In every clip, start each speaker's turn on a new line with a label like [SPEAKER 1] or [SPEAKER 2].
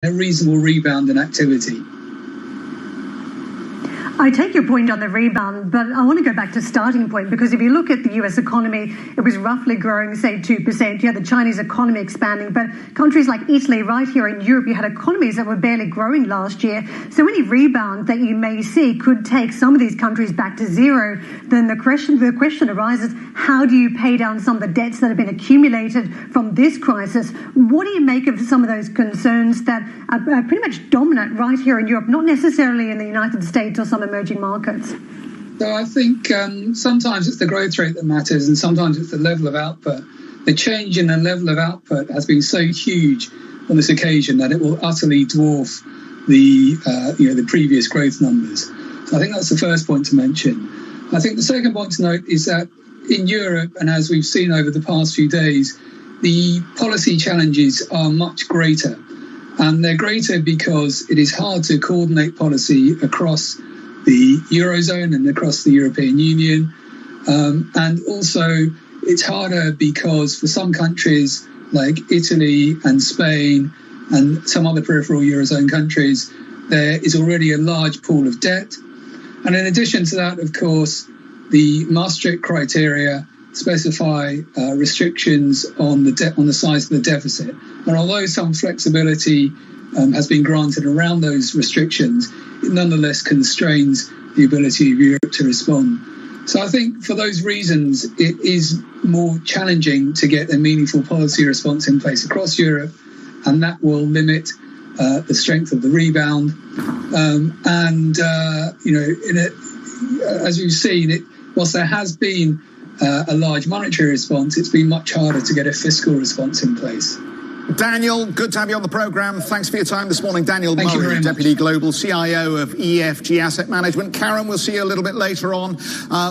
[SPEAKER 1] a reasonable rebound in activity.
[SPEAKER 2] I take your point on the rebound, but I want to go back to starting point, because if you look at the US economy, it was roughly growing, say, 2%. You had the Chinese economy expanding, but countries like Italy, right here in Europe, you had economies that were barely growing last year. So any rebound that you may see could take some of these countries back to zero. Then the question arises, how do you pay down some of the debts that have been accumulated from this crisis? What do you make of some of those concerns that are pretty much dominant right here in Europe, not necessarily in the United States or some emerging markets?
[SPEAKER 1] So I think sometimes it's the growth rate that matters, and sometimes it's the level of output. The change in the level of output has been so huge on this occasion that it will utterly dwarf the previous growth numbers. So I think that's the first point to mention. I think the second point to note is that in Europe, and as we've seen over the past few days, the policy challenges are much greater. And they're greater because it is hard to coordinate policy across the Eurozone and across the European Union. And also it's harder because for some countries like Italy and Spain and some other peripheral Eurozone countries, there is already a large pool of debt. And in addition to that, of course, the Maastricht criteria specify restrictions on the size of the deficit. And although some flexibility has been granted around those restrictions, it nonetheless constrains the ability of Europe to respond. So I think for those reasons, it is more challenging to get a meaningful policy response in place across Europe, and that will limit the strength of the rebound. As we've seen, whilst there has been a large monetary response, it's been much harder to get a fiscal response in place.
[SPEAKER 3] Daniel, good to have you on the programme. Thanks for your time this morning. Daniel Murray, Deputy Global CIO of EFG Asset Management. Karen, we'll see you a little bit later on.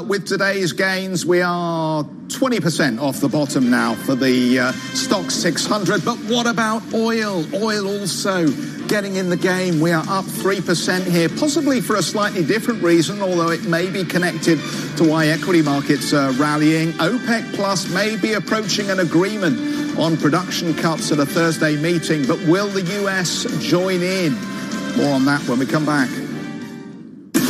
[SPEAKER 3] With today's gains, we are 20% off the bottom now for the Stock 600. But what about oil? Oil also getting in the game. We are up 3% here, possibly for a slightly different reason, although it may be connected to why equity markets are rallying. OPEC Plus may be approaching an agreement on production cuts at a Thursday meeting, but will the US join in? More on that when we come back.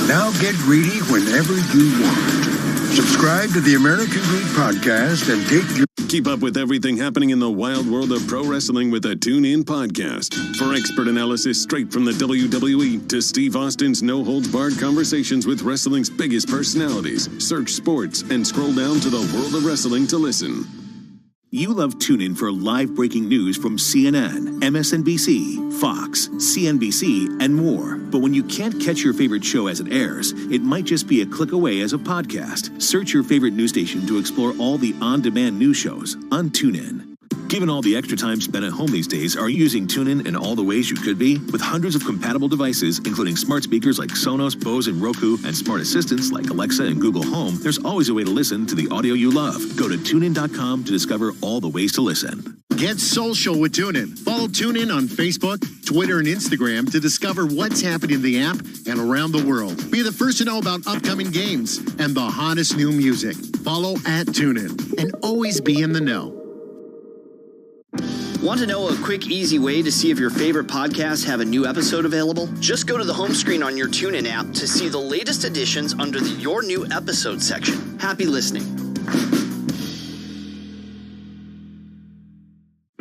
[SPEAKER 4] Now get greedy whenever you want. Subscribe to the American Greed Podcast and take your...
[SPEAKER 5] Keep up with everything happening in the wild world of pro wrestling with the TuneIn Podcast. For expert analysis straight from the WWE to Steve Austin's no-holds-barred conversations with wrestling's biggest personalities, search sports and scroll down to the world of wrestling to listen.
[SPEAKER 6] You love TuneIn for live breaking news from CNN, MSNBC, Fox, CNBC, and more. But when you can't catch your favorite show as it airs, it might just be a click away as a podcast. Search your favorite news station to explore all the on-demand news shows on TuneIn. Given all the extra time spent at home these days, are you using TuneIn in all the ways you could be? With hundreds of compatible devices, including smart speakers like Sonos, Bose, and Roku, and smart assistants like Alexa and Google Home, there's always a way to listen to the audio you love. Go to TuneIn.com to discover all the ways to listen.
[SPEAKER 7] Get social with TuneIn. Follow TuneIn on Facebook, Twitter, and Instagram to discover what's happening in the app and around the world. Be the first to know about upcoming games and the hottest new music. Follow @TuneIn and always be in the know.
[SPEAKER 8] Want to know a quick, easy way to see if your favorite podcasts have a new episode available? Just go to the home screen on your TuneIn app to see the latest editions under the Your New Episode section. Happy listening.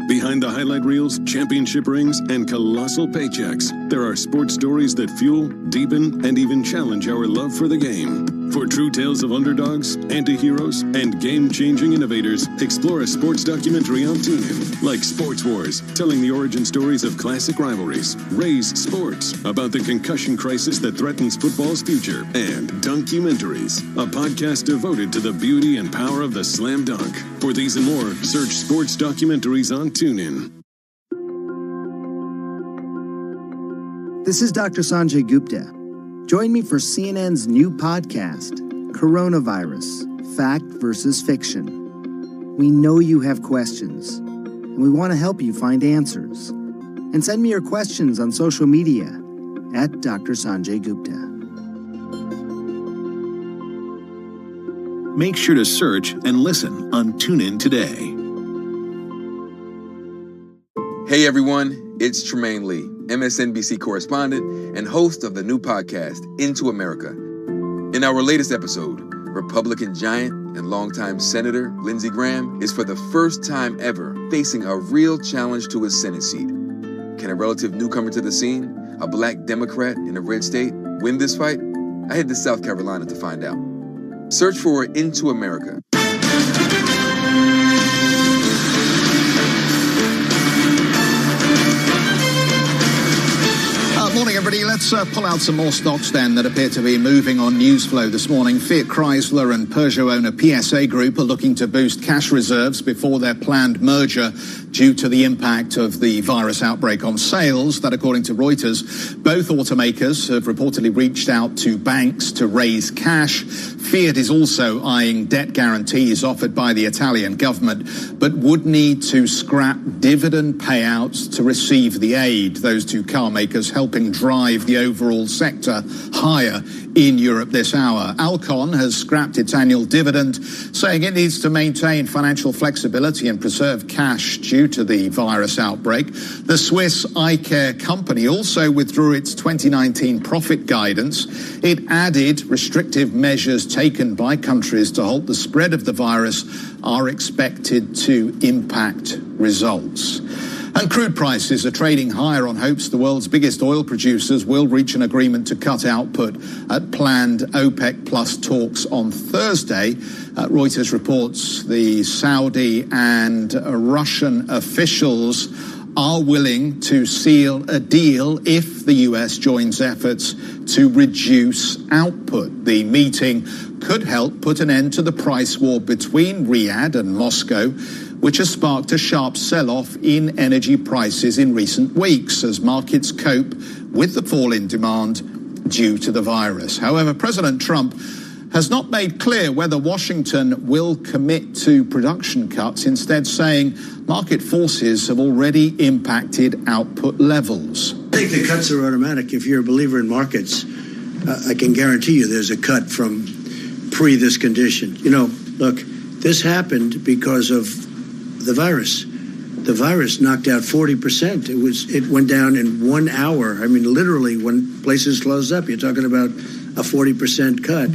[SPEAKER 5] Behind the highlight reels, championship rings, and colossal paychecks, there are sports stories that fuel, deepen, and even challenge our love for the game. For true tales of underdogs, anti-heroes, and game-changing innovators, explore a sports documentary on TuneIn, like Sports Wars, telling the origin stories of classic rivalries, Raise Sports, about the concussion crisis that threatens football's future, and Dunkumentaries, a podcast devoted to the beauty and power of the slam dunk. For these and more, search sports documentaries on TuneIn.
[SPEAKER 9] This is Dr. Sanjay Gupta. Join me for CNN's new podcast, Coronavirus, Fact versus Fiction. We know you have questions, and we want to help you find answers. And send me your questions on social media at Dr. Sanjay Gupta.
[SPEAKER 6] Make sure to search and listen on TuneIn today.
[SPEAKER 10] Hey everyone. It's Tremaine Lee, MSNBC correspondent and host of the new podcast, Into America. In our latest episode, Republican giant and longtime Senator Lindsey Graham is for the first time ever facing a real challenge to his Senate seat. Can a relative newcomer to the scene, a black Democrat in a red state, win this fight? I head to South Carolina to find out. Search for Into America.
[SPEAKER 3] Morning, everybody. Let's pull out some more stocks then that appear to be moving on news flow this morning. Fiat Chrysler and Peugeot owner PSA Group are looking to boost cash reserves before their planned merger due to the impact of the virus outbreak on sales. That, according to Reuters, both automakers have reportedly reached out to banks to raise cash. Fiat is also eyeing debt guarantees offered by the Italian government, but would need to scrap dividend payouts to receive the aid. Those two car makers helping drive the overall sector higher in Europe this hour. Alcon has scrapped its annual dividend, saying it needs to maintain financial flexibility and preserve cash due to the virus outbreak. The Swiss eye care company also withdrew its 2019 profit guidance. It added restrictive measures taken by countries to halt the spread of the virus are expected to impact results. And crude prices are trading higher on hopes the world's biggest oil producers will reach an agreement to cut output at planned OPEC Plus talks on Thursday. Reuters reports the Saudi and Russian officials are willing to seal a deal if the US joins efforts to reduce output. The meeting could help put an end to the price war between Riyadh and Moscow, which has sparked a sharp sell-off in energy prices in recent weeks as markets cope with the fall in demand due to the virus. However, President Trump has not made clear whether Washington will commit to production cuts, instead saying market forces have already impacted output levels.
[SPEAKER 11] I think the cuts are automatic. If you're a believer in markets, I can guarantee you there's a cut from pre this condition. You know, look, this happened because of the virus. The virus knocked out 40%. It went down in 1 hour. I mean, literally, when places closed up, you're talking about a 40% cut.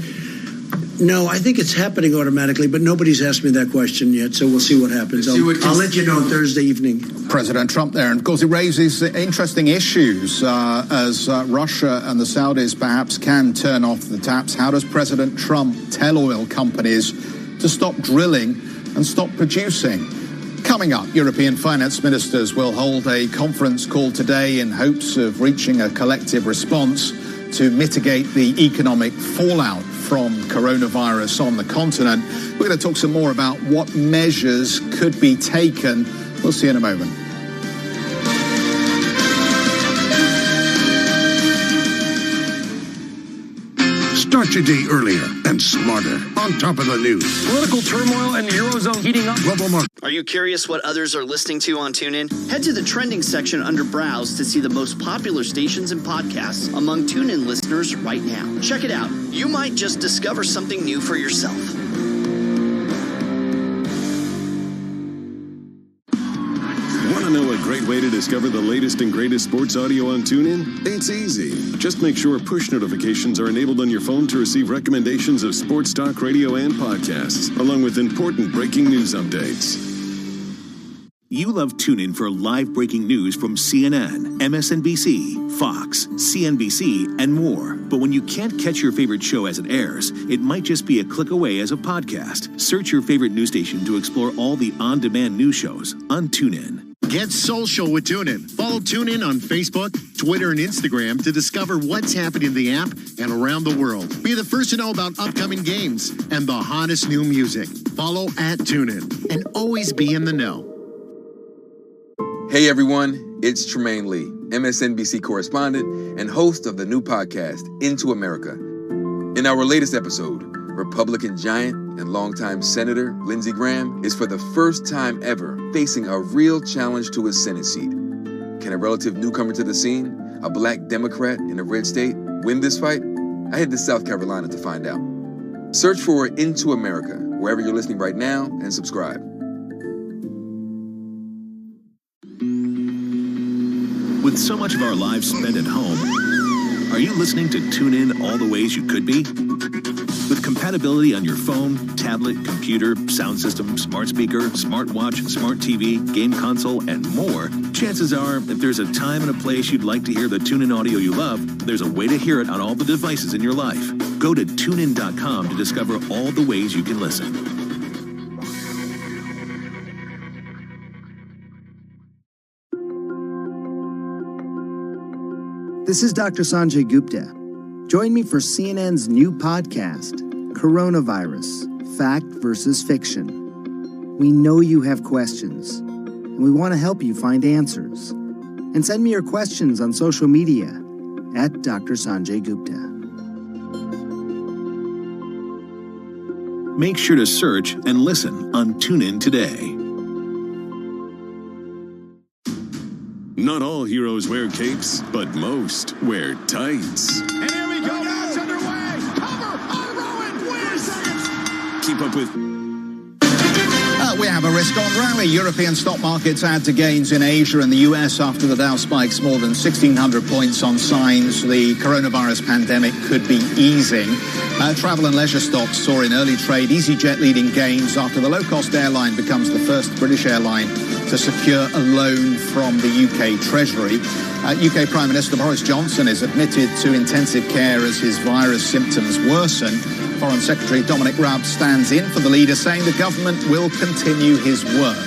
[SPEAKER 11] No, I think it's happening automatically, but nobody's asked me that question yet, so we'll see what happens. I'll let you know on Thursday evening.
[SPEAKER 3] President Trump there, and of course it raises interesting issues as Russia and the Saudis perhaps can turn off the taps. How does President Trump tell oil companies to stop drilling and stop producing? Coming up, European finance ministers will hold a conference call today in hopes of reaching a collective response to mitigate the economic fallout from coronavirus on the continent. We're going to talk some more about what measures could be taken. We'll see in a moment.
[SPEAKER 4] Start your day earlier and smarter. On top of the news.
[SPEAKER 12] Political turmoil and the Eurozone heating up.
[SPEAKER 4] Global market.
[SPEAKER 8] Are you curious what others are listening to on TuneIn? Head to the trending section under Browse to see the most popular stations and podcasts among TuneIn listeners right now. Check it out. You might just discover something new for yourself.
[SPEAKER 5] Want to know a great way to discover the latest and greatest sports audio on TuneIn? It's easy. Just make sure push notifications are enabled on your phone to receive recommendations of sports talk radio and podcasts, along with important breaking news updates.
[SPEAKER 6] You love TuneIn for live breaking news from CNN, MSNBC, Fox, CNBC, and more. But when you can't catch your favorite show as it airs, it might just be a click away as a podcast. Search your favorite news station to explore all the on-demand news shows on TuneIn.
[SPEAKER 7] Get social with TuneIn. Follow TuneIn on Facebook, Twitter, and Instagram to discover what's happening in the app and around the world. Be the first to know about upcoming games and the hottest new music. Follow @TuneIn and always be in the know.
[SPEAKER 10] Hey everyone, it's Tremaine Lee, MSNBC correspondent and host of the new podcast, Into America. In our latest episode, Republican giant and longtime Senator Lindsey Graham is for the first time ever facing a real challenge to his Senate seat. Can a relative newcomer to the scene, a black Democrat in a red state, win this fight? I head to South Carolina to find out. Search for Into America wherever you're listening right now and subscribe.
[SPEAKER 6] With so much of our lives spent at home, are you listening to tune in all the ways you could be? With compatibility on your phone, tablet, computer, sound system, smart speaker, smartwatch, smart TV, game console, and more, chances are, if there's a time and a place you'd like to hear the TuneIn audio you love, there's a way to hear it on all the devices in your life. Go to tunein.com to discover all the ways you can listen.
[SPEAKER 9] This is Dr. Sanjay Gupta. Join me for CNN's new podcast, Coronavirus, Fact versus Fiction. We know you have questions, and we want to help you find answers. And send me your questions on social media at Dr. Sanjay Gupta.
[SPEAKER 6] Make sure to search and listen on TuneIn today.
[SPEAKER 5] Not all heroes wear capes, but most wear tights.
[SPEAKER 3] And here we go, now it's underway. Cover on Rowan, win seconds.
[SPEAKER 5] Keep up with...
[SPEAKER 3] We have a risk-on rally. European stock markets add to gains in Asia and the US after the Dow spikes more than 1,600 points on signs the coronavirus pandemic could be easing. Travel and leisure stocks saw in early trade EasyJet leading gains after the low-cost airline becomes the first British airline to secure a loan from the UK Treasury. UK Prime Minister Boris Johnson is admitted to intensive care as his virus symptoms worsen. Foreign Secretary Dominic Raab stands in for the leader, saying the government will continue his work.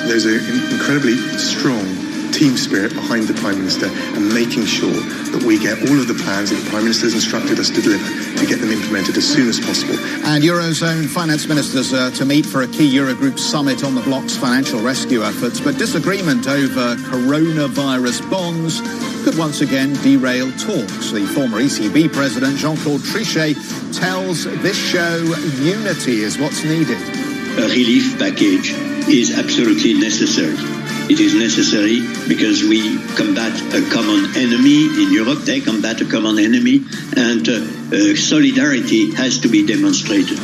[SPEAKER 13] There's an incredibly strong team spirit behind the Prime Minister and making sure that we get all of the plans that the Prime Minister has instructed us to deliver to get them implemented as soon as possible.
[SPEAKER 3] And Eurozone finance ministers are to meet for a key Eurogroup summit on the bloc's financial rescue efforts, but disagreement over coronavirus bonds could once again derail talks. The former ECB president, Jean-Claude Trichet, tells this show unity is what's needed.
[SPEAKER 14] A relief package is absolutely necessary. It is necessary because we combat a common enemy in Europe. They combat a common enemy, and solidarity has to be demonstrated.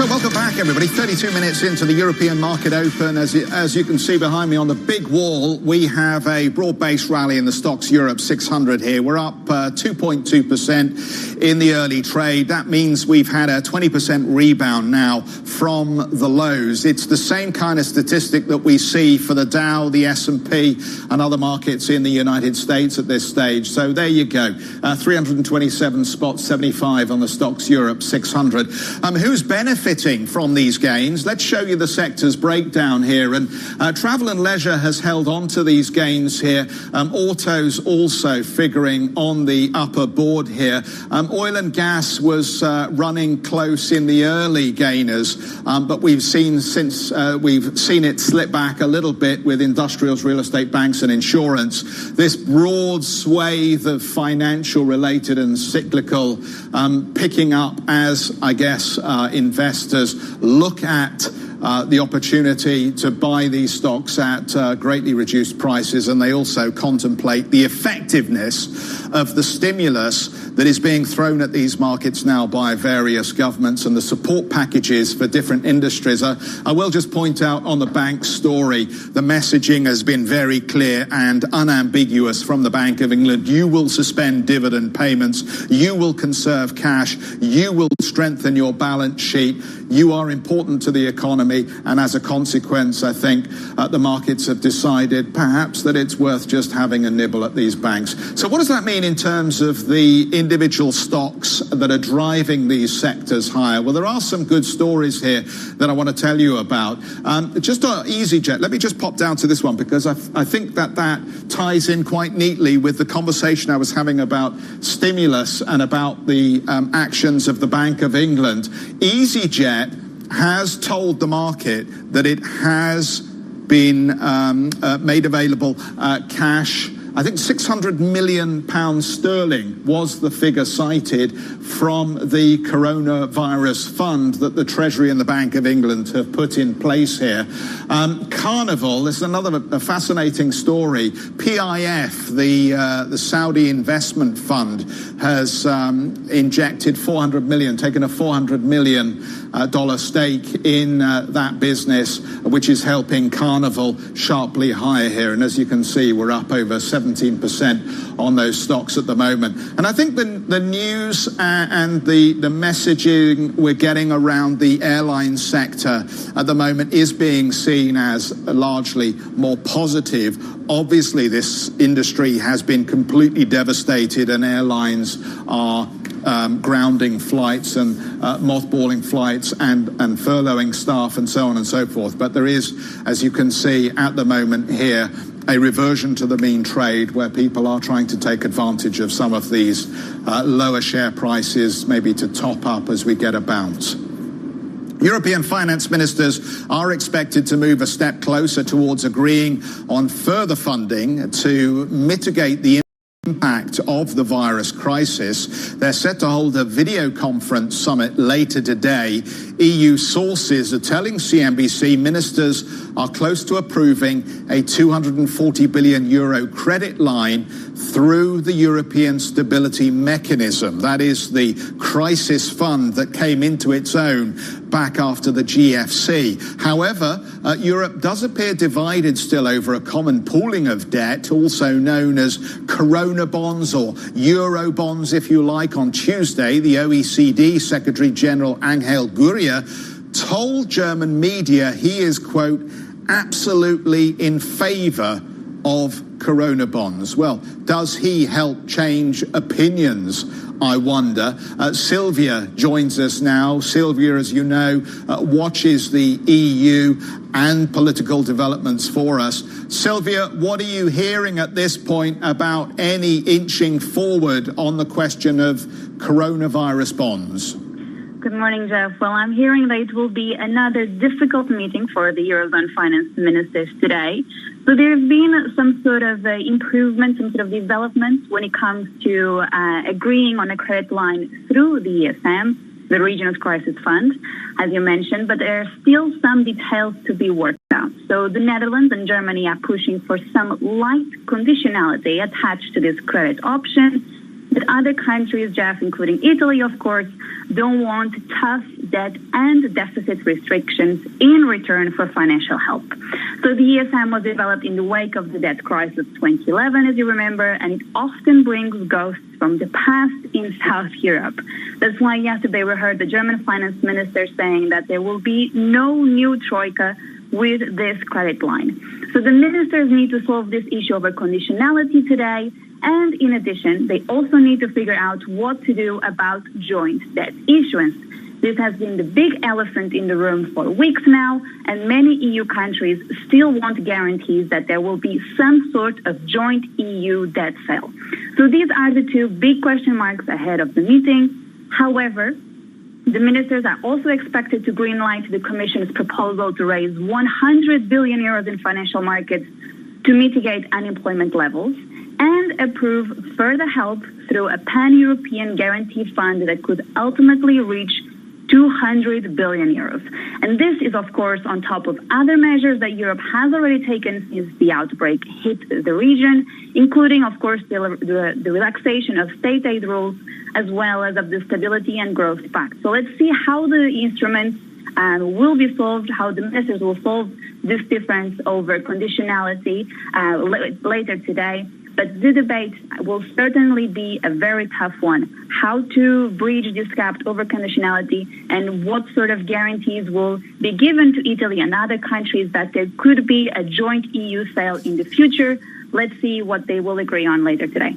[SPEAKER 3] Welcome back, everybody. 32 minutes into the European market open. As you can see behind me on the big wall, we have a broad-based rally in the Stocks Europe 600 here. We're up 2.2% in the early trade. That means we've had a 20% rebound now from the lows. It's the same kind of statistic that we see for the Dow, the S&P, and other markets in the United States at this stage. So there you go. 327 spots, 75 on the Stocks Europe 600. Who's benefiting from these gains? Let's show you the sector's breakdown here. And travel and leisure has held on to these gains here. Autos also figuring on the upper board here. Oil and gas was running close in the early gainers, but we've seen it slip back a little bit with industrials, real estate, banks and insurance. This broad swathe of financial related and cyclical picking up as, I guess, investors look at the opportunity to buy these stocks at greatly reduced prices, and they also contemplate the effectiveness of the stimulus that is being thrown at these markets now by various governments and the support packages for different industries. I will just point out on the bank story, the messaging has been very clear and unambiguous from the Bank of England. You will suspend dividend payments. You will conserve cash. You will strengthen your balance sheet. You are important to the economy. And as a consequence, I think the markets have decided perhaps that it's worth just having a nibble at these banks. So what does that mean in terms of the individual stocks that are driving these sectors higher? Well, there are some good stories here that I want to tell you about. Just on EasyJet, let me just pop down to this one because I think that ties in quite neatly with the conversation I was having about stimulus and about the actions of the Bank of England. EasyJet has told the market that it has been made available cash I think £600 million sterling was the figure cited from the coronavirus fund that the Treasury and the Bank of England have put in place here. Carnival, this is another fascinating story. PIF, the Saudi investment fund, has injected taken a $400 million stake in that business, which is helping Carnival sharply higher here. And as you can see, we're up over 17% on those stocks at the moment. And I think the news and the messaging we're getting around the airline sector at the moment is being seen as largely more positive. Obviously, this industry has been completely devastated, and airlines are grounding flights and mothballing flights and furloughing staff and so on and so forth. But there is, as you can see at the moment here, a reversion to the mean trade where people are trying to take advantage of some of these lower share prices, maybe to top up as we get a bounce. European finance ministers are expected to move a step closer towards agreeing on further funding to mitigate the impact of the virus crisis. They're set to hold a video conference summit later today. EU sources are telling CNBC ministers are close to approving a €240 billion credit line through the European Stability Mechanism. That is the crisis fund that came into its own back after the GFC. However, Europe does appear divided still over a common pooling of debt, also known as Corona bonds or Euro bonds, if you like. On Tuesday, the OECD Secretary General Angel Gurria told German media he is, quote, absolutely in favor of Corona bonds. Well, does he help change opinions, I wonder? Sylvia joins us now. Sylvia, as you know, watches the EU and political developments for us. Sylvia, what are you hearing at this point about any inching forward on the question of coronavirus bonds?
[SPEAKER 15] Good morning, Jeff. Well, I'm hearing that it will be another difficult meeting for the Eurozone finance ministers today. So there's been some sort of improvement, some sort of development when it comes to agreeing on a credit line through the ESM, the Regional Crisis Fund, as you mentioned, but there are still some details to be worked out. So the Netherlands and Germany are pushing for some light conditionality attached to this credit option. But other countries, Jeff, including Italy, of course, don't want tough debt and deficit restrictions in return for financial help. So the ESM was developed in the wake of the debt crisis of 2011, as you remember, and it often brings ghosts from the past in South Europe. That's why yesterday we heard the German finance minister saying that there will be no new troika with this credit line. So the ministers need to solve this issue over conditionality today. And in addition, they also need to figure out what to do about joint debt issuance. This has been the big elephant in the room for weeks now, and many EU countries still want guarantees that there will be some sort of joint EU debt sale. So these are the two big question marks ahead of the meeting. However, the ministers are also expected to greenlight the Commission's proposal to raise 100 billion euros in financial markets to mitigate unemployment levels, and approve further help through a pan-European guarantee fund that could ultimately reach 200 billion euros. And this is, of course, on top of other measures that Europe has already taken since the outbreak hit the region, including, of course, the relaxation of state aid rules, as well as of the Stability and Growth Pact. So let's see how the instruments will be solved, how the ministers will solve this difference over conditionality later today. But the debate will certainly be a very tough one. How to bridge this gap over conditionality, and what sort of guarantees will be given to Italy and other countries that there could be a joint EU sale in the future. Let's see what they will agree on later today.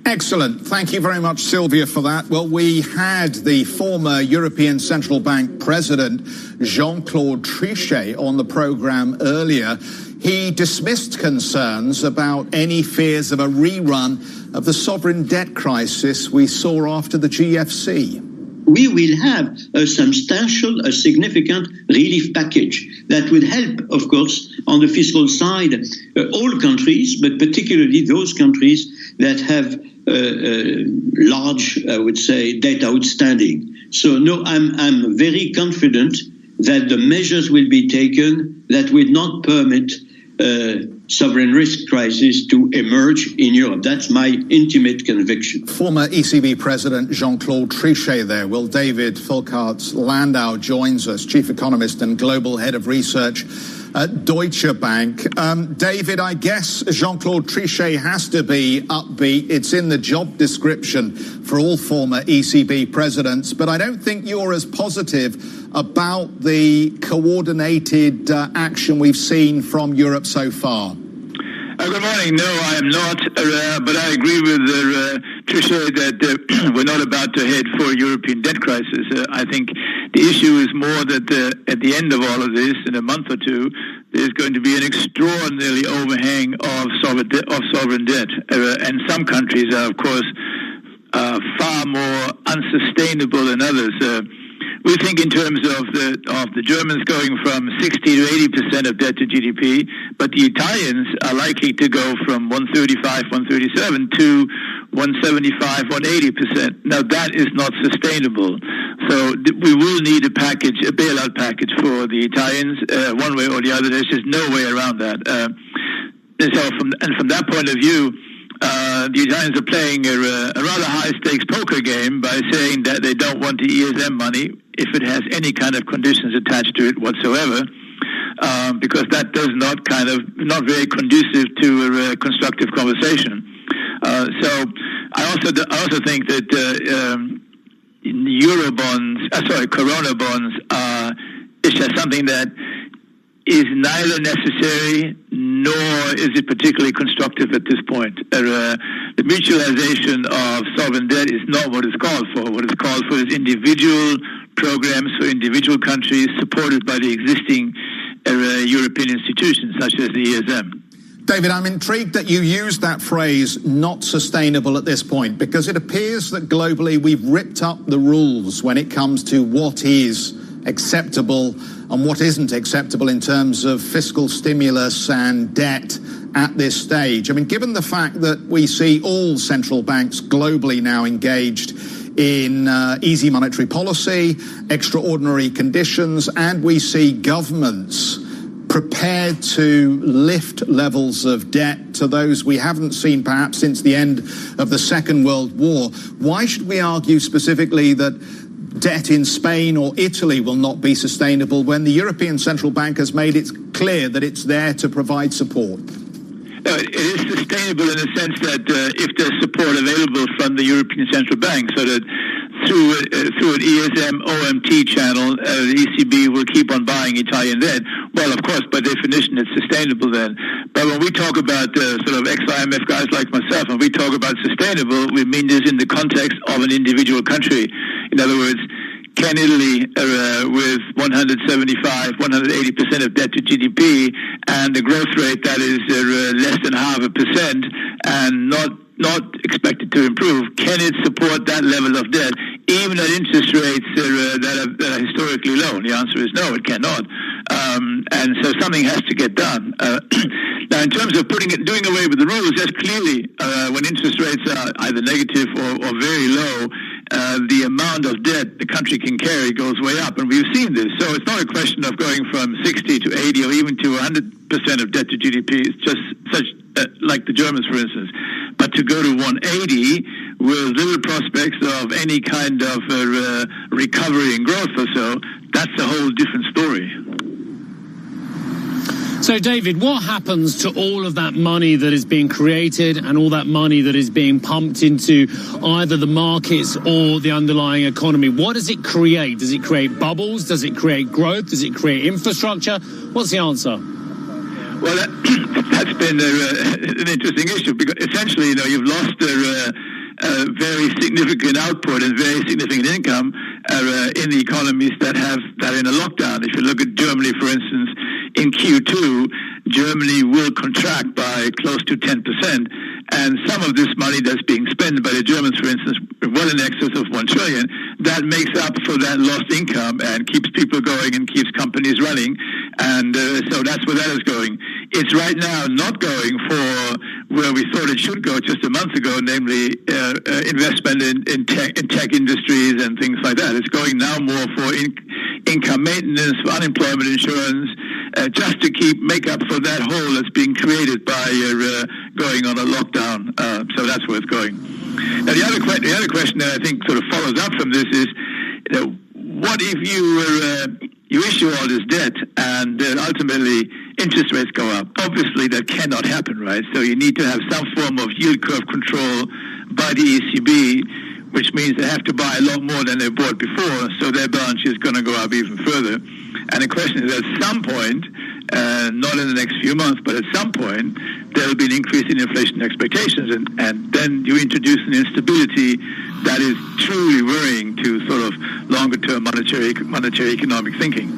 [SPEAKER 3] Excellent. Thank you very much, Sylvia, for that. Well, we had the former European Central Bank President, Jean-Claude Trichet, on the program earlier. He dismissed concerns about any fears of a rerun of the sovereign debt crisis we saw after the GFC.
[SPEAKER 14] we will have a significant relief package that would help, of course, on the fiscal side, all countries, but particularly those countries that have large, I would say, debt outstanding. So no, I'm very confident that the measures will be taken that will not permit sovereign risk crisis to emerge in Europe. That's my intimate conviction.
[SPEAKER 3] Former ECB President Jean-Claude Trichet there. Will David Folkarts-Landau joins us, Chief Economist and Global Head of Research at Deutsche Bank. David, I guess Jean-Claude Trichet has to be upbeat. It's in the job description for all former ECB presidents, but I don't think you're as positive about the coordinated action we've seen from Europe so far.
[SPEAKER 16] Good morning. No, I am not, but I agree with Trichet that we're not about to head for a European debt crisis. I think the issue is more that at the end of all of this, in a month or two, there's going to be an extraordinarily overhang of sovereign debt. And some countries are, of course, far more unsustainable than others. We think in terms of the Germans going from 60 to 80% of debt to GDP, but the Italians are likely to go from 135, 137 to 175, 180%. Now that is not sustainable. So we will need a bailout package for the Italians, one way or the other. There's just no way around that. From that point of view, the Italians are playing a rather high-stakes poker game by saying that they don't want the ESM money if it has any kind of conditions attached to it whatsoever, because that does not very conducive to a constructive conversation. So I also think that Corona bonds is just something that is neither necessary nor is it particularly constructive at this point. The mutualization of sovereign debt is not what it's called for. What it's called for is individual programs for individual countries supported by the existing European institutions, such as the ESM.
[SPEAKER 3] David, I'm intrigued that you used that phrase, not sustainable at this point, because it appears that globally we've ripped up the rules when it comes to what is acceptable and what isn't acceptable in terms of fiscal stimulus and debt at this stage. I mean, given the fact that we see all central banks globally now engaged in easy monetary policy, extraordinary conditions, and we see governments prepared to lift levels of debt to those we haven't seen perhaps since the end of the Second World War, why should we argue specifically that debt in Spain or Italy will not be sustainable when the European Central Bank has made it clear that it's there to provide support?
[SPEAKER 16] No, it is sustainable in the sense that if there's support available from the European Central Bank, so that through an ESM OMT channel, the ECB will keep on buying Italian debt. Well, of course, by definition, it's sustainable then. But when we talk about sort of ex-IMF guys like myself, when we talk about sustainable, we mean this in the context of an individual country. In other words, can Italy, with 175, 180% of debt to GDP and a growth rate that is less than 0.5% and not expected to improve, can it support that level of debt, even at interest rates that are historically low? The answer is no, it cannot. And so something has to get done. Now, in terms of doing away with the rules, yes, clearly, when interest rates are either negative or very low, the amount of debt the country can carry goes way up, and we've seen this. So it's not a question of going from 60 to 80 or even to 100% of debt to GDP. It's just like the Germans, for instance. But to go to 180 with little prospects of any kind of recovery and growth or so, that's a whole different story.
[SPEAKER 12] So, David, what happens to all of that money that is being created and all that money that is being pumped into either the markets or the underlying economy? What does it create? Does it create bubbles? Does it create growth? Does it create infrastructure? What's the answer?
[SPEAKER 16] Well, that's been an interesting issue because essentially, you've lost a very significant output and very significant income in the economies that are in a lockdown. If you look at Germany, for instance, in Q2, Germany will contract by close to 10%, And some of this money that's being spent by the Germans, for instance, well in excess of 1 trillion, that makes up for that lost income and keeps people going and keeps companies running. And so that's where that is going. It's right now not going for where we thought it should go just a month ago, namely investment in tech industries and things like that. It's going now more for income maintenance, for unemployment insurance, just to make up for that hole that's being created by going on a lockdown. So that's where it's going. Now, the other question that I think sort of follows up from this is, what if you issue all this debt and then ultimately interest rates go up? Obviously, that cannot happen, right? So you need to have some form of yield curve control by the ECB, which means they have to buy a lot more than they bought before, so their balance sheet is going to go up even further. And the question is, at some point, not in the next few months, but at some point, there will be an increase in inflation expectations, and then you introduce an instability that is truly worrying to sort of longer-term monetary economic thinking.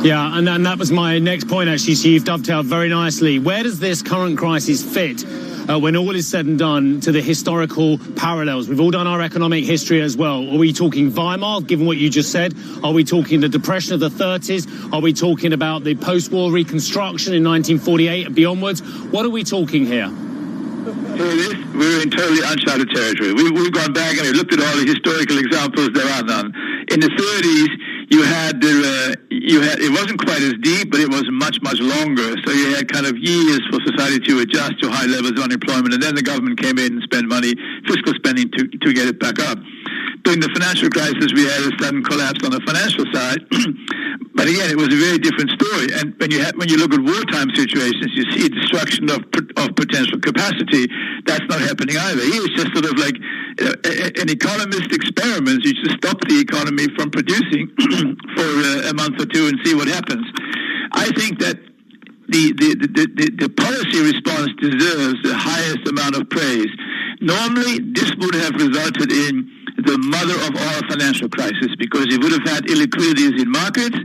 [SPEAKER 12] Yeah, and that was my next point, actually. So you've dovetailed very nicely. Where does this current crisis fit when all is said and done to the historical parallels? We've all done our economic history as well. Are we talking Weimar, given what you just said? Are we talking the Depression of the 30s? Are we talking about the post-war reconstruction in 1948 and beyondwards? What are we talking here?
[SPEAKER 16] We're in totally uncharted territory. We've gone back and we looked at all the historical examples. There are none. In the 30s, you had it wasn't quite as deep, but it was much longer. So you had kind of years for society to adjust to high levels of unemployment, and then the government came in and spent money, fiscal spending, to get it back up. During the financial crisis, we had a sudden collapse on the financial side. But again, it was a very different story. And when you look at wartime situations, you see destruction of potential capacity. That's not happening either. Here it's just sort of like an economist experiment. You just stop the economy from producing for a month or two and see what happens. I think that the policy response deserves the highest amount of praise. Normally, this would have resulted in the mother of all financial crises, because you would have had illiquidities in markets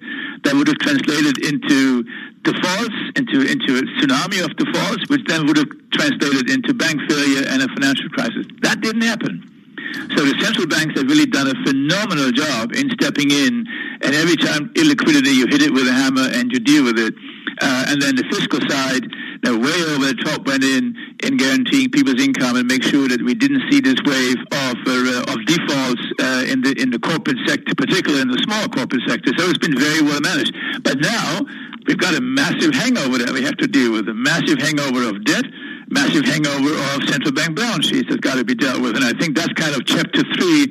[SPEAKER 16] that would have translated into defaults, into a tsunami of defaults, which then would have translated into bank failure and a financial crisis. That didn't happen. So the central banks have really done a phenomenal job in stepping in, and every time illiquidity, you hit it with a hammer and you deal with it. And then the fiscal side, way over the top, went in guaranteeing people's income and make sure that we didn't see this wave of defaults in the corporate sector, particularly in the small corporate sector. So it's been very well managed. But now we've got a massive hangover that we have to deal with, a massive hangover of debt, massive hangover of central bank balance sheets that's got to be dealt with. And I think that's kind of chapter 3.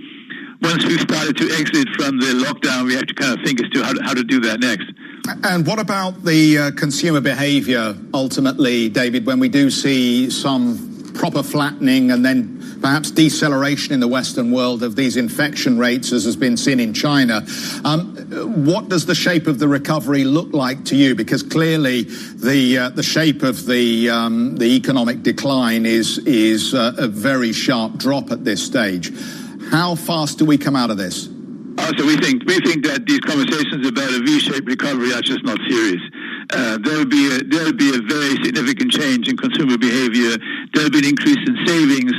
[SPEAKER 16] Once we've started to exit from the lockdown, we have to kind of think as to how to do that next.
[SPEAKER 3] And what about the consumer behaviour, ultimately, David, when we do see some proper flattening and then perhaps deceleration in the Western world of these infection rates, as has been seen in China? What does the shape of the recovery look like to you? Because clearly the shape of the economic decline is a very sharp drop at this stage. How fast do we come out of this?
[SPEAKER 16] So we think that these conversations about a V-shaped recovery are just not serious. There'll be a very significant change in consumer behavior. There'll be an increase in savings,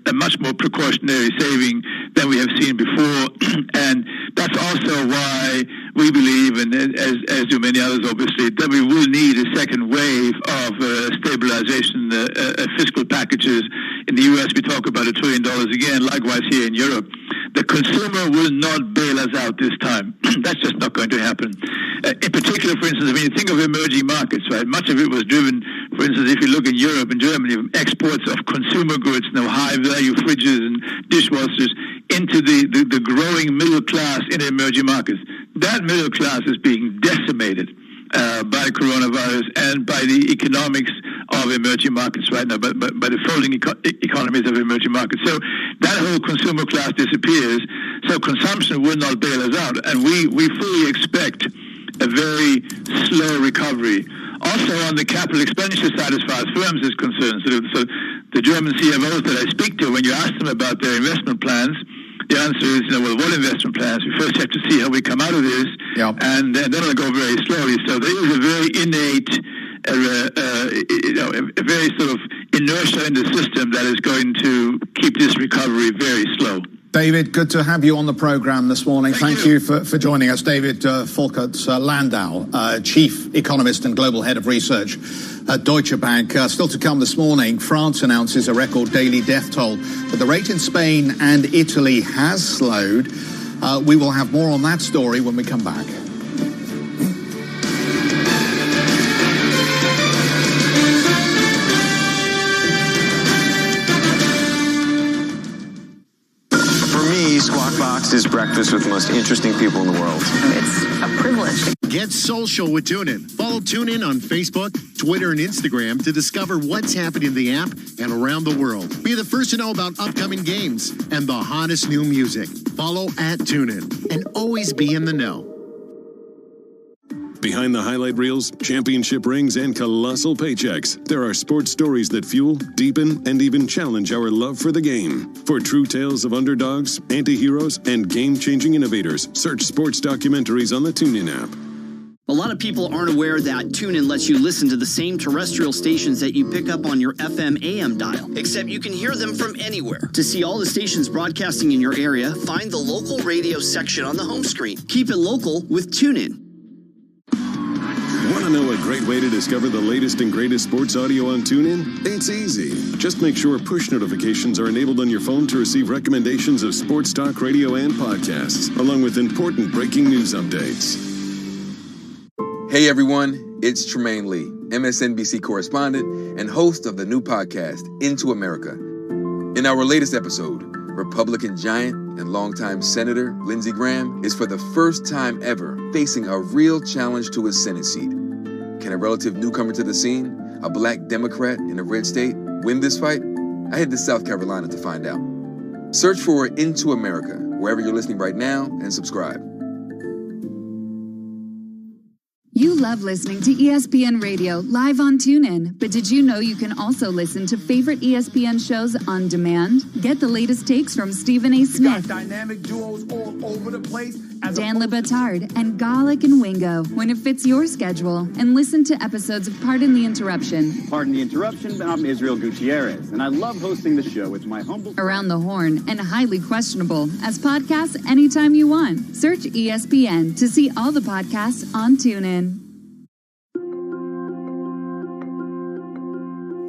[SPEAKER 16] a much more precautionary saving than we have seen before, and that's also why we believe, and as do many others, obviously, that we will need a second wave of stabilization, fiscal packages. In the U.S., we talk about $1 trillion again. Likewise, here in Europe, the consumer will not bail us out this time. That's just not going to happen. In particular, for instance, when you think of emerging markets, right, much of it was driven, for instance, if you look in Europe and Germany, exports of consumer goods, high-value fridges and dishwashers into the growing middle class in emerging markets. That middle class is being decimated by coronavirus and by the economics of emerging markets right now, by the folding economies of emerging markets. So that whole consumer class disappears, so consumption will not bail us out, and we fully expect a very slow recovery. Also on the capital expenditure side, as far as firms is concerned, so the German CFOs that I speak to, when you ask them about their investment plans, the answer is, what investment plans? We first have to see how we come out of this, and then it'll go very slowly. So there is a very innate, a very sort of inertia in the system that is going to keep this recovery very slow.
[SPEAKER 3] David, good to have you on the program this morning. Thank you for joining us. David Folkert-Landau, Chief Economist and Global Head of Research at Deutsche Bank. Still to come this morning, France announces a record daily death toll, but the rate in Spain and Italy has slowed. We will have more on that story when we come back.
[SPEAKER 17] Squawk Box is breakfast with the most interesting people in the world.
[SPEAKER 18] It's a privilege.
[SPEAKER 7] Get social with TuneIn. Follow TuneIn on Facebook, Twitter, and Instagram to discover what's happening in the app and around the world. Be the first to know about upcoming games and the hottest new music. Follow @TuneIn and always be in the know.
[SPEAKER 5] Behind the highlight reels, championship rings, and colossal paychecks, there are sports stories that fuel, deepen, and even challenge our love for the game. For true tales of underdogs, anti-heroes, and game-changing innovators, search sports documentaries on the TuneIn app.
[SPEAKER 8] A lot of people aren't aware that TuneIn lets you listen to the same terrestrial stations that you pick up on your FM AM dial, except you can hear them from anywhere. To see all the stations broadcasting in your area, find the local radio section on the home screen. Keep it local with TuneIn.
[SPEAKER 5] Want to know a great way to discover the latest and greatest sports audio on TuneIn? It's easy. Just make sure push notifications are enabled on your phone to receive recommendations of sports talk radio and podcasts, along with important breaking news updates.
[SPEAKER 10] Hey everyone, it's Tremaine Lee, MSNBC correspondent and host of the new podcast, Into America. In our latest episode, Republican giant and longtime Senator Lindsey Graham is for the first time ever facing a real challenge to his Senate seat. Can a relative newcomer to the scene, a black Democrat in a red state, win this fight? I head to South Carolina to find out. Search for Into America wherever you're listening right now and subscribe.
[SPEAKER 19] You love listening to ESPN Radio live on TuneIn, but did you know you can also listen to favorite ESPN shows on demand? Get the latest takes from Stephen A. Smith,
[SPEAKER 20] dynamic duos all over the place,
[SPEAKER 19] Dan LeBatard, and Garlic and Wingo when it fits your schedule. And listen to episodes of Pardon the Interruption.
[SPEAKER 21] Pardon the interruption, but I'm Israel Gutierrez, and I love hosting the show. It's my humble...
[SPEAKER 19] Around the Horn and Highly Questionable as podcasts anytime you want. Search ESPN to see all the podcasts on TuneIn.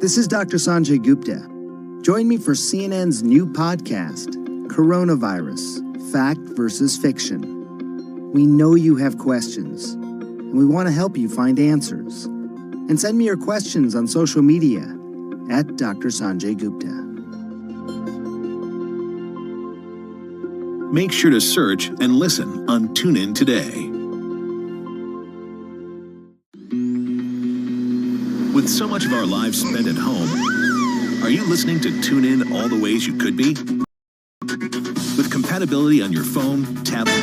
[SPEAKER 9] This is Dr. Sanjay Gupta. Join me for CNN's new podcast, Coronavirus, Fact versus Fiction. We know you have questions, and we want to help you find answers. And send me your questions on social media at Dr. Sanjay Gupta.
[SPEAKER 6] Make sure to search and listen on TuneIn today. With so much of our lives spent at home, are you listening to TuneIn all the ways you could be? With compatibility on your phone, tablet,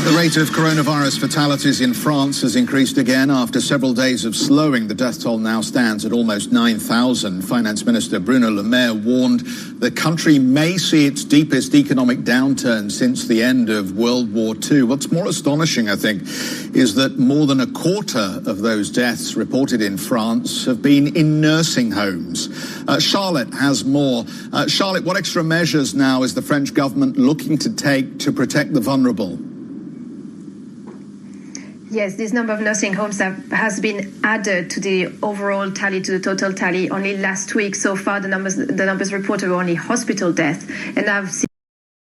[SPEAKER 3] The rate of coronavirus fatalities in France has increased again after several days of slowing. The death toll now stands at almost 9,000. Finance Minister Bruno Le Maire warned the country may see its deepest economic downturn since the end of World War II. What's more astonishing, I think, is that more than a quarter of those deaths reported in France have been in nursing homes. Charlotte has more. Charlotte, what extra measures now is the French government looking to take to protect the vulnerable?
[SPEAKER 22] Yes, this number of nursing homes has been added to the overall tally, to the total tally. Only last week, so far, the numbers reported were only hospital deaths, and now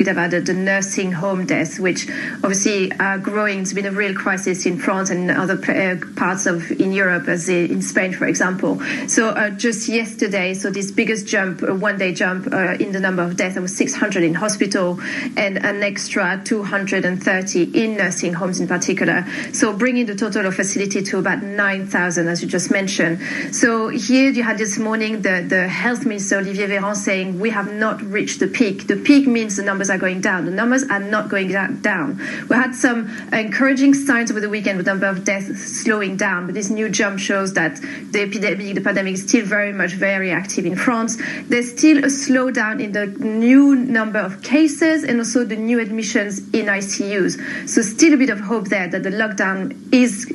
[SPEAKER 22] have added the nursing home deaths, which obviously are growing. It's been a real crisis in France and other parts in Europe, as in Spain, for example. So just yesterday, so this biggest jump, one-day jump in the number of deaths, there was 600 in hospital and an extra 230 in nursing homes in particular. So bringing the total of facility to about 9,000, as you just mentioned. So here you had this morning the health minister, Olivier Véran, saying we have not reached the peak. The peak means the numbers numbers are going down. The numbers are not going down. We had some encouraging signs over the weekend with the number of deaths slowing down, but this new jump shows that the pandemic is still very active in France. There's still a slowdown in the new number of cases and also the new admissions in ICUs. So still a bit of hope there that the lockdown is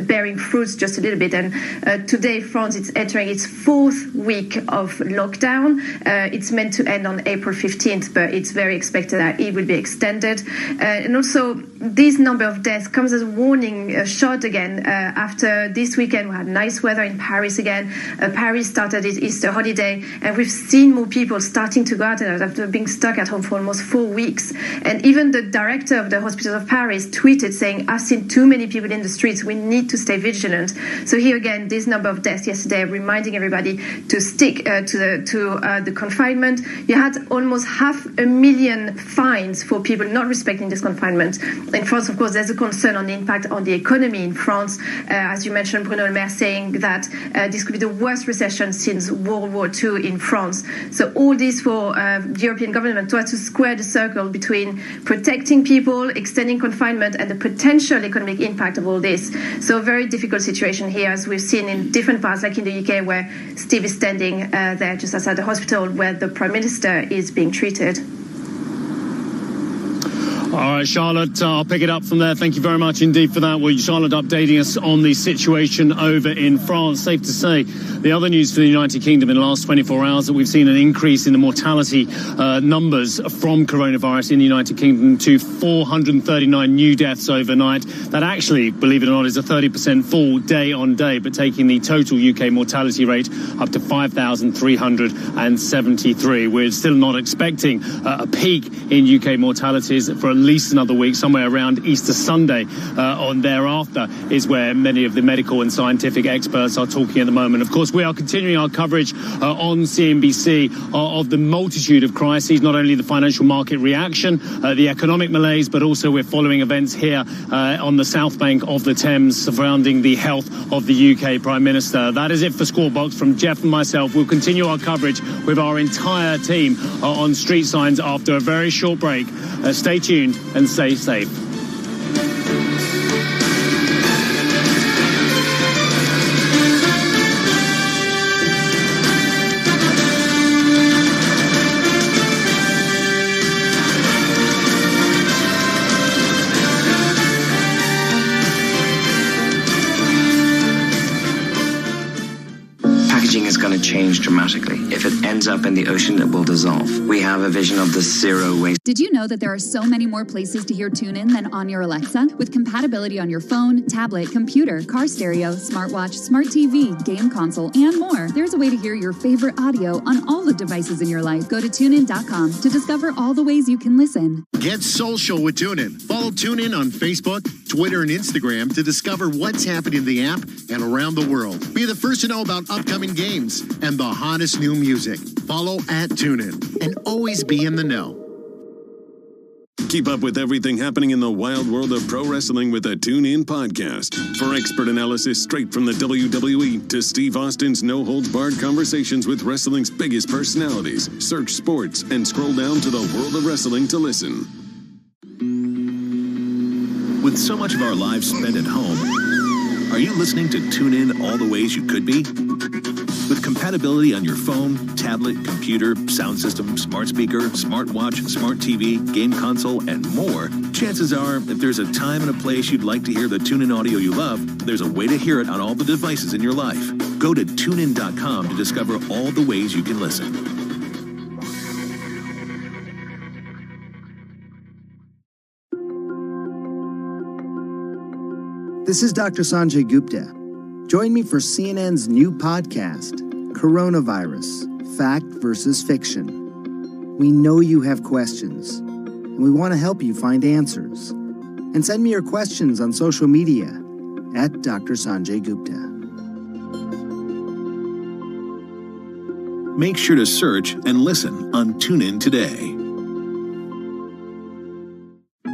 [SPEAKER 22] bearing fruits just a little bit. And today, France is entering its 4th week of lockdown. It's meant to end on April 15th, but it's very expected that it will be extended. And also, this number of deaths comes as a warning shot again after this weekend. We had nice weather in Paris again. Paris started its Easter holiday, and we've seen more people starting to go out after being stuck at home for almost 4 weeks. And even the director of the Hospital of Paris tweeted saying, "I've seen too many people in the streets. We need to stay vigilant." So here again, this number of deaths yesterday, reminding everybody to stick to the confinement. You had almost 500,000 fines for people not respecting this confinement. In France, of course, there's a concern on the impact on the economy in France. As you mentioned, Bruno Le Maire saying that this could be the worst recession since World War II in France. So all this for the European government to have to square the circle between protecting people, extending confinement, and the potential economic impact of all this. So a very difficult situation here, as we've seen in different parts, like in the UK, where Steve is standing there just outside the hospital where the Prime Minister is being treated.
[SPEAKER 12] All right, Charlotte, I'll pick it up from there. Thank you very much indeed for that. Well, Charlotte updating us on the situation over in France. Safe to say, the other news for the United Kingdom in the last 24 hours that we've seen an increase in the mortality numbers from coronavirus in the United Kingdom to 439 new deaths overnight. That actually, believe it or not, is a 30% fall day on day, but taking the total UK mortality rate up to 5,373. We're still not expecting a peak in UK mortalities for at least another week. Somewhere around Easter Sunday on thereafter is where many of the medical and scientific experts are talking at the moment. Of course, we are continuing our coverage on CNBC of the multitude of crises, not only the financial market reaction, the economic malaise, but also we're following events here on the south bank of the Thames surrounding the health of the UK Prime Minister. That is it for Squawk Box from Jeff and myself. We'll continue our coverage with our entire team on Street Signs after a very short break. Stay tuned and stay safe.
[SPEAKER 1] Is going to change dramatically. If it ends up in the ocean, it will dissolve. We have a vision of the zero waste.
[SPEAKER 19] Did you know that there are so many more places to hear TuneIn than on your Alexa? With compatibility on your phone, tablet, computer, car stereo, smartwatch, smart TV, game console, and more, there's a way to hear your favorite audio on all the devices in your life. Go to TuneIn.com to discover all the ways you can listen.
[SPEAKER 7] Get social with TuneIn. Follow TuneIn on Facebook, Twitter, and Instagram to discover what's happening in the app and around the world. Be the first to know about upcoming games and the hottest new music. Follow @TuneIn and always be in the know.
[SPEAKER 5] Keep up with everything happening in the wild world of pro wrestling with a TuneIn podcast. For expert analysis straight from the WWE to Steve Austin's no-holds-barred conversations with wrestling's biggest personalities, search sports and scroll down to the world of wrestling to listen.
[SPEAKER 6] With so much of our lives spent at home, are you listening to TuneIn all the ways you could be? With compatibility on your phone, tablet, computer, sound system, smart speaker, smartwatch, smart TV, game console, and more, chances are, if there's a time and a place you'd like to hear the TuneIn audio you love, there's a way to hear it on all the devices in your life. Go to TuneIn.com to discover all the ways you can listen.
[SPEAKER 9] This is Dr. Sanjay Gupta. Join me for CNN's new podcast, Coronavirus, Fact versus Fiction. We know you have questions, and we want to help you find answers. And send me your questions on social media at Dr. Sanjay Gupta.
[SPEAKER 6] Make sure to search and listen on TuneIn today.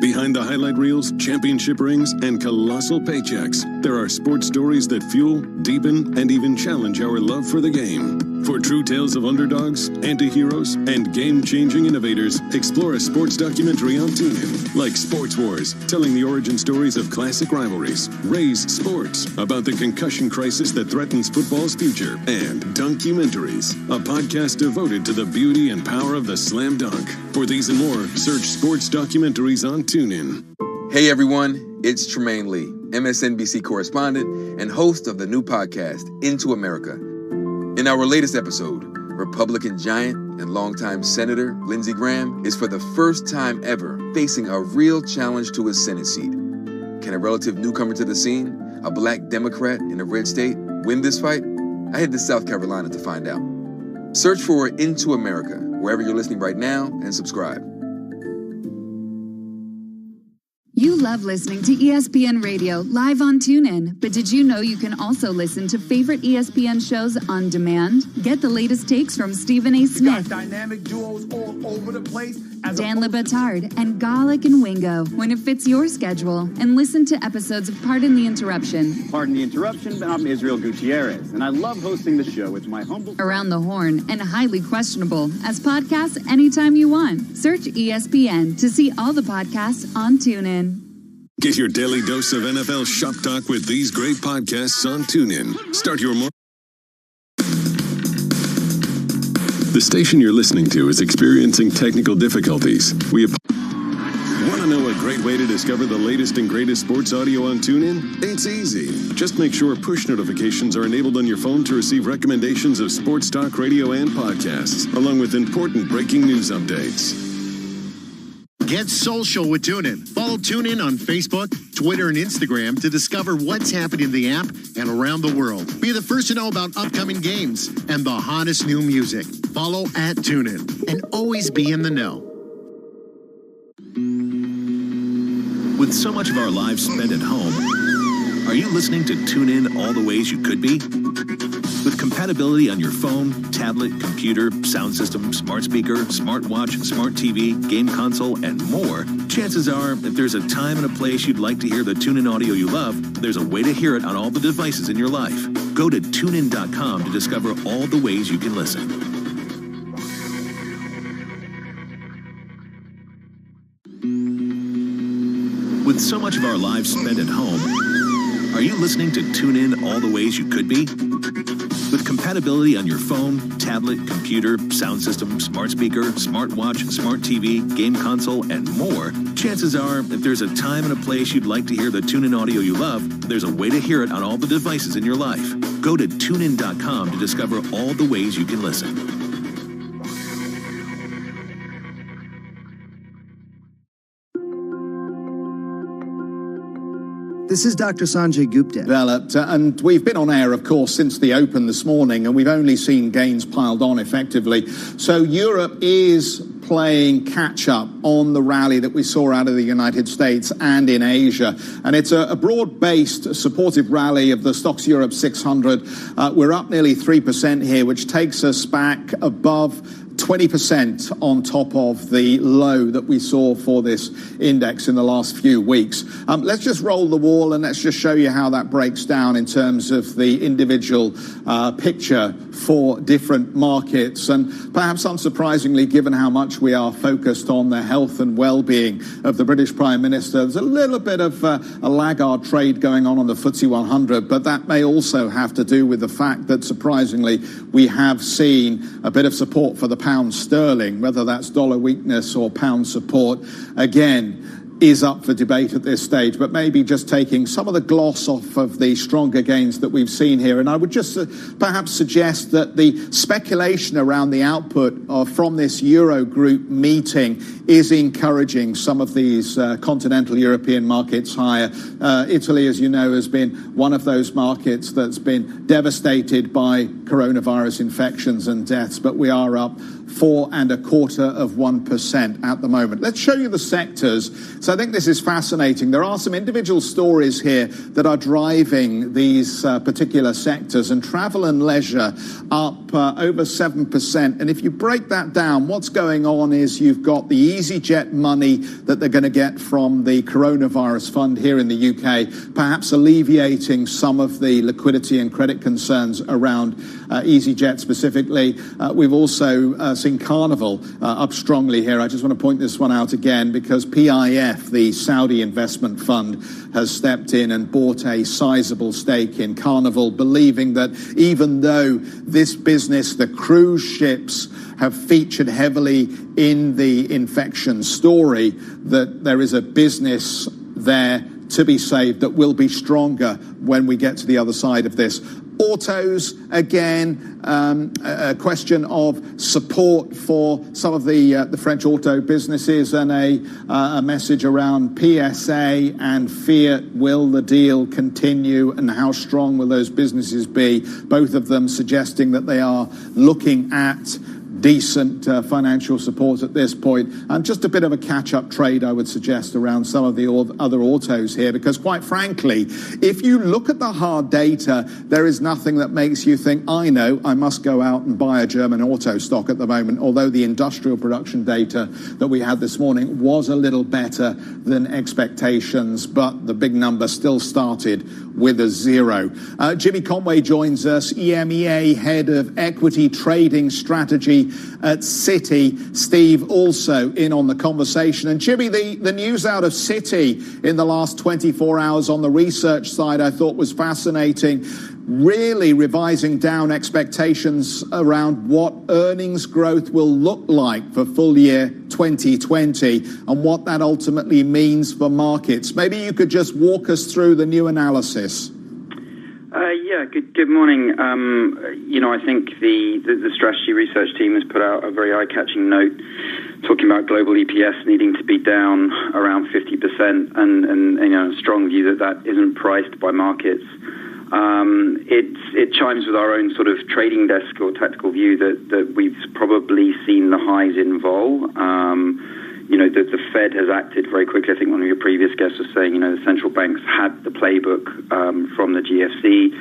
[SPEAKER 5] Behind the highlight reels, championship rings, and colossal paychecks, there are sports stories that fuel, deepen, and even challenge our love for the game. For true tales of underdogs, anti-heroes, and game-changing innovators, explore a sports documentary on TuneIn, like Sports Wars, telling the origin stories of classic rivalries, Raise Sports, about the concussion crisis that threatens football's future, and Dunkumentaries, a podcast devoted to the beauty and power of the slam dunk. For these and more, search sports documentaries on TuneIn.
[SPEAKER 10] Hey everyone, it's Tremaine Lee, MSNBC correspondent and host of the new podcast, Into America. In our latest episode, Republican giant and longtime Senator Lindsey Graham is for the first time ever facing a real challenge to his Senate seat. Can a relative newcomer to the scene, a black Democrat in a red state, win this fight? I head to South Carolina to find out. Search for Into America wherever you're listening right now and subscribe.
[SPEAKER 19] You love listening to ESPN Radio live on TuneIn, but did you know you can also listen to favorite ESPN shows on demand? Get the latest takes from Stephen A. Smith,
[SPEAKER 20] dynamic duos all over the place,
[SPEAKER 19] Dan LeBatard, and Garlic and Wingo when it fits your schedule. And listen to episodes of Pardon the Interruption.
[SPEAKER 21] Pardon the interruption, but I'm Israel Gutierrez, and I love hosting the show with my humble...
[SPEAKER 19] Around the Horn and Highly Questionable as podcasts anytime you want. Search ESPN to see all the podcasts on TuneIn.
[SPEAKER 5] Get your daily dose of NFL shop talk with these great podcasts on TuneIn. Start your morning. The station you're listening to is experiencing technical difficulties. Want to know a great way to discover the latest and greatest sports audio on TuneIn? It's easy. Just make sure push notifications are enabled on your phone to receive recommendations of sports talk radio and podcasts, along with important breaking news updates.
[SPEAKER 7] Get social with TuneIn. Follow TuneIn on Facebook, Twitter, and Instagram to discover what's happening in the app and around the world. Be the first to know about upcoming games and the hottest new music. Follow at TuneIn and always be in the know.
[SPEAKER 6] With so much of our lives spent at home, are you listening to TuneIn all the ways you could be? With compatibility on your phone, tablet, computer, sound system, smart speaker, smartwatch, smart TV, game console, and more, chances are, if there's a time and a place you'd like to hear the TuneIn audio you love, there's a way to hear it on all the devices in your life. Go to TuneIn.com to discover all the ways you can listen. With so much of our lives spent at home, are you listening to TuneIn all the ways you could be? With compatibility on your phone, tablet, computer, sound system, smart speaker, smartwatch, smart TV, game console, and more, chances are, if there's a time and a place you'd like to hear the TuneIn audio you love, there's a way to hear it on all the devices in your life. Go to TuneIn.com to discover all the ways you can listen.
[SPEAKER 9] This is Dr. Sanjay Gupta.
[SPEAKER 3] Developed, and we've been on air, of course, since the open this morning, and we've only seen gains piled on effectively. So Europe is playing catch-up on the rally that we saw out of the United States and in Asia. And it's a broad-based supportive rally of the Stocks Europe 600. We're up nearly 3% here, which takes us back above 20% on top of the low that we saw for this index in the last few weeks. Let's just roll the wall and let's just show you how that breaks down in terms of the individual picture for different markets. And perhaps unsurprisingly, given how much we are focused on the health and well-being of the British Prime Minister, there's a little bit of a laggard trade going on the FTSE 100, but that may also have to do with the fact that, surprisingly, we have seen a bit of support for the pound sterling, whether that's dollar weakness or pound support, again, is up for debate at this stage, but maybe just taking some of the gloss off of the stronger gains that we've seen here. And I would just perhaps suggest that the speculation around the output from this Eurogroup meeting is encouraging some of these continental European markets higher. Italy, as you know, has been one of those markets that's been devastated by coronavirus infections and deaths, but we are up 4.25% at the moment. Let's show you the sectors. So I think this is fascinating. There are some individual stories here that are driving these particular sectors, and travel and leisure up over 7%. And if you break that down, what's going on is you've got the EasyJet money that they're going to get from the coronavirus fund here in the UK, perhaps alleviating some of the liquidity and credit concerns around EasyJet specifically. We've also seen Carnival up strongly here. I just want to point this one out again because PIF, the Saudi investment fund, has stepped in and bought a sizable stake in Carnival, believing that even though this business, the cruise ships, have featured heavily in the infection story, that there is a business there to be saved that will be stronger when we get to the other side of this. Autos, again, a question of support for some of the French auto businesses and a message around PSA and Fiat. Will the deal continue and how strong will those businesses be? Both of them suggesting that they are looking at decent financial support at this point. And just a bit of a catch-up trade, I would suggest, around some of the other autos here, because quite frankly, if you look at the hard data, there is nothing that makes you think, I know, I must go out and buy a German auto stock at the moment, although the industrial production data that we had this morning was a little better than expectations, but the big number still started with a zero. Jimmy Conway joins us, EMEA Head of Equity Trading Strategy at Citi. Steve also in on the conversation. And Jimmy, the news out of Citi in the last 24 hours on the research side I thought was fascinating, really revising down expectations around what earnings growth will look like for full year 2020 and what that ultimately means for markets. Maybe you could just walk us through the new analysis.
[SPEAKER 2] Good morning. I think the strategy research team has put out a very eye-catching note talking about global EPS needing to be down around 50% and a strong view that isn't priced by markets. It chimes with our own sort of trading desk or tactical view that we've probably seen the highs in vol. The Fed has acted very quickly. I think one of your previous guests was saying, the central banks had the playbook from the GFC.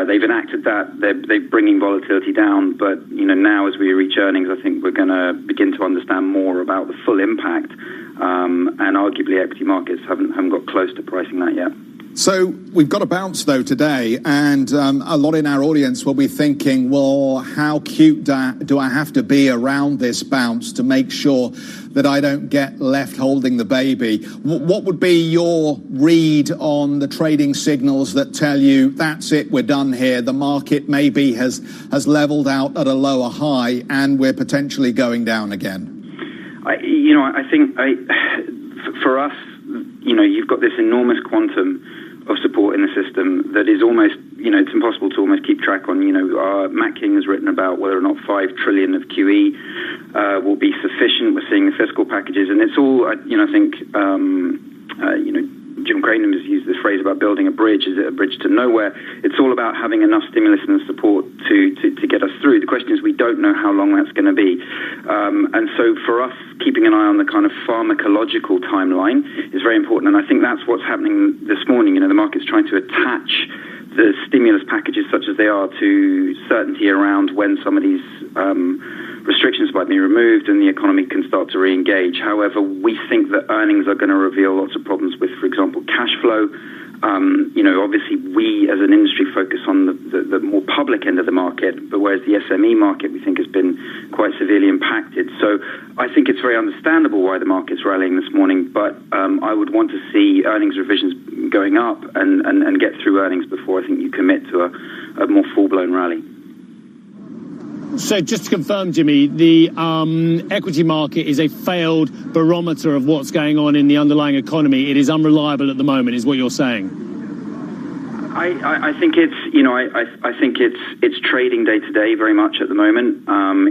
[SPEAKER 2] They've enacted that. They're bringing volatility down. But, now as we reach earnings, I think we're going to begin to understand more about the full impact. And arguably equity markets haven't got close to pricing that yet.
[SPEAKER 3] So we've got a bounce, though, today, and a lot in our audience will be thinking, well, how cute do I have to be around this bounce to make sure that I don't get left holding the baby? What would be your read on the trading signals that tell you, that's it, we're done here, the market maybe has leveled out at a lower high and we're potentially going down again?
[SPEAKER 2] I think for us, you've got this enormous quantum of support in the system that is almost, it's impossible to almost keep track on. Matt King has written about whether or not 5 trillion of QE will be sufficient. We're seeing the fiscal packages, and it's all, I think, Jim Cranem has used this phrase about building a bridge. Is it a bridge to nowhere? It's all about having enough stimulus and support to get us through. The question is, we don't know how long that's going to be. And so for us, keeping an eye on the kind of pharmacological timeline is very important. And I think that's what's happening this morning. The market's trying to attach the stimulus packages such as they are to certainty around when some of these restrictions might be removed and the economy can start to re-engage. However, we think that earnings are going to reveal lots of problems with, for example, cash flow. Obviously we as an industry focus on the more public end of the market, but whereas the SME market we think has been quite severely impacted. So I think it's very understandable why the market's rallying this morning, but I would want to see earnings revisions going up and get through earnings before I think you commit to a more full-blown rally.
[SPEAKER 12] So just to confirm, Jimmy, the equity market is a failed barometer of what's going on in the underlying economy. It is unreliable at the moment, is what you're saying.
[SPEAKER 2] I think it's, I think it's trading day to day very much at the moment.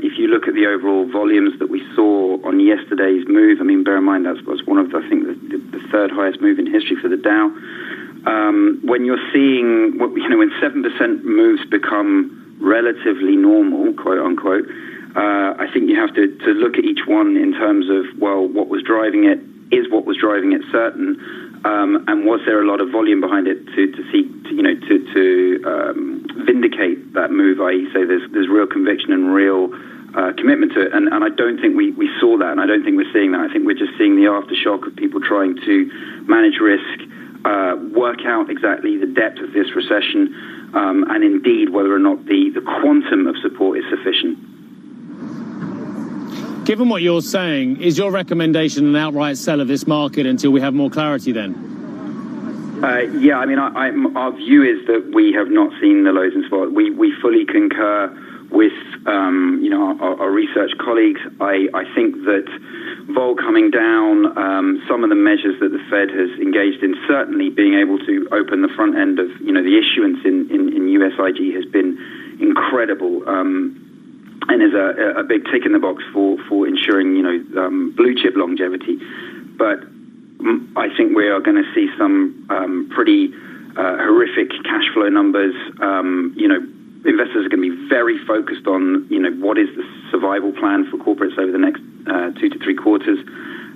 [SPEAKER 2] If you look at the overall volumes that we saw on yesterday's move, I mean, bear in mind that was one of, I think, the third highest move in history for the Dow. When you're seeing, when 7% moves become relatively normal, quote unquote, I think you have to look at each one in terms of, well, what was driving it? Is what was driving it certain? And was there a lot of volume behind it to vindicate that move, i.e. say there's real conviction and real commitment to it? And I don't think we saw that, and I don't think we're seeing that. I think we're just seeing the aftershock of people trying to manage risk, work out exactly the depth of this recession, and indeed whether or not the quantum of support is sufficient.
[SPEAKER 12] Given what you're saying, is your recommendation an outright sell of this market until we have more clarity then?
[SPEAKER 2] Yeah, I mean, our view is that we have not seen the lows in spot. We fully concur with our research colleagues. I think that vol coming down, some of the measures that the Fed has engaged in, certainly being able to open the front end of the issuance in USIG has been incredible, and is a big tick in the box for ensuring blue chip longevity. But I think we are going to see some pretty horrific cash flow numbers. Investors are going to be very focused on, what is the survival plan for corporates over the next 2 to 3 quarters.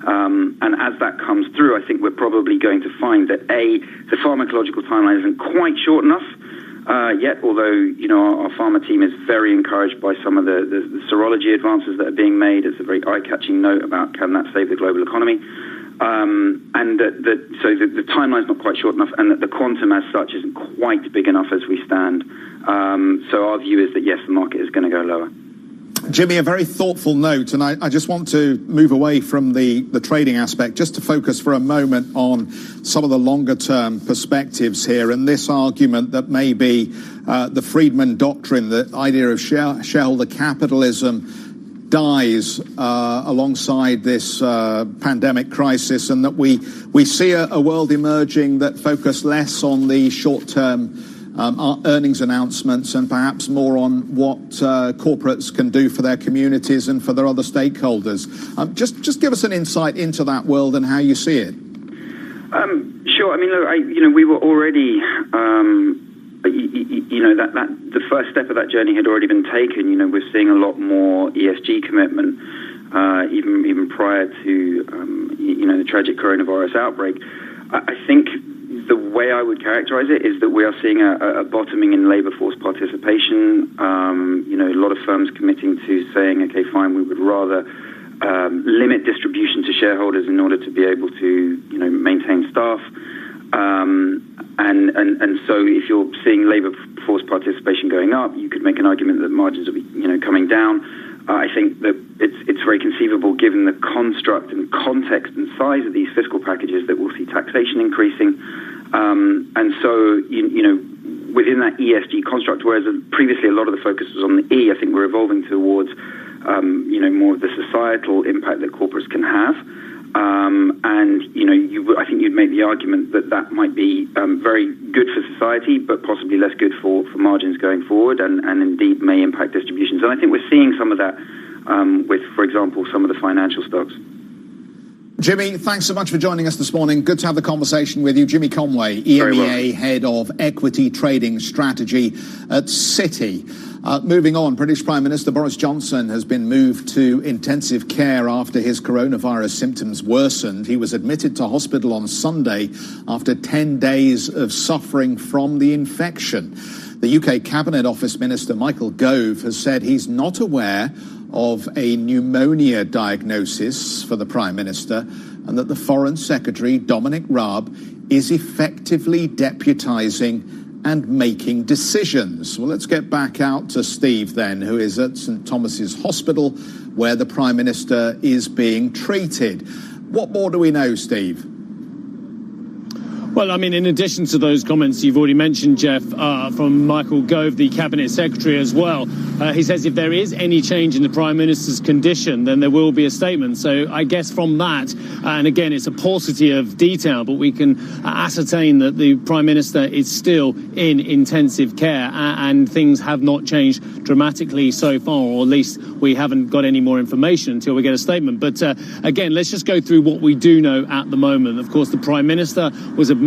[SPEAKER 2] And as that comes through, I think we're probably going to find that, the pharmacological timeline isn't quite short enough yet, although, our pharma team is very encouraged by some of the serology advances that are being made. It's a very eye-catching note about can that save the global economy. And so the timeline's not quite short enough, and that the quantum as such isn't quite big enough as we stand. So our view is that, yes, the market is going to go lower.
[SPEAKER 3] Jimmy, a very thoughtful note, and I just want to move away from the trading aspect just to focus for a moment on some of the longer-term perspectives here, and this argument that maybe the Friedman doctrine, the idea of shareholder capitalism, dies alongside this pandemic crisis, and that we see a world emerging that focus less on the short-term earnings announcements and perhaps more on what corporates can do for their communities and for their other stakeholders. Just give us an insight into that world and how you see it.
[SPEAKER 2] Sure. I mean, look, we were already, that the first step of that journey had already been taken. We're seeing a lot more ESG commitment, even prior to, the tragic coronavirus outbreak. I think the way I would characterize it is that we are seeing a bottoming in labor force participation. A lot of firms committing to saying, okay, fine, we would rather limit distribution to shareholders in order to be able to, maintain staff. And so if you're seeing labor force participation going up, you could make an argument that margins will be, coming down. I think that it's very conceivable, given the construct and context and size of these fiscal packages, that we'll see taxation increasing. And so, within that ESG construct, whereas previously a lot of the focus was on the E, I think we're evolving towards, more of the societal impact that corporates can have. I think you'd make the argument that might be very good for society, but possibly less good for margins going forward, and indeed may impact distributions. And I think we're seeing some of that with, for example, some of the financial stocks.
[SPEAKER 3] Jimmy, thanks so much for joining us this morning. Good to have the conversation with you. Jimmy Conway, EMEA Head of Equity Trading Strategy at Citi. Moving on, British Prime Minister Boris Johnson has been moved to intensive care after his coronavirus symptoms worsened. He was admitted to hospital on Sunday after 10 days of suffering from the infection. The UK Cabinet Office Minister Michael Gove has said he's not aware of a pneumonia diagnosis for the Prime Minister, and that the Foreign Secretary, Dominic Raab, is effectively deputising and making decisions. Well, let's get back out to Steve then, who is at St Thomas's Hospital, where the Prime Minister is being treated. What more do we know, Steve?
[SPEAKER 12] Well, I mean, in addition to those comments you've already mentioned, Jeff, from Michael Gove, the Cabinet Secretary as well, he says if there is any change in the Prime Minister's condition, then there will be a statement. So I guess from that, and again, it's a paucity of detail, but we can ascertain that the Prime Minister is still in intensive care, and things have not changed dramatically so far, or at least we haven't got any more information until we get a statement. But again, let's just go through what we do know at the moment. Of course, the Prime Minister was admitted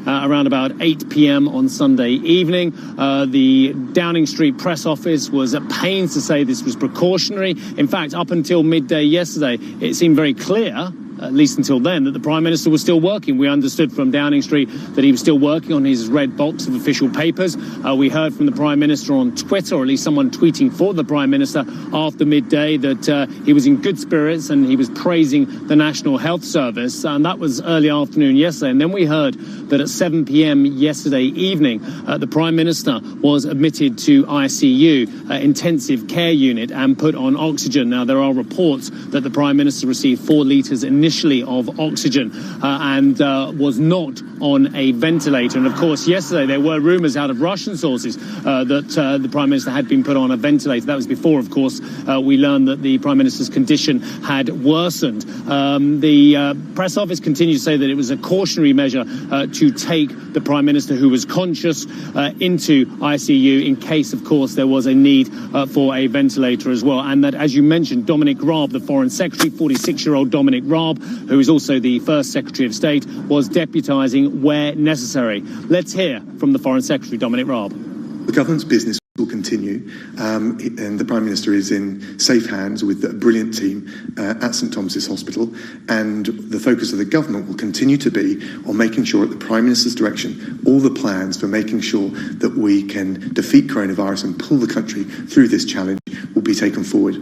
[SPEAKER 12] around about 8 p.m. on Sunday evening. The Downing Street press office was at pains to say this was precautionary. In fact, up until midday yesterday, it seemed very clear at least until then, that the Prime Minister was still working. We understood from Downing Street that he was still working on his red box of official papers. We heard from the Prime Minister on Twitter, or at least someone tweeting for the Prime Minister after midday, that he was in good spirits and he was praising the National Health Service. And that was early afternoon yesterday. And then we heard that at 7 p.m. yesterday evening, the Prime Minister was admitted to ICU, intensive care unit, and put on oxygen. Now, there are reports that the Prime Minister received 4 litres initially of oxygen and was not on a ventilator. And of course, yesterday there were rumours out of Russian sources that the Prime Minister had been put on a ventilator. That was before, of course, we learned that the Prime Minister's condition had worsened. The press office continued to say that it was a cautionary measure to take the Prime Minister, who was conscious, into ICU in case, of course, there was a need for a ventilator as well. And that, as you mentioned, Dominic Raab, the Foreign Secretary, 46-year-old Dominic Raab, who is also the first Secretary of State, was deputising where necessary. Let's hear from the Foreign Secretary, Dominic Raab.
[SPEAKER 13] The government's business will continue, and the Prime Minister is in safe hands with a brilliant team at St Thomas's Hospital, and the focus of the government will continue to be on making sure, at the Prime Minister's direction, all the plans for making sure that we can defeat coronavirus and pull the country through this challenge will be taken forward.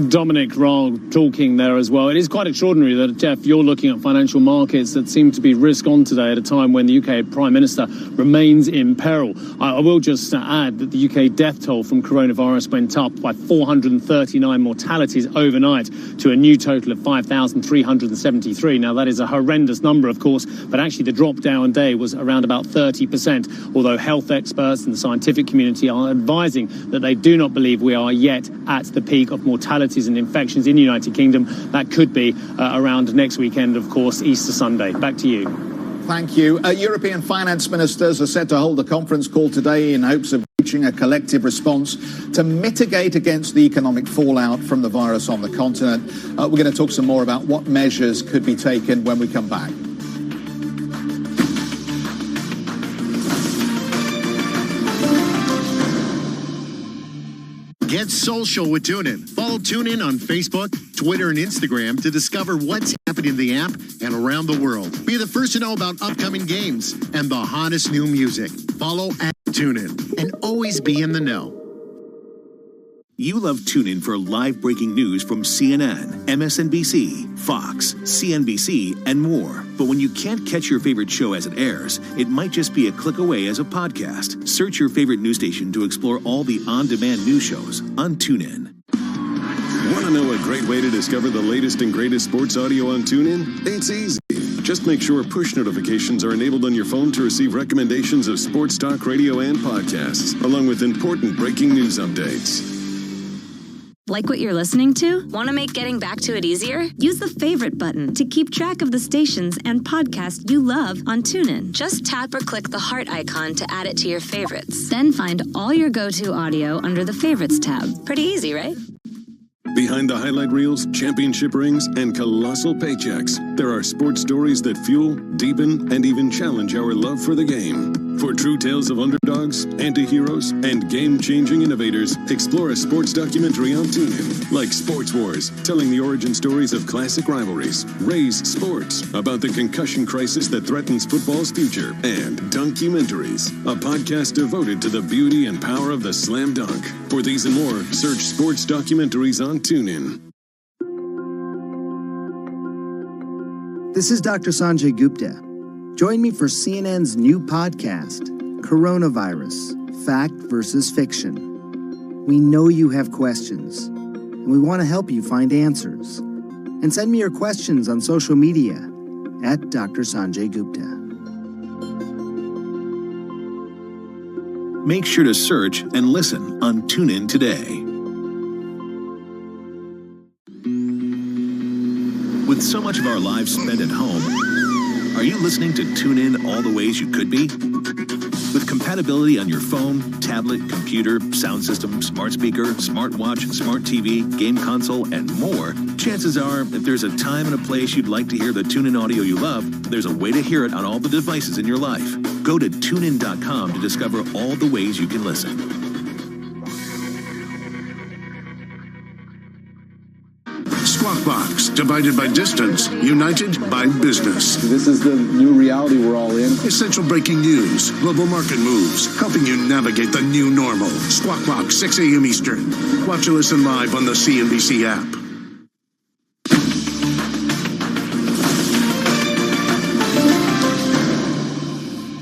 [SPEAKER 12] Dominic Raab talking there as well. It is quite extraordinary that, Jeff, you're looking at financial markets that seem to be risk on today at a time when the UK Prime Minister remains in peril. I will just add that the UK death toll from coronavirus went up by 439 mortalities overnight to a new total of 5,373. Now, that is a horrendous number, of course, but actually the drop down day was around about 30%, although health experts and the scientific community are advising that they do not believe we are yet at the peak of mortality and infections in the United Kingdom. That could be around next weekend, of course, Easter Sunday. Back to you.
[SPEAKER 3] Thank you. European finance ministers are set to hold a conference call today in hopes of reaching a collective response to mitigate against the economic fallout from the virus on the continent. We're going to talk some more about what measures could be taken when we come back.
[SPEAKER 7] Get social with TuneIn. Follow TuneIn on Facebook, Twitter, and Instagram to discover what's happening in the app and around the world. Be the first to know about upcoming games and the hottest new music. Follow @TuneIn and always be in the know.
[SPEAKER 6] You love TuneIn for live breaking news from CNN, MSNBC, Fox, CNBC, and more. But when you can't catch your favorite show as it airs, it might just be a click away as a podcast. Search your favorite news station to explore all the on-demand news shows on TuneIn.
[SPEAKER 5] Want to know a great way to discover the latest and greatest sports audio on TuneIn? It's easy. Just make sure push notifications are enabled on your phone to receive recommendations of sports talk radio and podcasts, along with important breaking news updates.
[SPEAKER 4] Like what you're listening to? Want to make getting back to it easier? Use the favorite button to keep track of the stations and podcasts you love on TuneIn. Just tap or click the heart icon to add it to your favorites. Then find all your go-to audio under the Favorites tab. Pretty easy, right?
[SPEAKER 5] Behind the highlight reels, championship rings, and colossal paychecks, there are sports stories that fuel, deepen, and even challenge our love for the game. For true tales of underdogs, anti-heroes, and game-changing innovators, explore a sports documentary on TuneIn, like Sports Wars, telling the origin stories of classic rivalries, Raise Sports, about the concussion crisis that threatens football's future, and Dunkumentaries, a podcast devoted to the beauty and power of the slam dunk. For these and more, search sports documentaries on TuneIn.
[SPEAKER 9] This is Dr. Sanjay Gupta. Join me for CNN's new podcast, Coronavirus, Fact versus Fiction. We know you have questions, and we want to help you find answers. And send me your questions on social media at Dr. Sanjay Gupta.
[SPEAKER 6] Make sure to search and listen on TuneIn today. With so much of our lives spent at home, are you listening to TuneIn all the ways you could be? With compatibility on your phone, tablet, computer, sound system, smart speaker, smartwatch, smart TV, game console, and more, chances are, if there's a time and a place you'd like to hear the TuneIn audio you love, there's a way to hear it on all the devices in your life. Go to TuneIn.com to discover all the ways you can listen.
[SPEAKER 5] Squawk Box, divided by distance, united by business.
[SPEAKER 21] This is the new reality we're all in.
[SPEAKER 5] Essential breaking news, global market moves, helping you navigate the new normal. Squawk Box, 6 a.m. Eastern. Watch and listen live on the CNBC app.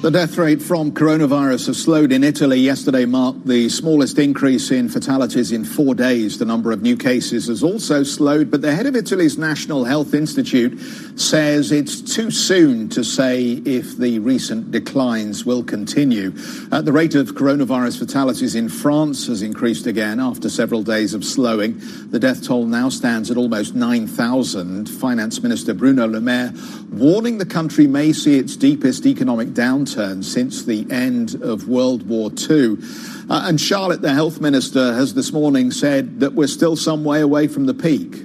[SPEAKER 3] The death rate from coronavirus has slowed in Italy. Yesterday marked the smallest increase in fatalities in 4 days. The number of new cases has also slowed, but the head of Italy's National Health Institute says it's too soon to say if the recent declines will continue. The rate of coronavirus fatalities in France has increased again after several days of slowing. The death toll now stands at almost 9,000. Finance Minister Bruno Le Maire warning the country may see its deepest economic downturn since the end of World War II. And Charlotte, the health minister, has this morning said that we're still some way away from the peak.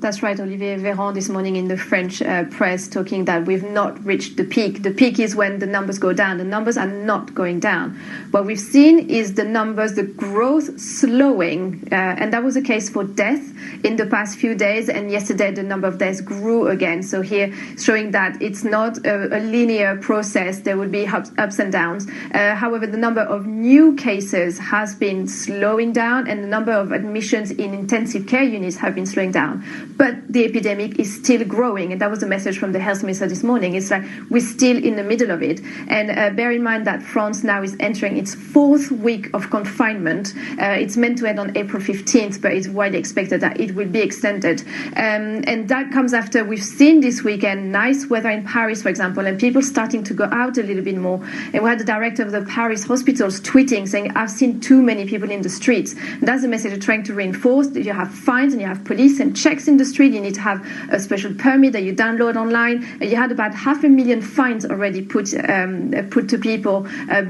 [SPEAKER 22] That's right, Olivier Véran this morning in the French press talking that we've not reached the peak. The peak is when the numbers go down. The numbers are not going down. What we've seen is the numbers, the growth slowing, and that was the case for death in the past few days, and yesterday the number of deaths grew again. So here showing that it's not a linear process. There will be ups and downs. However, the number of new cases has been slowing down, and the number of admissions in intensive care units have been slowing down. But the epidemic is still growing, and that was the message from the health minister this morning. It's like we're still in the middle of it. And bear in mind that France now is entering its 4th week of confinement. It's meant to end on April 15th, but it's widely expected that it will be extended. And that comes after we've seen this weekend nice weather in Paris, for example, and people starting to go out a little bit more. And we had the director of the Paris hospitals tweeting, saying, I've seen too many people in the streets. And that's the message they're trying to reinforce. You have fines and you have police and checks in the street. You need to have a special permit that you download online. You had about 500,000 fines already put to people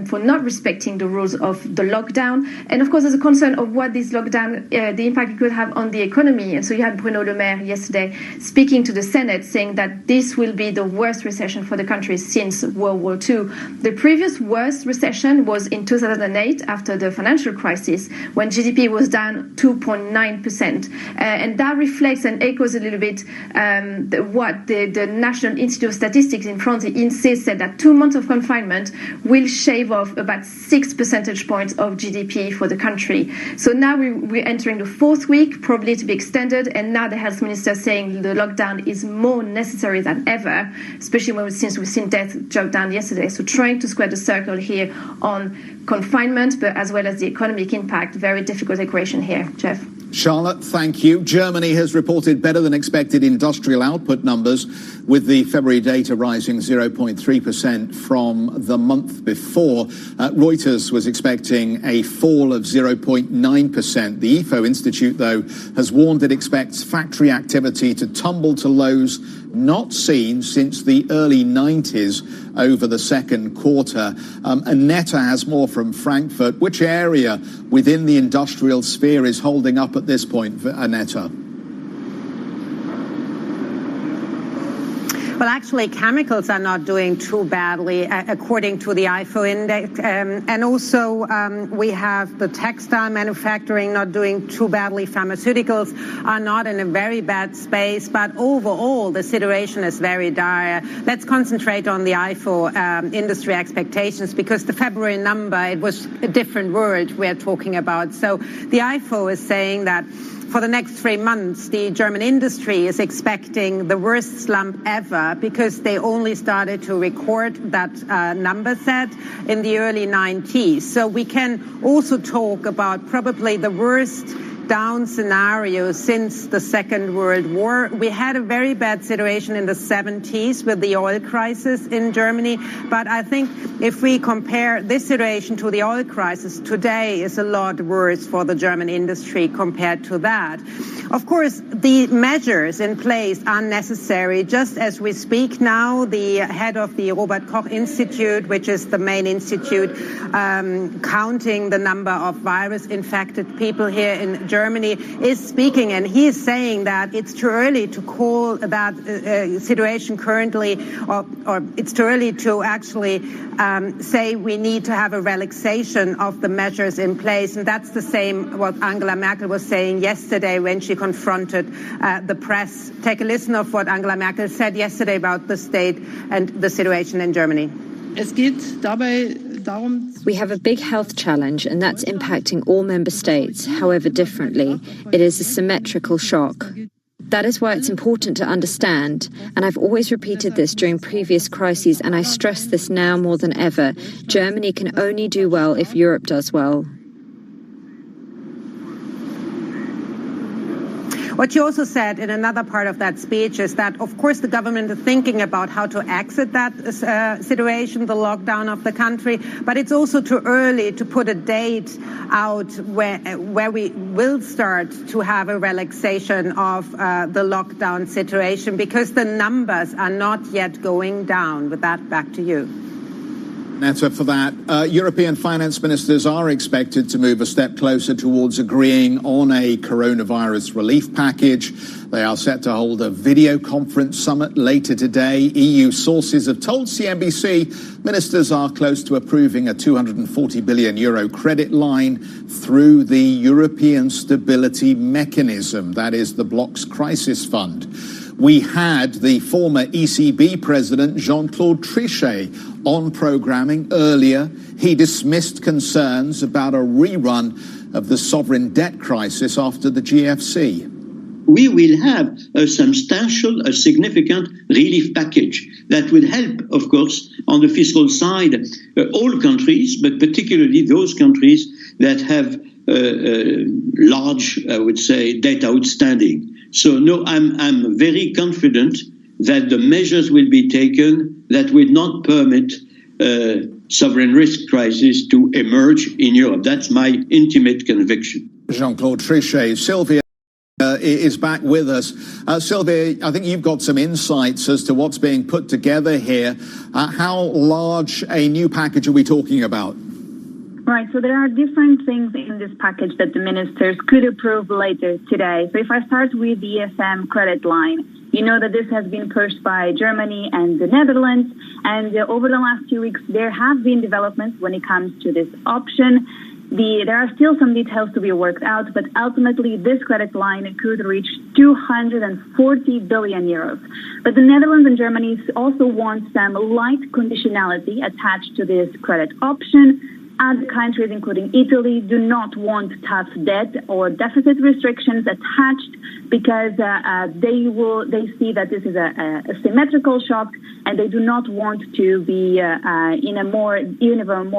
[SPEAKER 22] for not respecting the rules of the lockdown. And of course, there's a concern of what this lockdown, the impact it could have on the economy. And so you had Bruno Le Maire yesterday speaking to the Senate, saying that this will be the worst recession for the country since World War II. The previous worst recession was in 2008 after the financial crisis, when GDP was down 2.9%. And that reflects and echoes a little bit what the National Institute of Statistics in France, the INSEE, said that 2 months of confinement will shave off about 6 percentage points of GDP for the country. So now we're entering the 4th week, probably to be extended, and now the health minister saying the lockdown is more necessary than ever, especially since we've seen death drop down yesterday. So trying to square the circle here on confinement, but as well as the economic impact. Very difficult equation here, Jeff.
[SPEAKER 3] Charlotte, thank you. Germany has reported better than expected industrial output numbers, with the February data rising 0.3% from the month before. Reuters was expecting a fall of 0.9%. The IFO Institute, though, has warned it expects factory activity to tumble to lows not seen since the early 90s over the second quarter. Annetta has more from Frankfurt. Which area within the industrial sphere is holding up at this point, Annetta?
[SPEAKER 11] Well, actually, chemicals are not doing too badly, according to the IFO index. And also, we have the textile manufacturing not doing too badly. Pharmaceuticals are not in a very bad space. But overall, the situation is very dire. Let's concentrate on the IFO industry expectations, because the February number, it was a different world we're talking about. So the IFO is saying that for the next 3 months, the German industry is expecting the worst slump ever, because they only started to record that number set in the early 90s. So we can also talk about probably the worst down scenario since the Second World War. We had a very bad situation in the 70s with the oil crisis in Germany, but I think if we compare this situation to the oil crisis, today is a lot worse for the German industry compared to that. Of course, the measures in place are necessary. Just as we speak now, the head of the Robert Koch Institute, which is the main institute counting the number of virus-infected people here in Germany, is speaking, and he is saying that it's too early to call that situation currently, or it's too early to actually say we need to have a relaxation of the measures in place. And that's the same what Angela Merkel was saying yesterday when she confronted the press. Take a listen of what Angela Merkel said yesterday about the state and the situation in Germany.
[SPEAKER 14] We have a big health challenge, and that's impacting all member states, however differently. It is a symmetrical shock. That is why it's important to understand, and I've always repeated this during previous crises, and I stress this now more than ever. Germany can only do well if Europe does well.
[SPEAKER 11] What she also said in another part of that speech is that, of course, the government is thinking about how to exit that situation, the lockdown of the country, but it's also too early to put a date out where we will start to have a relaxation of the lockdown situation, because the numbers are not yet going down. With that, back to you.
[SPEAKER 3] Netta, for that. European finance ministers are expected to move a step closer towards agreeing on a coronavirus relief package. They are set to hold a video conference summit later today. EU sources have told CNBC ministers are close to approving a €240 billion credit line through the European Stability Mechanism, that is the bloc's crisis fund. We had the former ECB president, Jean-Claude Trichet, on programming earlier. He dismissed concerns about a rerun of the sovereign debt crisis after the GFC.
[SPEAKER 15] We will have a significant relief package that will help, of course, on the fiscal side, all countries, but particularly those countries that have large, I would say, debt outstanding. So, no, I'm very confident that the measures will be taken that will not permit sovereign risk crisis to emerge in Europe. That's my intimate conviction.
[SPEAKER 3] Jean-Claude Trichet. Sylvia is back with us. Sylvia, I think you've got some insights as to what's being put together here. How large a new package are we talking about?
[SPEAKER 23] Right, so there are different things in this package that the ministers could approve later today. So if I start with the ESM credit line, you know that this has been pushed by Germany and the Netherlands, and over the last few weeks there have been developments when it comes to this option. There are still some details to be worked out, but ultimately this credit line could reach 240 billion euros. But the Netherlands and Germany also want some light conditionality attached to this credit option. Other countries, including Italy, do not want tough debt or deficit restrictions attached because they see that this is a symmetrical shock, and they do not want to be in a more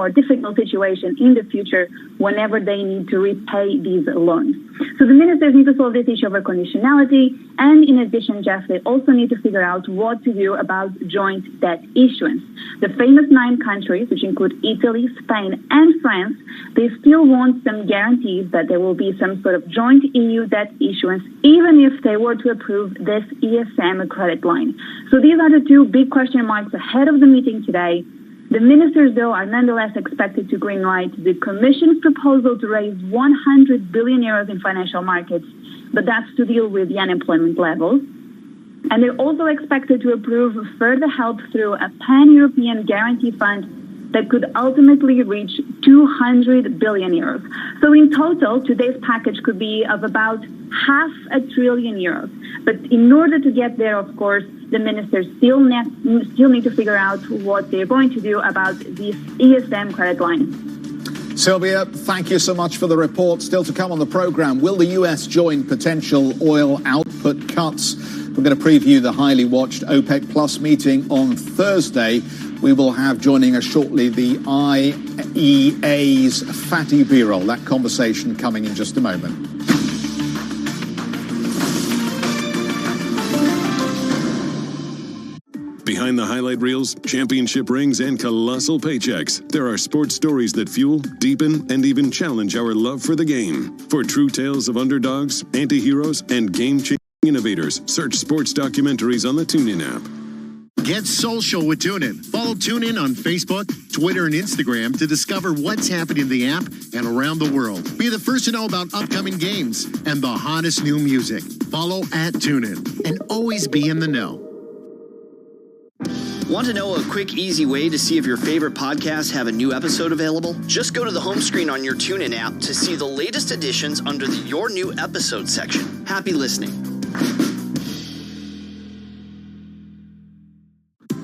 [SPEAKER 23] difficult situation in the future whenever they need to repay these loans. So the ministers need to solve this issue of conditionality, and in addition, Jeff, they also need to figure out what to do about joint debt issuance. The famous 9 countries, which include Italy, Spain, and France, they still want some guarantees that there will be some sort of joint EU debt issuance, even if they were to approve this ESM credit line. So these are the 2 big question marks ahead of the meeting today. The ministers, though, are nonetheless expected to greenlight the Commission's proposal to raise 100 billion euros in financial markets, but that's to deal with the unemployment levels. And they're also expected to approve further help through a pan-European guarantee fund that could ultimately reach 200 billion euros. So in total, today's package could be of about €500 billion. But in order to get there, of course, the ministers still need to figure out what they're going to do about this ESM credit line.
[SPEAKER 3] Sylvia, thank you so much for the report. Still to come on the program, will the US join potential oil output cuts? We're going to preview the highly watched OPEC Plus meeting on Thursday. We will have joining us shortly the IEA's Fatih Birol. That conversation coming in just a moment.
[SPEAKER 5] Behind the highlight reels, championship rings, and colossal paychecks, there are sports stories that fuel, deepen, and even challenge our love for the game. For true tales of underdogs, anti-heroes, and game-changing innovators, search sports documentaries on the TuneIn app.
[SPEAKER 7] Get social with TuneIn. Follow TuneIn on Facebook, Twitter, and Instagram to discover what's happening in the app and around the world. Be the first to know about upcoming games and the hottest new music. Follow @TuneIn and always be in the know.
[SPEAKER 8] Want to know a quick, easy way to see if your favorite podcasts have a new episode available? Just go to the home screen on your TuneIn app to see the latest editions under the Your New Episode section. Happy listening.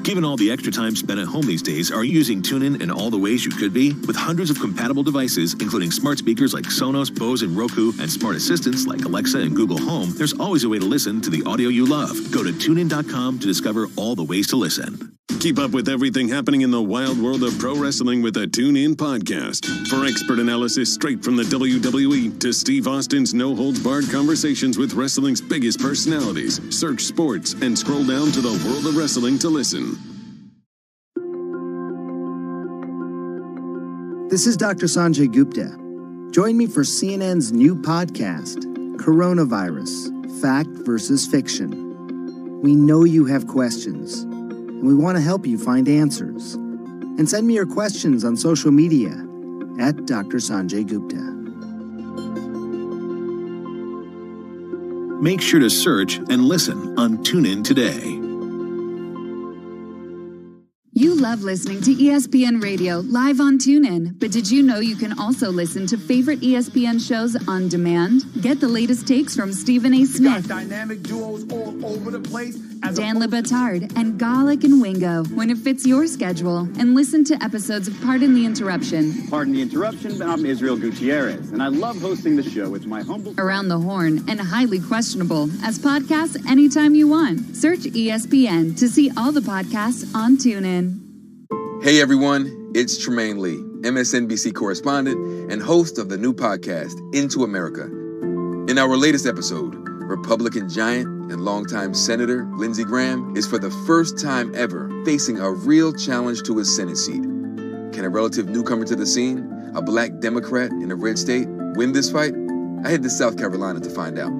[SPEAKER 6] Given all the extra time spent at home these days, are you using TuneIn in all the ways you could be? With hundreds of compatible devices, including smart speakers like Sonos, Bose, and Roku, and smart assistants like Alexa and Google Home, there's always a way to listen to the audio you love. Go to TuneIn.com to discover all the ways to listen.
[SPEAKER 5] Keep up with everything happening in the wild world of pro wrestling with the TuneIn podcast. For expert analysis straight from the WWE to Steve Austin's no-holds-barred conversations with wrestling's biggest personalities, search sports and scroll down to the world of wrestling to listen.
[SPEAKER 9] This is Dr. Sanjay Gupta. Join me for CNN's new podcast, Coronavirus, Fact versus Fiction. We know you have questions, and we want to help you find answers. And send me your questions on social media at Dr. Sanjay Gupta.
[SPEAKER 6] Make sure to search and listen on TuneIn today.
[SPEAKER 19] You love listening to ESPN Radio live on TuneIn, but did you know you can also listen to favorite ESPN shows on demand? Get the latest takes from Stephen A. Smith,
[SPEAKER 20] Dynamic duos all over the place.
[SPEAKER 19] Dan LeBatard, and Garlic and Wingo when it fits your schedule. And listen to episodes of Pardon the Interruption.
[SPEAKER 21] Pardon the interruption, but I'm Israel Gutierrez, and I love hosting the show with my humble...
[SPEAKER 19] Around the Horn and Highly Questionable as podcasts anytime you want. Search ESPN to see all the podcasts on TuneIn.
[SPEAKER 10] Hey everyone, it's Tremaine Lee, MSNBC correspondent and host of the new podcast, Into America. In our latest episode, Republican giant and longtime Senator Lindsey Graham is for the first time ever facing a real challenge to his Senate seat. Can a relative newcomer to the scene, a black Democrat in a red state, win this fight? I head to South Carolina to find out.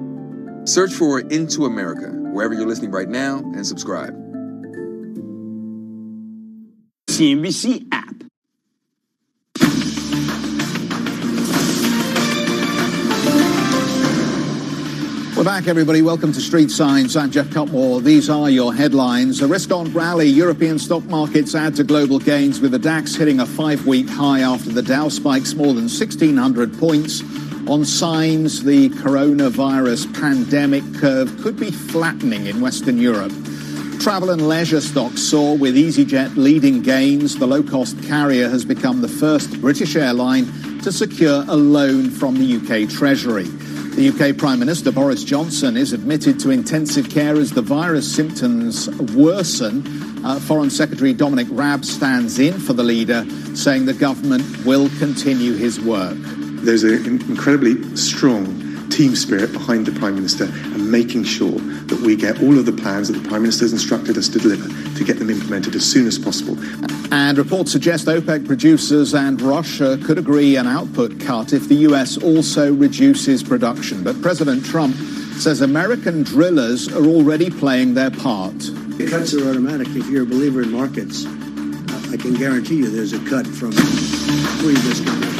[SPEAKER 10] Search for Into America wherever you're listening right now and subscribe.
[SPEAKER 21] CNBC app.
[SPEAKER 3] We're back, everybody. Welcome to Street Signs. I'm Jeff Cutmore. These are your headlines. A risk-on rally. European stock markets add to global gains, with the DAX hitting a 5-week high after the Dow spikes more than 1,600 points on signs the coronavirus pandemic curve could be flattening in Western Europe. Travel and leisure stocks soar, with EasyJet leading gains. The low-cost carrier has become the first British airline to secure a loan from the UK Treasury. The UK Prime Minister Boris Johnson is admitted to intensive care as the virus symptoms worsen. Foreign Secretary Dominic Raab stands in for the leader, saying the government will continue his work.
[SPEAKER 13] There's an incredibly strong team spirit behind the Prime Minister and making sure that we get all of the plans that the Prime Minister has instructed us to deliver to get them implemented as soon as possible.
[SPEAKER 3] And reports suggest OPEC producers and Russia could agree an output cut if the US also reduces production. But President Trump says American drillers are already playing their part.
[SPEAKER 16] The cuts are automatic. If you're a believer in markets, I can guarantee you there's a cut from previous conditions.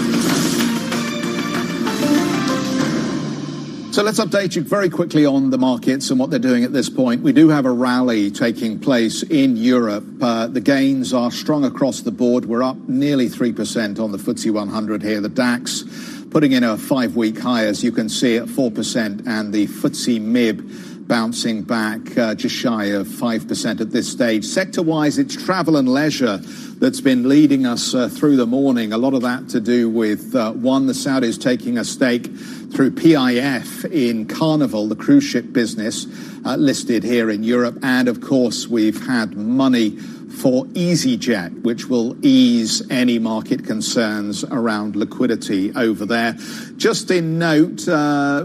[SPEAKER 3] So let's update you very quickly on the markets and what they're doing at this point. We do have a rally taking place in Europe. The gains are strong across the board. We're up nearly 3% on the FTSE 100 here. The DAX putting in a 5-week high, as you can see, at 4%, and the FTSE MIB bouncing back just shy of 5% at this stage. Sector-wise, it's travel and leisure that's been leading us through the morning. A lot of that to do with, one, the Saudis taking a stake through PIF in Carnival, the cruise ship business listed here in Europe. And, of course, we've had money for EasyJet, which will ease any market concerns around liquidity over there. Just in note,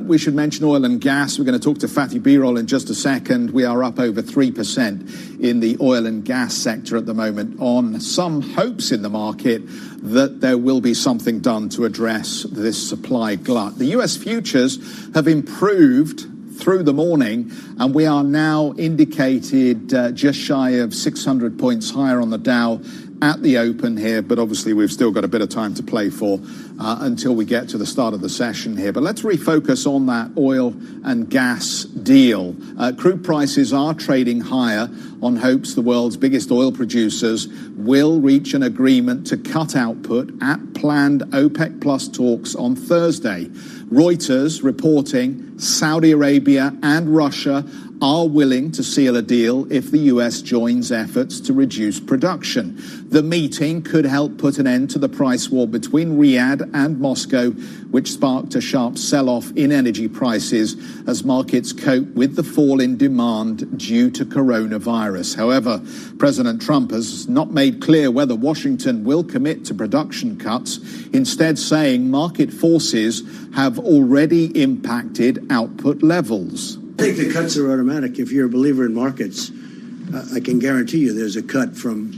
[SPEAKER 3] we should mention oil and gas. We're going to talk to Fatih Birol in just a second. We are up over 3% in the oil and gas sector at the moment on some hopes in the market that there will be something done to address this supply glut. The US futures have improved through the morning, and we are now indicated just shy of 600 points higher on the Dow at the open here, but obviously we've still got a bit of time to play for until we get to the start of the session here. But let's refocus on that oil and gas deal. Crude prices are trading higher on hopes the world's biggest oil producers will reach an agreement to cut output at planned OPEC Plus talks on Thursday. Reuters reporting Saudi Arabia and Russia are willing to seal a deal if the US joins efforts to reduce production. The meeting could help put an end to the price war between Riyadh and Moscow, which sparked a sharp sell-off in energy prices as markets cope with the fall in demand due to coronavirus. However, President Trump has not made clear whether Washington will commit to production cuts, instead saying market forces have already impacted output levels.
[SPEAKER 16] I think the cuts are automatic. If you're a believer in markets, I can guarantee you there's a cut from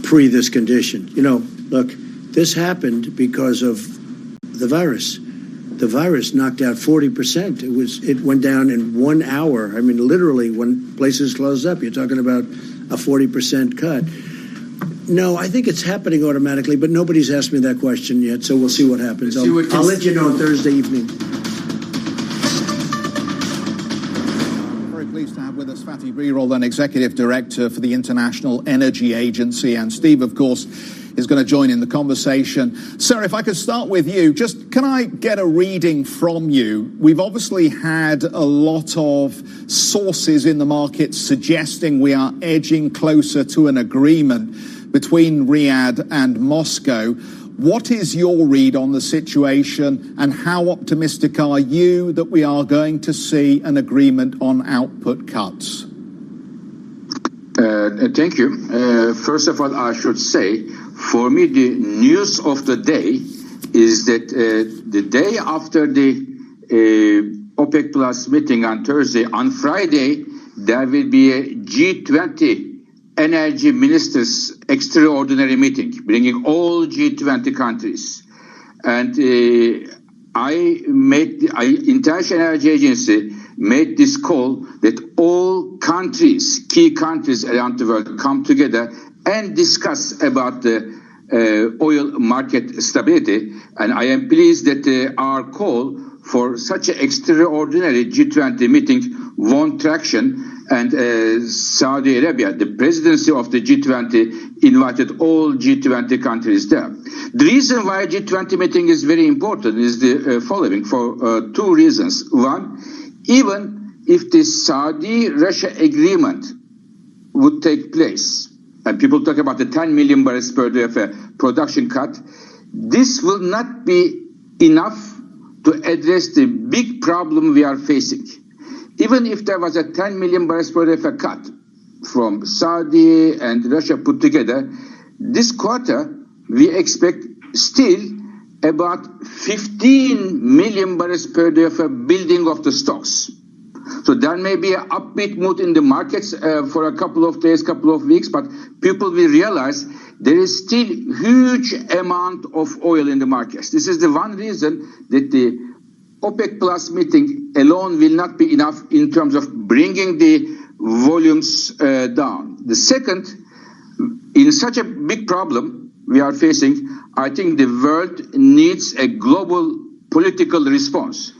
[SPEAKER 16] pre this condition. You know, look, this happened because of the virus. The virus knocked out 40%. It went down in 1 hour. I mean, literally, when places closed up, you're talking about a 40% cut. No, I think it's happening automatically, but nobody's asked me that question yet, so we'll see what happens. I'll let you know Thursday evening.
[SPEAKER 3] With us, Fatih Birol, then Executive Director for the International Energy Agency, and Steve, of course, is going to join in the conversation. Sir, if I could start with you, just can I get a reading from you? We've obviously had a lot of sources in the market suggesting we are edging closer to an agreement between Riyadh and Moscow. What is your read on the situation, and how optimistic are you that we are going to see an agreement on output cuts?
[SPEAKER 1] Thank you. First of all, I should say, for me, the news of the day is that the day after the OPEC Plus meeting on Thursday, on Friday, there will be a G20 Energy Ministers extraordinary meeting, bringing all G20 countries. And International Energy Agency made this call that all countries, key countries around the world, come together and discuss about the oil market stability. And I am pleased that our call for such an extraordinary G20 meeting won traction. And Saudi Arabia, the presidency of the G20, invited all G20 countries there. The reason why G20 meeting is very important is the following, for two reasons. One, even if the Saudi-Russia agreement would take place, and people talk about the 10 million barrels per day of a production cut, this will not be enough to address the big problem we are facing. Even if there was a 10 million barrels per day cut from Saudi and Russia put together, this quarter we expect still about 15 million barrels per day of a building of the stocks. So there may be an upbeat mood in the markets for a couple of days, couple of weeks, but people will realize there is still huge amount of oil in the markets. This is the one reason that the OPEC Plus meeting alone will not be enough in terms of bringing the volumes down. The second, in such a big problem we are facing, I think the world needs a global political response.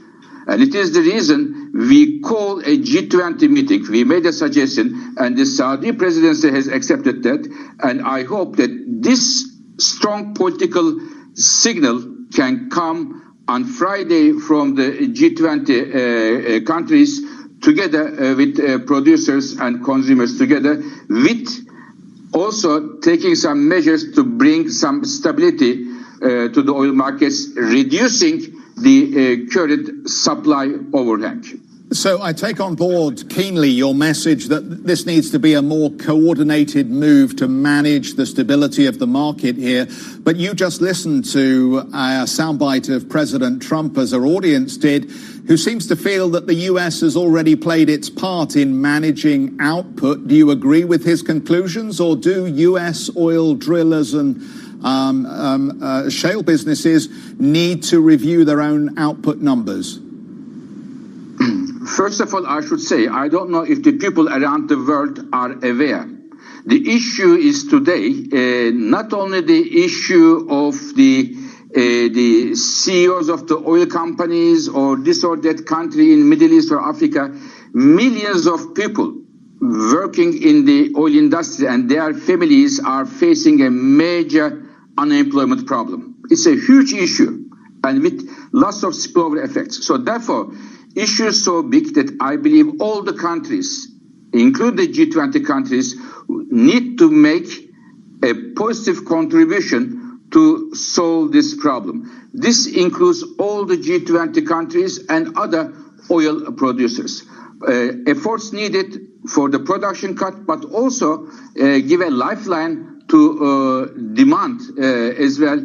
[SPEAKER 1] And it is the reason we call a G20 meeting. We made a suggestion, and the Saudi presidency has accepted that. And I hope that this strong political signal can come on Friday from the G20 countries together with producers and consumers together, with also taking some measures to bring some stability to the oil markets, reducing the current supply overhang.
[SPEAKER 3] So I take on board keenly your message that this needs to be a more coordinated move to manage the stability of the market here. But you just listened to a soundbite of President Trump, as our audience did, who seems to feel that the US has already played its part in managing output. Do you agree with his conclusions, or do US oil drillers and shale businesses need to review their own output numbers?
[SPEAKER 1] First of all, I should say, I don't know if the people around the world are aware. The issue is today not only the issue of the CEOs of the oil companies or this or that country in Middle East or Africa. Millions of people working in the oil industry and their families are facing a major unemployment problem. It's a huge issue and with lots of spillover effects. So therefore, issue is so big that I believe all the countries, including the G20 countries, need to make a positive contribution to solve this problem. This includes all the G20 countries and other oil producers. Efforts needed for the production cut, but also give a lifeline to demand as well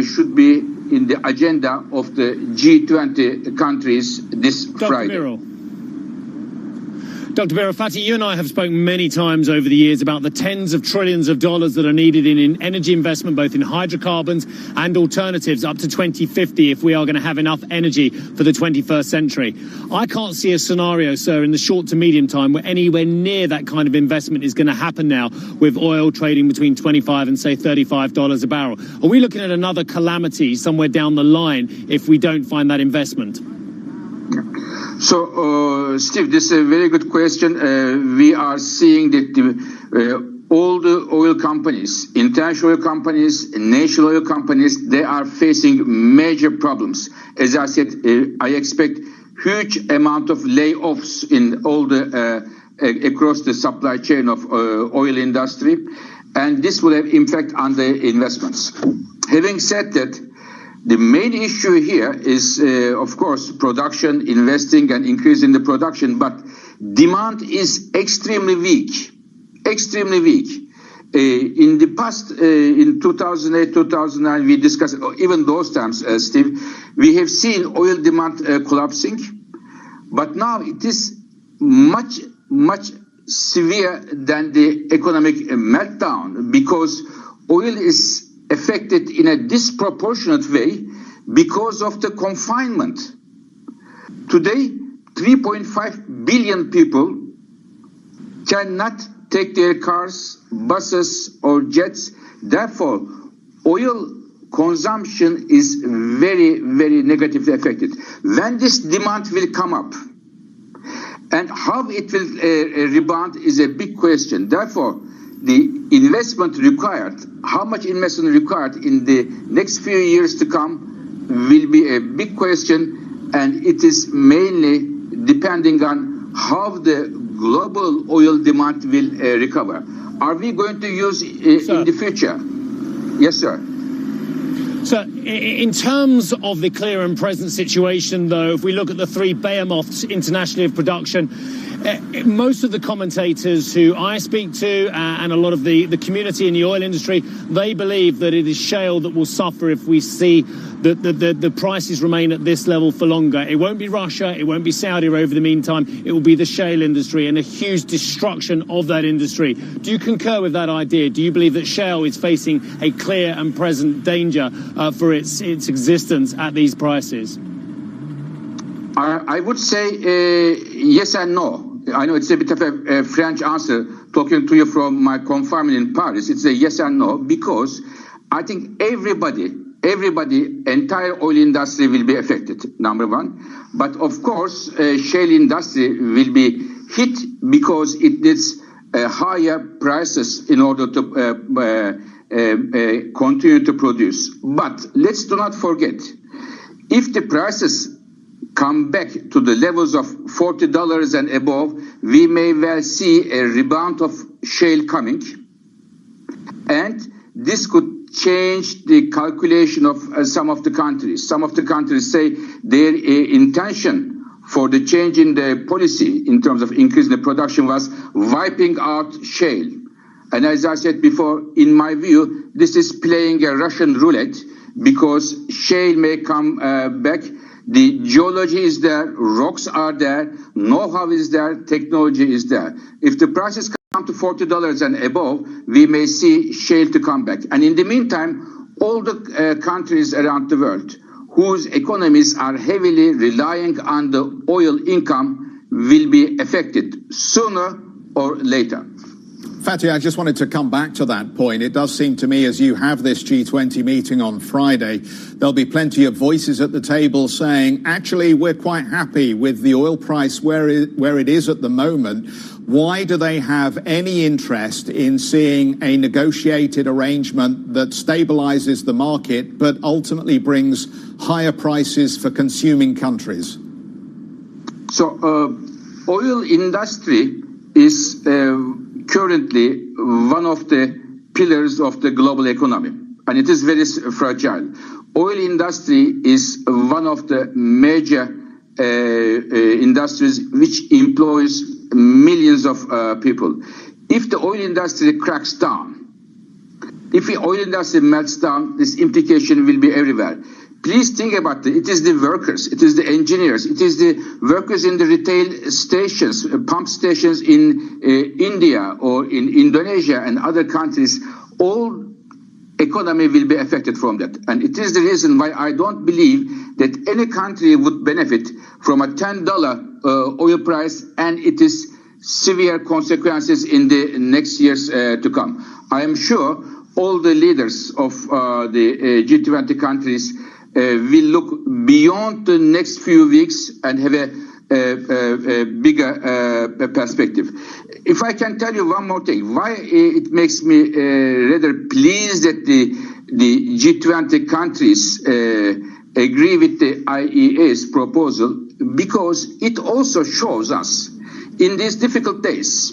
[SPEAKER 1] should be in the agenda of the G20 countries this Friday.
[SPEAKER 12] Dr. Birafati, you and I have spoken many times over the years about the tens of trillions of dollars that are needed in energy investment, both in hydrocarbons and alternatives, up to 2050 if we are going to have enough energy for the 21st century. I can't see a scenario, sir, in the short to medium time where anywhere near that kind of investment is going to happen now, with oil trading between $25 and, say, $35 a barrel. Are we looking at another calamity somewhere down the line if we don't find that investment?
[SPEAKER 1] So, Steve, this is a very good question. We are seeing that all the oil companies, international oil companies, national oil companies, they are facing major problems. As I said, I expect huge amount of layoffs in all the across the supply chain of oil industry, and this will have impact on the investments. Having said that, the main issue here is, of course, production, investing and increasing the production, but demand is extremely weak, extremely weak. In the past, in 2008, 2009, we discussed, even those times, Steve, we have seen oil demand collapsing, but now it is much, much severe than the economic meltdown, because oil is affected in a disproportionate way because of the confinement. Today, 3.5 billion people cannot take their cars, buses or jets. Therefore, oil consumption is very, very negatively affected. When this demand will come up and how it will rebound is a big question. Therefore, the investment required, how much investment required in the next few years to come will be a big question, and it is mainly depending on how the global oil demand will recover. Are we going to use in the future? Yes, sir.
[SPEAKER 12] So in terms of the clear and present situation, though, if we look at the three behemoths internationally of production, most of the commentators who I speak to and a lot of the community in the oil industry, they believe that it is shale that will suffer if we see that the prices remain at this level for longer. It won't be Russia, it won't be Saudi over the meantime, it will be the shale industry and a huge destruction of that industry. Do you concur with that idea? Do you believe that shale is facing a clear and present danger for its existence at these prices?
[SPEAKER 1] I would say yes and no. I know it's a bit of a French answer, talking to you from my confinement in Paris. It's a yes and no, because I think everybody, entire oil industry will be affected, number one. But of course, shale industry will be hit because it needs higher prices in order to continue to produce. But let's do not forget, if the prices come back to the levels of $40 and above, we may well see a rebound of shale coming. And this could change the calculation of some of the countries. Some of the countries say their intention for the change in the policy in terms of increasing the production was wiping out shale. And as I said before, in my view, this is playing a Russian roulette because shale may come back. The geology is there, rocks are there, know-how is there, technology is there. If the prices come to $40 and above, we may see shale to come back. And in the meantime, all the countries around the world whose economies are heavily relying on the oil income will be affected sooner or later.
[SPEAKER 3] Fatih, I just wanted to come back to that point. It does seem to me, as you have this G20 meeting on Friday, there'll be plenty of voices at the table saying, actually, we're quite happy with the oil price where it is at the moment. Why do they have any interest in seeing a negotiated arrangement that stabilizes the market but ultimately brings higher prices for consuming countries?
[SPEAKER 1] So, oil industry is currently one of the pillars of the global economy, and it is very fragile. Oil industry is one of the major industries which employs millions of people. If the oil industry cracks down, if the oil industry melts down, this implication will be everywhere. Please think about it. It is the workers, it is the engineers, it is the workers in the retail stations, pump stations in India or in Indonesia and other countries. All economy will be affected from that. And it is the reason why I don't believe that any country would benefit from a $10 oil price and it is severe consequences in the next years to come. I am sure all the leaders of the G20 countries will look beyond the next few weeks and have a bigger perspective. If I can tell you one more thing, why it makes me rather pleased that the G20 countries agree with the IEA's proposal, because it also shows us in these difficult days,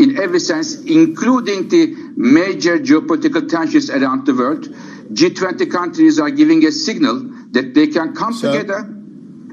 [SPEAKER 1] in every sense, including the major geopolitical tensions around the world, G20 countries are giving a signal that they can come together,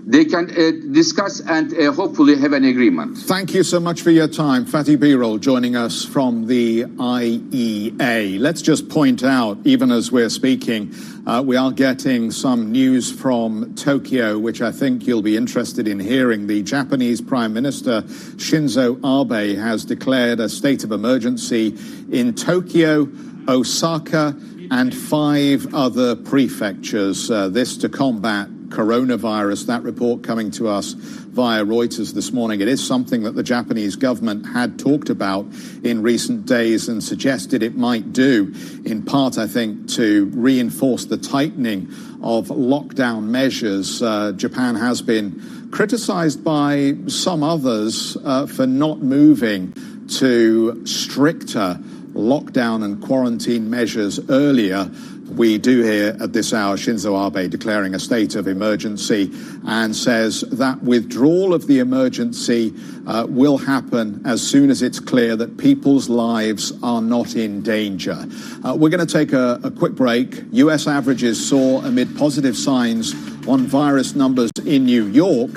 [SPEAKER 1] they can discuss and hopefully have an agreement.
[SPEAKER 3] Thank you so much for your time. Fatih Birol joining us from the IEA. Let's just point out, even as we're speaking, we are getting some news from Tokyo, which I think you'll be interested in hearing. The Japanese Prime Minister Shinzo Abe has declared a state of emergency in Tokyo, Osaka, and 5 other prefectures. This to combat coronavirus. That report coming to us via Reuters this morning. It is something that the Japanese government had talked about in recent days and suggested it might do, in part, I think, to reinforce the tightening of lockdown measures. Japan has been criticized by some others for not moving to stricter lockdown and quarantine measures earlier. We do hear at this hour Shinzo Abe declaring a state of emergency and says that withdrawal of the emergency will happen as soon as it's clear that people's lives are not in danger. We're going to take a quick break. U.S. averages soar amid positive signs on virus numbers in New York.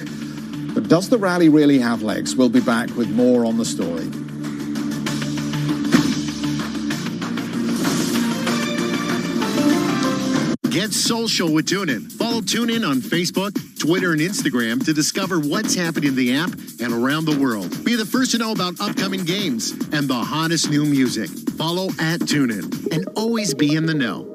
[SPEAKER 3] But does the rally really have legs? We'll be back with more on the story.
[SPEAKER 7] Get social with TuneIn. Follow TuneIn on Facebook, Twitter, and Instagram to discover what's happening in the app and around the world. Be the first to know about upcoming games and the hottest new music. Follow @TuneIn and always be in the know.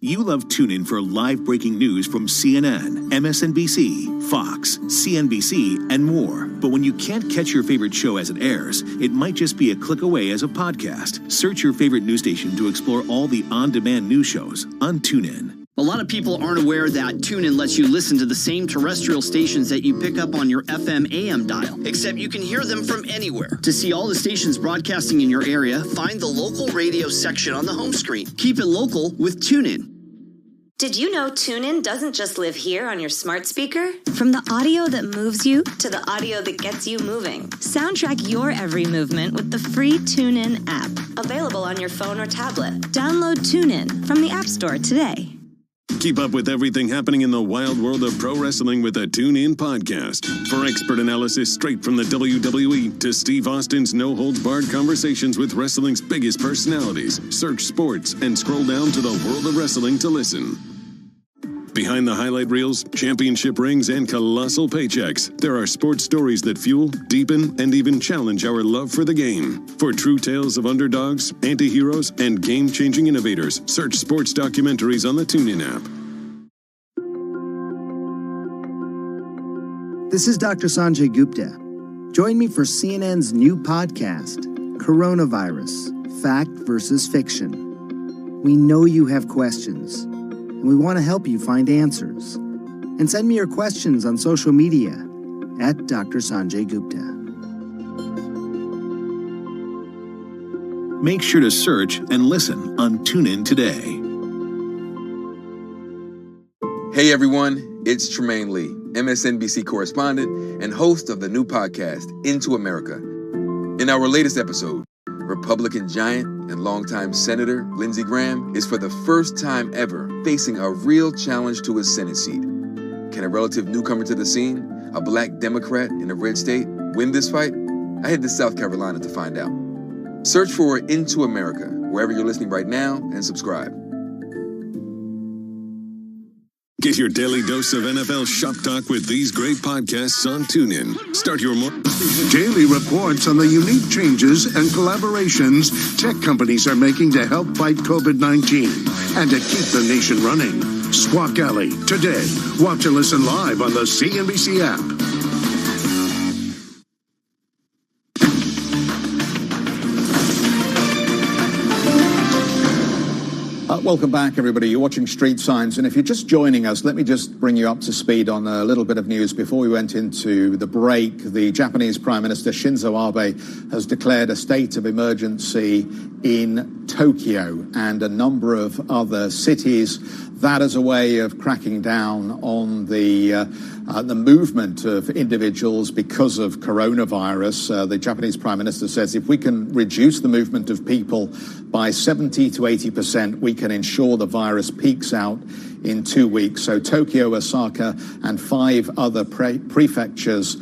[SPEAKER 6] You love TuneIn for live breaking news from CNN, MSNBC, Fox, CNBC, and more. But when you can't catch your favorite show as it airs, it might just be a click away as a podcast. Search your favorite news station to explore all the on-demand news shows on TuneIn.
[SPEAKER 8] A lot of people aren't aware that TuneIn lets you listen to the same terrestrial stations that you pick up on your FM AM dial, except you can hear them from anywhere. To see all the stations broadcasting in your area, find the local radio section on the home screen. Keep it local with TuneIn.
[SPEAKER 4] Did you know TuneIn doesn't just live here on your smart speaker? From the audio that moves you to the audio that gets you moving. Soundtrack your every movement with the free TuneIn app. Available on your phone or tablet. Download TuneIn from the App Store today.
[SPEAKER 5] Keep up with everything happening in the wild world of pro wrestling with a TuneIn podcast. For expert analysis straight from the WWE to Steve Austin's no-holds-barred conversations with wrestling's biggest personalities, search sports and scroll down to the world of wrestling to listen. Behind the highlight reels, championship rings, and colossal paychecks, there are sports stories that fuel, deepen, and even challenge our love for the game. For true tales of underdogs, anti-heroes, and game-changing innovators, search sports documentaries on the TuneIn app.
[SPEAKER 9] This is Dr. Sanjay Gupta. Join me for CNN's new podcast, Coronavirus, Fact versus Fiction. We know you have questions, and we want to help you find answers. And send me your questions on social media at Dr. Sanjay Gupta.
[SPEAKER 6] Make sure to search and listen on TuneIn today.
[SPEAKER 10] Hey everyone, it's Tremaine Lee, MSNBC correspondent and host of the new podcast, Into America. In our latest episode, Republican giant and longtime Senator Lindsey Graham is for the first time ever facing a real challenge to his Senate seat. Can a relative newcomer to the scene, a black Democrat in a red state, win this fight? I head to South Carolina to find out. Search for Into America wherever you're listening right now and subscribe.
[SPEAKER 5] Get your daily dose of NFL shop talk with these great podcasts on TuneIn. Start your morning.
[SPEAKER 2] Daily reports on the unique changes and collaborations tech companies are making to help fight COVID-19 and to keep the nation running. Squawk Alley, today. Watch and listen live on the CNBC app.
[SPEAKER 3] Welcome back, everybody. You're watching Street Signs, and if you're just joining us, let me just bring you up to speed on a little bit of news before we went into the break. The Japanese Prime Minister Shinzo Abe has declared a state of emergency in Tokyo and a number of other cities. That is a way of cracking down on the movement of individuals because of coronavirus. The Japanese Prime Minister says if we can reduce the movement of people by 70 to 80%, we can ensure the virus peaks out in 2 weeks. So Tokyo, Osaka, and 5 other prefectures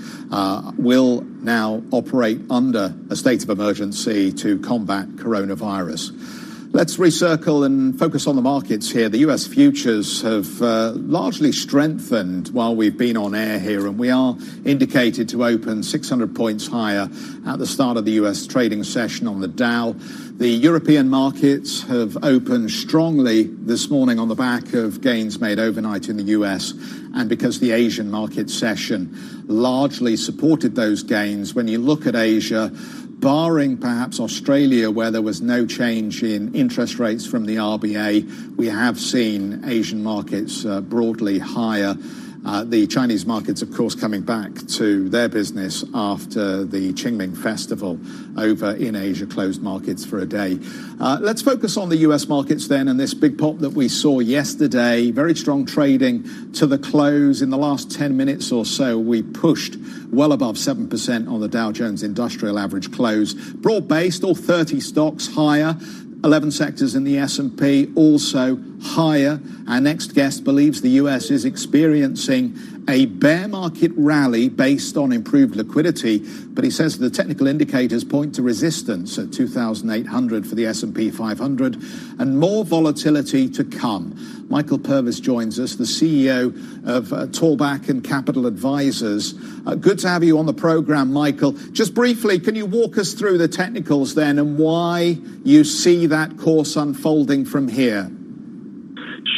[SPEAKER 3] will now operate under a state of emergency to combat coronavirus. Let's recircle and focus on the markets here. The U.S. futures have largely strengthened while we've been on air here, and we are indicated to open 600 points higher at the start of the U.S. trading session on the Dow. The European markets have opened strongly this morning on the back of gains made overnight in the U.S., and because the Asian market session largely supported those gains. When you look at Asia, barring perhaps Australia, where there was no change in interest rates from the RBA, we have seen Asian markets broadly higher. The Chinese markets, of course, coming back to their business after the Qingming festival over in Asia, closed markets for a day. Let's focus on the U.S. markets then, and this big pop that we saw yesterday. Very strong trading to the close. In the last 10 minutes or so, we pushed well above 7% on the Dow Jones Industrial Average close. Broad-based, all 30 stocks higher. 11 sectors in the S&P also higher. Our next guest believes the U.S. is experiencing a bear market rally based on improved liquidity, but he says the technical indicators point to resistance at 2,800 for the S&P 500 and more volatility to come. Michael Purvis joins us, the CEO of Tallback and Capital Advisors. Good to have you on the program, Michael. Just briefly, can you walk us through the technicals then and why you see that course unfolding from here?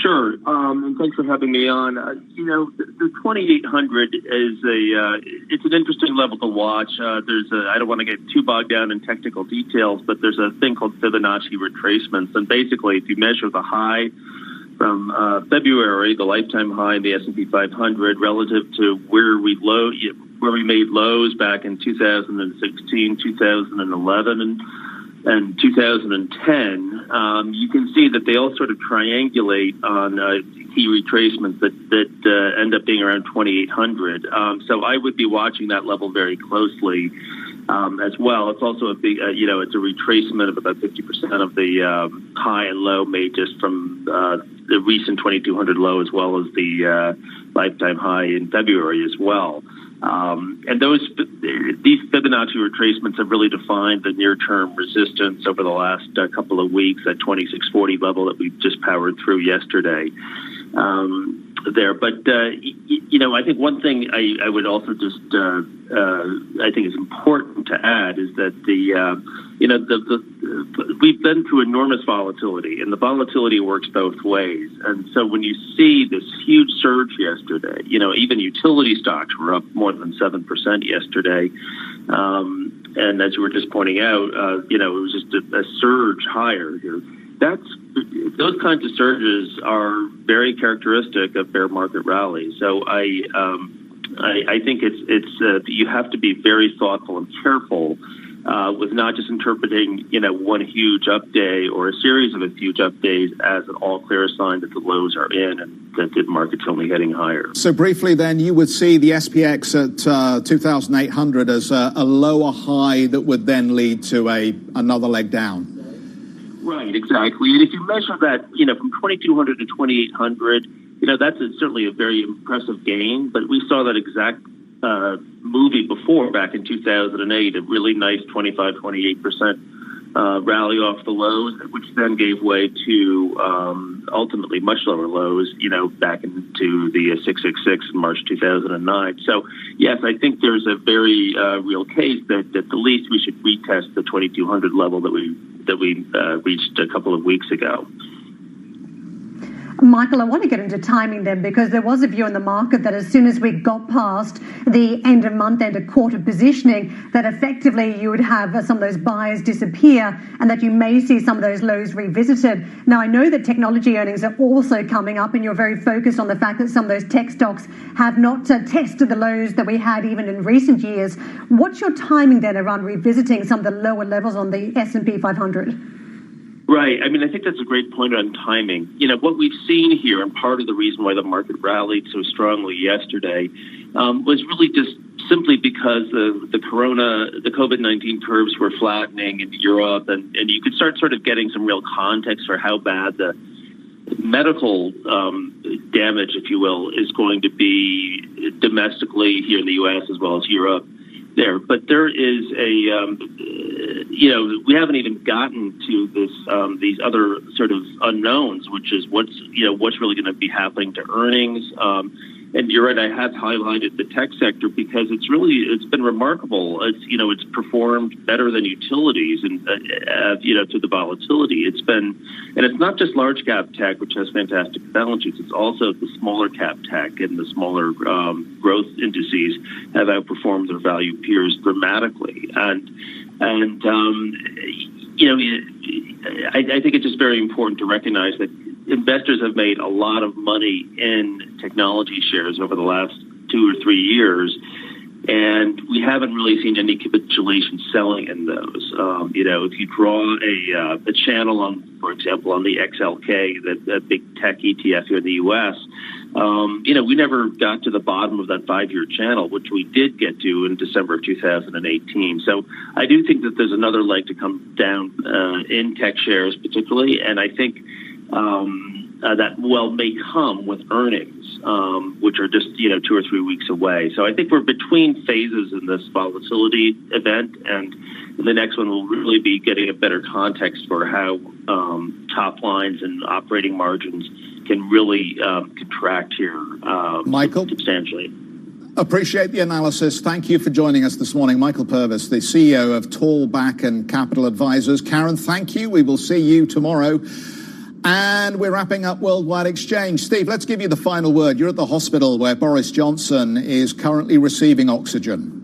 [SPEAKER 17] Sure, and thanks for having me on. The 2,800 is it's an interesting level to watch. I don't want to get too bogged down in technical details, but there's a thing called Fibonacci retracements, and basically, if you measure the high from February, the lifetime high in the S&P 500, relative to where we made lows back in 2016, 2011, and 2010, you can see that they all sort of triangulate on key retracements that end up being around 2,800. So I would be watching that level very closely. as well. It's also a big, it's a retracement of about 50% of the high and low made just from the recent 2200 low, as well as the lifetime high in February as well. And these Fibonacci retracements have really defined the near-term resistance over the last couple of weeks, that 2640 level that we just powered through yesterday. But I think one thing I would also just I think is important to add is that we've been through enormous volatility, and the volatility works both ways. And so when you see this huge surge yesterday, even utility stocks were up more than 7% yesterday. And as you were just pointing out, it was just a surge higher here. Those kinds of surges are very characteristic of bear market rallies. So I think it's you have to be very thoughtful and careful with not just interpreting one huge up day or a series of huge up days as an all clear sign that the lows are in and that the market's only heading higher.
[SPEAKER 3] So briefly, then, you would see the SPX at 2,800 as a lower high that would then lead to another leg down.
[SPEAKER 17] Right, exactly. And if you measure that, from 2,200 to 2,800, that's certainly a very impressive gain. But we saw that exact movie before back in 2008, a really nice 25, 28% rally off the lows, which then gave way to ultimately much lower lows, back into the 666 in March 2009. So, yes, I think there's a very real case that at the least we should retest the 2,200 level that we reached a couple of weeks ago.
[SPEAKER 14] Michael, I want to get into timing then, because there was a view in the market that as soon as we got past the end of month, end of quarter positioning, that effectively you would have some of those buyers disappear and that you may see some of those lows revisited. Now, I know that technology earnings are also coming up, and you're very focused on the fact that some of those tech stocks have not tested the lows that we had even in recent years. What's your timing then around revisiting some of the lower levels on the S&P 500?
[SPEAKER 17] Right. I mean, I think that's a great point on timing. What we've seen here, and part of the reason why the market rallied so strongly yesterday, was really just simply because the COVID-19 curves were flattening in Europe, and you could start sort of getting some real context for how bad the medical damage, if you will, is going to be domestically here in the U.S. as well as Europe. But there is we haven't even gotten to these other sort of unknowns, which is what's really going to be happening to earnings. And you're right, I have highlighted the tech sector because it's been remarkable. It's performed better than utilities and to the volatility. And it's not just large cap tech, which has fantastic balance sheets. It's also the smaller cap tech and the smaller growth indices have outperformed their value peers dramatically. And I think it's just very important to recognize that investors have made a lot of money in technology shares over the last 2 or 3 years, and we haven't really seen any capitulation selling in those. If you draw a channel on, for example, on the XLK, that big tech ETF here in the U.S., we never got to the bottom of that 5-year channel, which we did get to in December of 2018. So I do think that there's another leg to come down in tech shares particularly, and I think that may come with earnings, which are just 2 or 3 weeks away. So I think we're between phases in this volatility event, and the next one will really be getting a better context for how top lines and operating margins can really contract here,
[SPEAKER 3] Michael,
[SPEAKER 17] substantially.
[SPEAKER 3] Appreciate the analysis. Thank you for joining us this morning. Michael Purvis, the CEO of Tallback and Capital Advisors. Karen, thank you. We will see you tomorrow. And we're wrapping up Worldwide Exchange. Steve, let's give you the final word. You're at the hospital where Boris Johnson is currently receiving oxygen.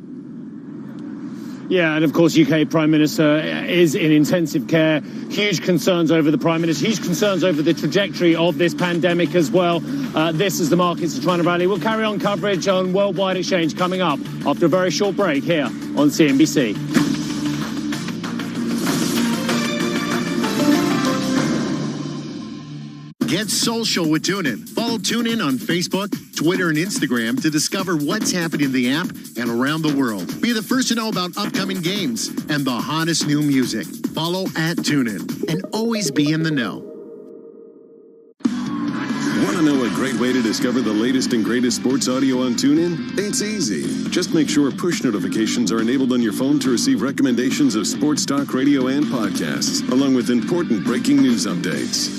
[SPEAKER 12] Yeah, and of course, UK Prime Minister is in intensive care. Huge concerns over the Prime Minister, huge concerns over the trajectory of this pandemic as well. This is the markets are trying to rally. We'll carry on coverage on Worldwide Exchange coming up after a very short break here on CNBC.
[SPEAKER 7] Get social with TuneIn. Follow TuneIn on Facebook, Twitter, and Instagram to discover what's happening in the app and around the world. Be the first to know about upcoming games and the hottest new music. Follow @TuneIn and always be in the know.
[SPEAKER 5] Want to know a great way to discover the latest and greatest sports audio on TuneIn? It's easy. Just make sure push notifications are enabled on your phone to receive recommendations of sports talk radio and podcasts, along with important breaking news updates.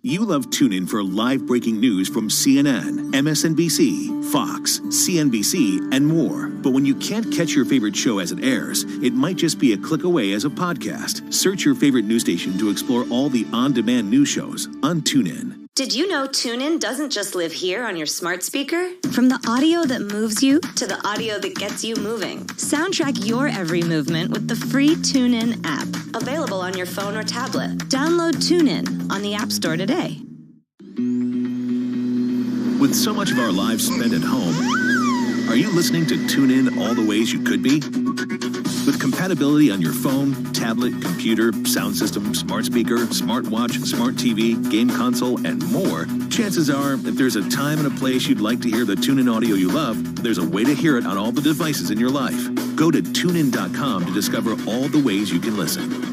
[SPEAKER 6] You love TuneIn for live breaking news from CNN, MSNBC, Fox, CNBC, and more. But when you can't catch your favorite show as it airs, it might just be a click away as a podcast. Search your favorite news station to explore all the on-demand news shows on TuneIn.
[SPEAKER 4] Did you know TuneIn doesn't just live here on your smart speaker? From the audio that moves you to the audio that gets you moving. Soundtrack your every movement with the free TuneIn app. Available on your phone or tablet. Download TuneIn on the App Store today.
[SPEAKER 6] With so much of our lives spent at home, are you listening to TuneIn all the ways you could be? With compatibility on your phone, tablet, computer, sound system, smart speaker, smartwatch, smart TV, game console, and more, chances are, if there's a time and a place you'd like to hear the TuneIn audio you love, there's a way to hear it on all the devices in your life. Go to TuneIn.com to discover all the ways you can listen.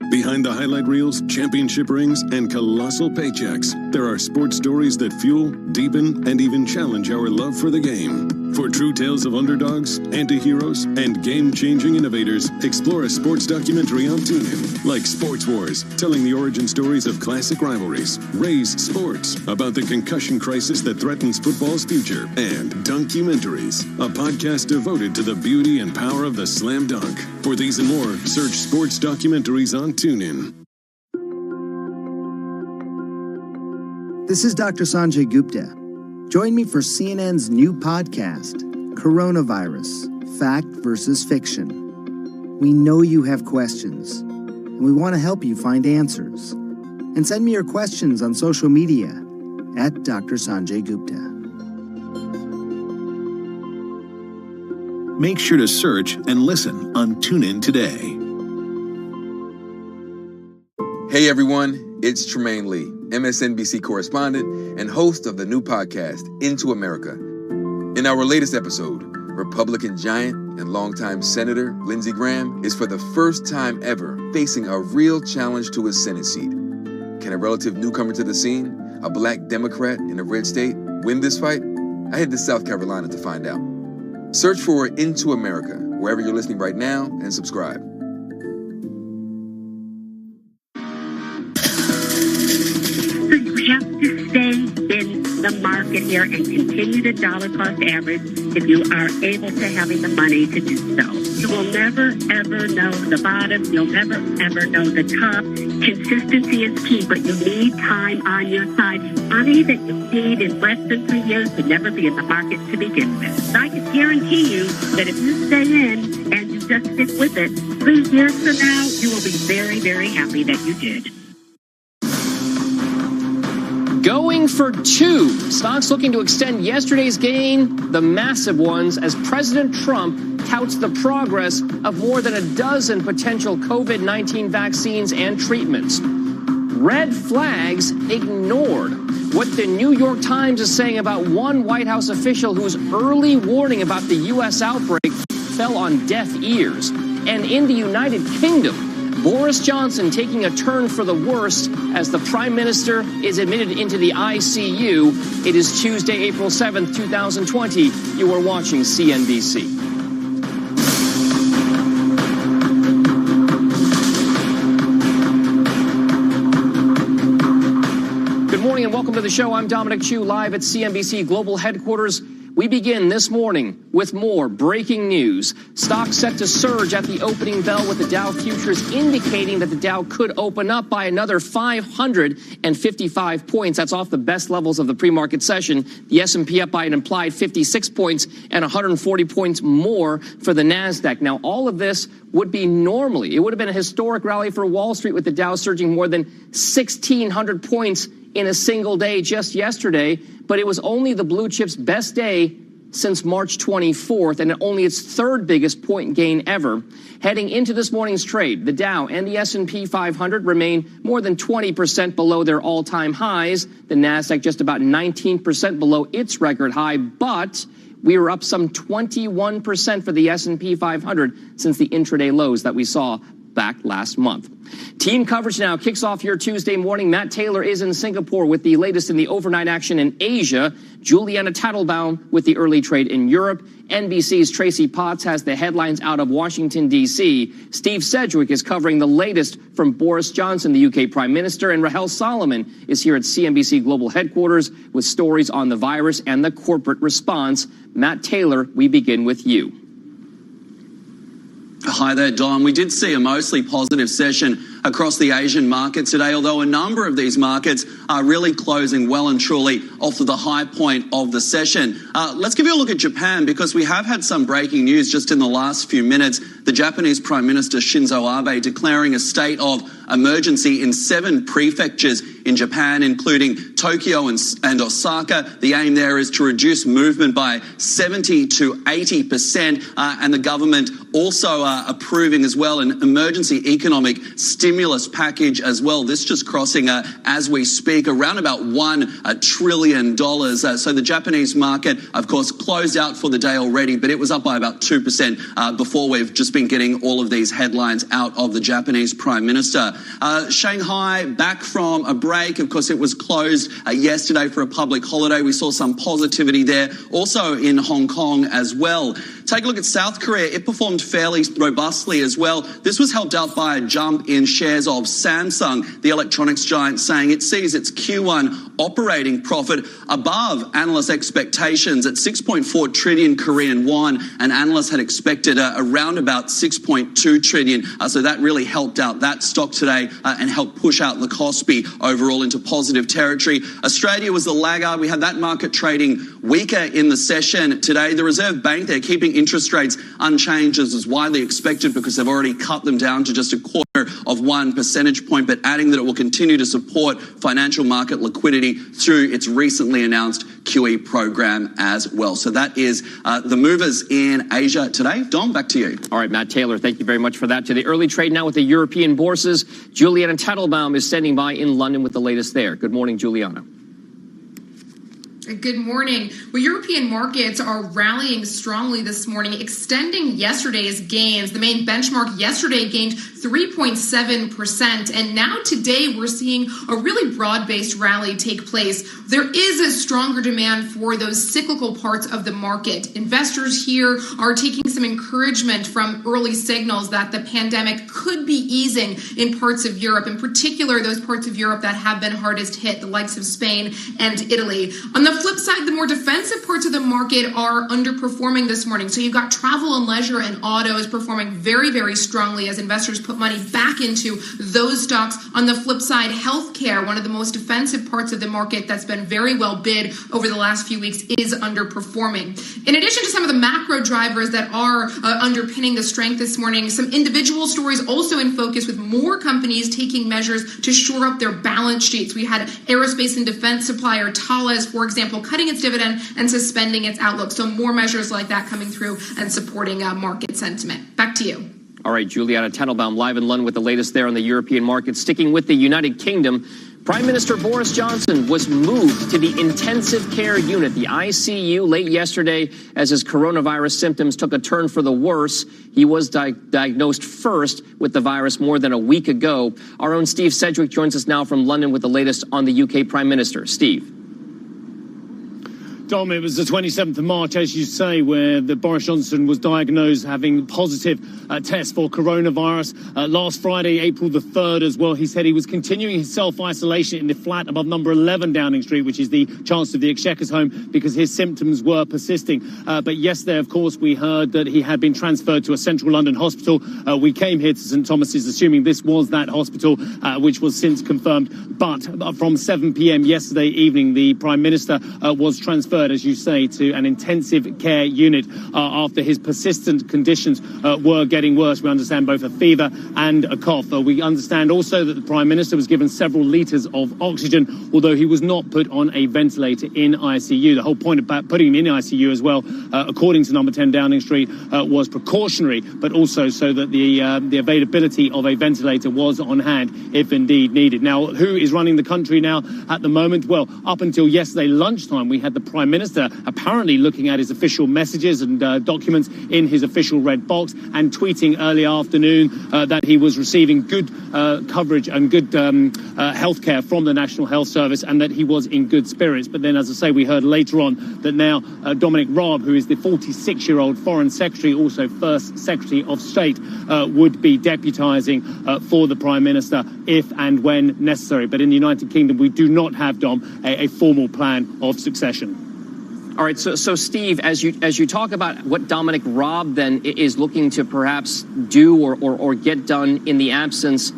[SPEAKER 5] Behind the highlight reels, championship rings, and colossal paychecks, there are sports stories that fuel, deepen, and even challenge our love for the game. For true tales of underdogs, anti-heroes, and game-changing innovators, explore a sports documentary on TuneIn, like Sports Wars, telling the origin stories of classic rivalries, Rays Sports, about the concussion crisis that threatens football's future, and Dunkumentaries, a podcast devoted to the beauty and power of the slam dunk. For these and more, search sports documentaries on TuneIn.
[SPEAKER 9] This is Dr. Sanjay Gupta. Join me for CNN's new podcast, Coronavirus, Fact versus Fiction. We know you have questions, and we want to help you find answers. And send me your questions on social media at Dr. Sanjay Gupta.
[SPEAKER 6] Make sure to search and listen on TuneIn today.
[SPEAKER 10] Hey everyone, it's Tremaine Lee, MSNBC correspondent and host of the new podcast, Into America. In our latest episode, Republican giant and longtime Senator Lindsey Graham is for the first time ever facing a real challenge to his Senate seat. Can a relative newcomer to the scene, a black Democrat in a red state, win this fight? I head to South Carolina to find out. Search for Into America wherever you're listening right now and subscribe.
[SPEAKER 11] So you have to stay in the market here and continue to dollar cost average if you are able to having the money to do so. You will never, ever know the bottom. You'll never, ever know the top. Consistency is key, but you need time on your side. Money that you paid in less than 3 years would never be in the market to begin with. So I can guarantee you that if you stay in and you just stick with it, 3 years from now, you will be very, very happy that you did.
[SPEAKER 18] Going for two. Stocks looking to extend yesterday's gain, the massive ones, as President Trump touts the progress of more than a dozen potential COVID-19 vaccines and treatments. Red flags ignored. What the New York Times is saying about one White House official whose early warning about the U.S. outbreak fell on deaf ears. And in the United Kingdom, Boris Johnson taking a turn for the worst as the Prime Minister is admitted into the ICU. It is Tuesday, April 7th, 2020. You are watching CNBC. Good morning and welcome to the show. I'm Dominic Chu, live at CNBC Global Headquarters. We begin this morning with more breaking news. Stocks set to surge at the opening bell, with the Dow futures indicating that the Dow could open up by another 555 points. That's off the best levels of the pre-market session. The S&P up by an implied 56 points and 140 points more for the NASDAQ. Now, all of this would be normally. It would have been a historic rally for Wall Street, with the Dow surging more than 1,600 points in a single day just yesterday, but it was only the blue chips' best day since March 24th, and only its third biggest point gain ever. Heading into this morning's trade, the Dow and the S&P 500 remain more than 20% below their all-time highs. The Nasdaq just about 19% below its record high, but we were up some 21% for the S&P 500 since the intraday lows that we saw back last month. Team coverage now kicks off your Tuesday morning. Matt Taylor is in Singapore with the latest in the overnight action in Asia. Juliana Tattlebaum with the early trade in Europe. NBC's Tracy Potts has the headlines out of Washington, D.C. Steve Sedgwick is covering the latest from Boris Johnson, the UK Prime Minister, and Rahel Solomon is here at CNBC Global Headquarters with stories on the virus and the corporate response. Matt Taylor, we begin with you.
[SPEAKER 15] Hi there, Don. We did see a mostly positive session across the Asian market today, although a number of these markets are really closing well and truly off of the high point of the session. Let's give you a look at Japan, because we have had some breaking news just in the last few minutes. The Japanese Prime Minister Shinzo Abe declaring a state of emergency in 7 prefectures in Japan, including Tokyo and Osaka. The aim there is to reduce movement by 70 to 80%, and the government also approving as well an emergency economic stimulus package as well. This just crossing, as we speak, around about $1 trillion. So the Japanese market, of course, closed out for the day already, but it was up by about 2% before we've just been getting all of these headlines out of the Japanese Prime Minister. Shanghai back from a break. Of course, it was closed yesterday for a public holiday. We saw some positivity there. Also in Hong Kong as well. Take a look at South Korea. It performed fairly robustly as well. This was helped out by a jump in shares of Samsung, the electronics giant, saying it sees its Q1 operating profit above analyst expectations at 6.4 trillion Korean won, and analysts had expected around about 6.2 trillion. So that really helped out that stock today and helped push out the Kospi overall into positive territory. Australia was the laggard. We had that market trading weaker in the session today. The Reserve Bank, they're keeping interest rates unchanged as is widely expected, because they've already cut them down to just 0.25 percentage point, but adding that it will continue to support financial market liquidity through its recently announced QE program as well. So that is the movers in Asia today. Don, back to you.
[SPEAKER 18] All right, Matt Taylor, thank you very much for that. To the early trade now with the European bourses. Juliana Tattlebaum is standing by in London with the latest there. Good morning, Juliana.
[SPEAKER 22] Good morning. Well, European markets are rallying strongly this morning, extending yesterday's gains. The main benchmark yesterday gained 3.7%, and now today we're seeing a really broad-based rally take place. There is a stronger demand for those cyclical parts of the market. Investors here are taking some encouragement from early signals that the pandemic could be easing in parts of Europe, in particular those parts of Europe that have been hardest hit, the likes of Spain and Italy. On the flip side, the more defensive parts of the market are underperforming this morning. So you've got travel and leisure and autos performing very, very strongly as investors put money back into those stocks. On the flip side, healthcare, one of the most defensive parts of the market that's been very well bid over the last few weeks, is underperforming. In addition to some of the macro drivers that are underpinning the strength this morning, some individual stories also in focus, with more companies taking measures to shore up their balance sheets. We had aerospace and defense supplier Thales, for example, cutting its dividend and suspending its outlook. So more measures like that coming through and supporting market sentiment. Back to you.
[SPEAKER 18] All right, Juliana Tattlebaum live in London with the latest there on the European market. Sticking with the United Kingdom, Prime Minister Boris Johnson was moved to the intensive care unit, the ICU, late yesterday as his coronavirus symptoms took a turn for the worse. He was diagnosed first with the virus more than a week ago. Our own Steve Sedgwick joins us now from London with the latest on the UK Prime Minister. Steve.
[SPEAKER 12] Dom, it was the 27th of March, as you say, where Boris Johnson was diagnosed having positive tests for coronavirus. Last Friday, April the 3rd as well, he said he was continuing his self-isolation in the flat above number 11 Downing Street, which is the Chancellor of the Exchequer's home, because his symptoms were persisting. But yesterday, of course, we heard that he had been transferred to a central London hospital. We came here to St Thomas's assuming this was that hospital, which was since confirmed. But from 7 p.m. yesterday evening, the Prime Minister was transferred referred, as you say, to an intensive care unit after his persistent conditions were getting worse. We understand both a fever and a cough. We understand also that the Prime Minister was given several litres of oxygen, although he was not put on a ventilator in ICU. The whole point about putting him in ICU as well, according to number 10 Downing Street, was precautionary, but also so that the availability of a ventilator was on hand if indeed needed. Now, who is running the country now at the moment? Well, up until yesterday lunchtime, we had the Prime Minister apparently looking at his official messages and documents in his official red box and tweeting early afternoon that he was receiving good coverage and good health care from the National Health Service and that he was in good spirits. But then, as I say, we heard later on that now Dominic Raab, who is the 46-year-old Foreign Secretary, also First Secretary of State, would be deputising for the Prime Minister if and when necessary. But in the United Kingdom, we do not have, Dom, a formal plan of succession.
[SPEAKER 18] All right, so Steve, as you talk about what Dominic Raab then is looking to perhaps do or get done in the absence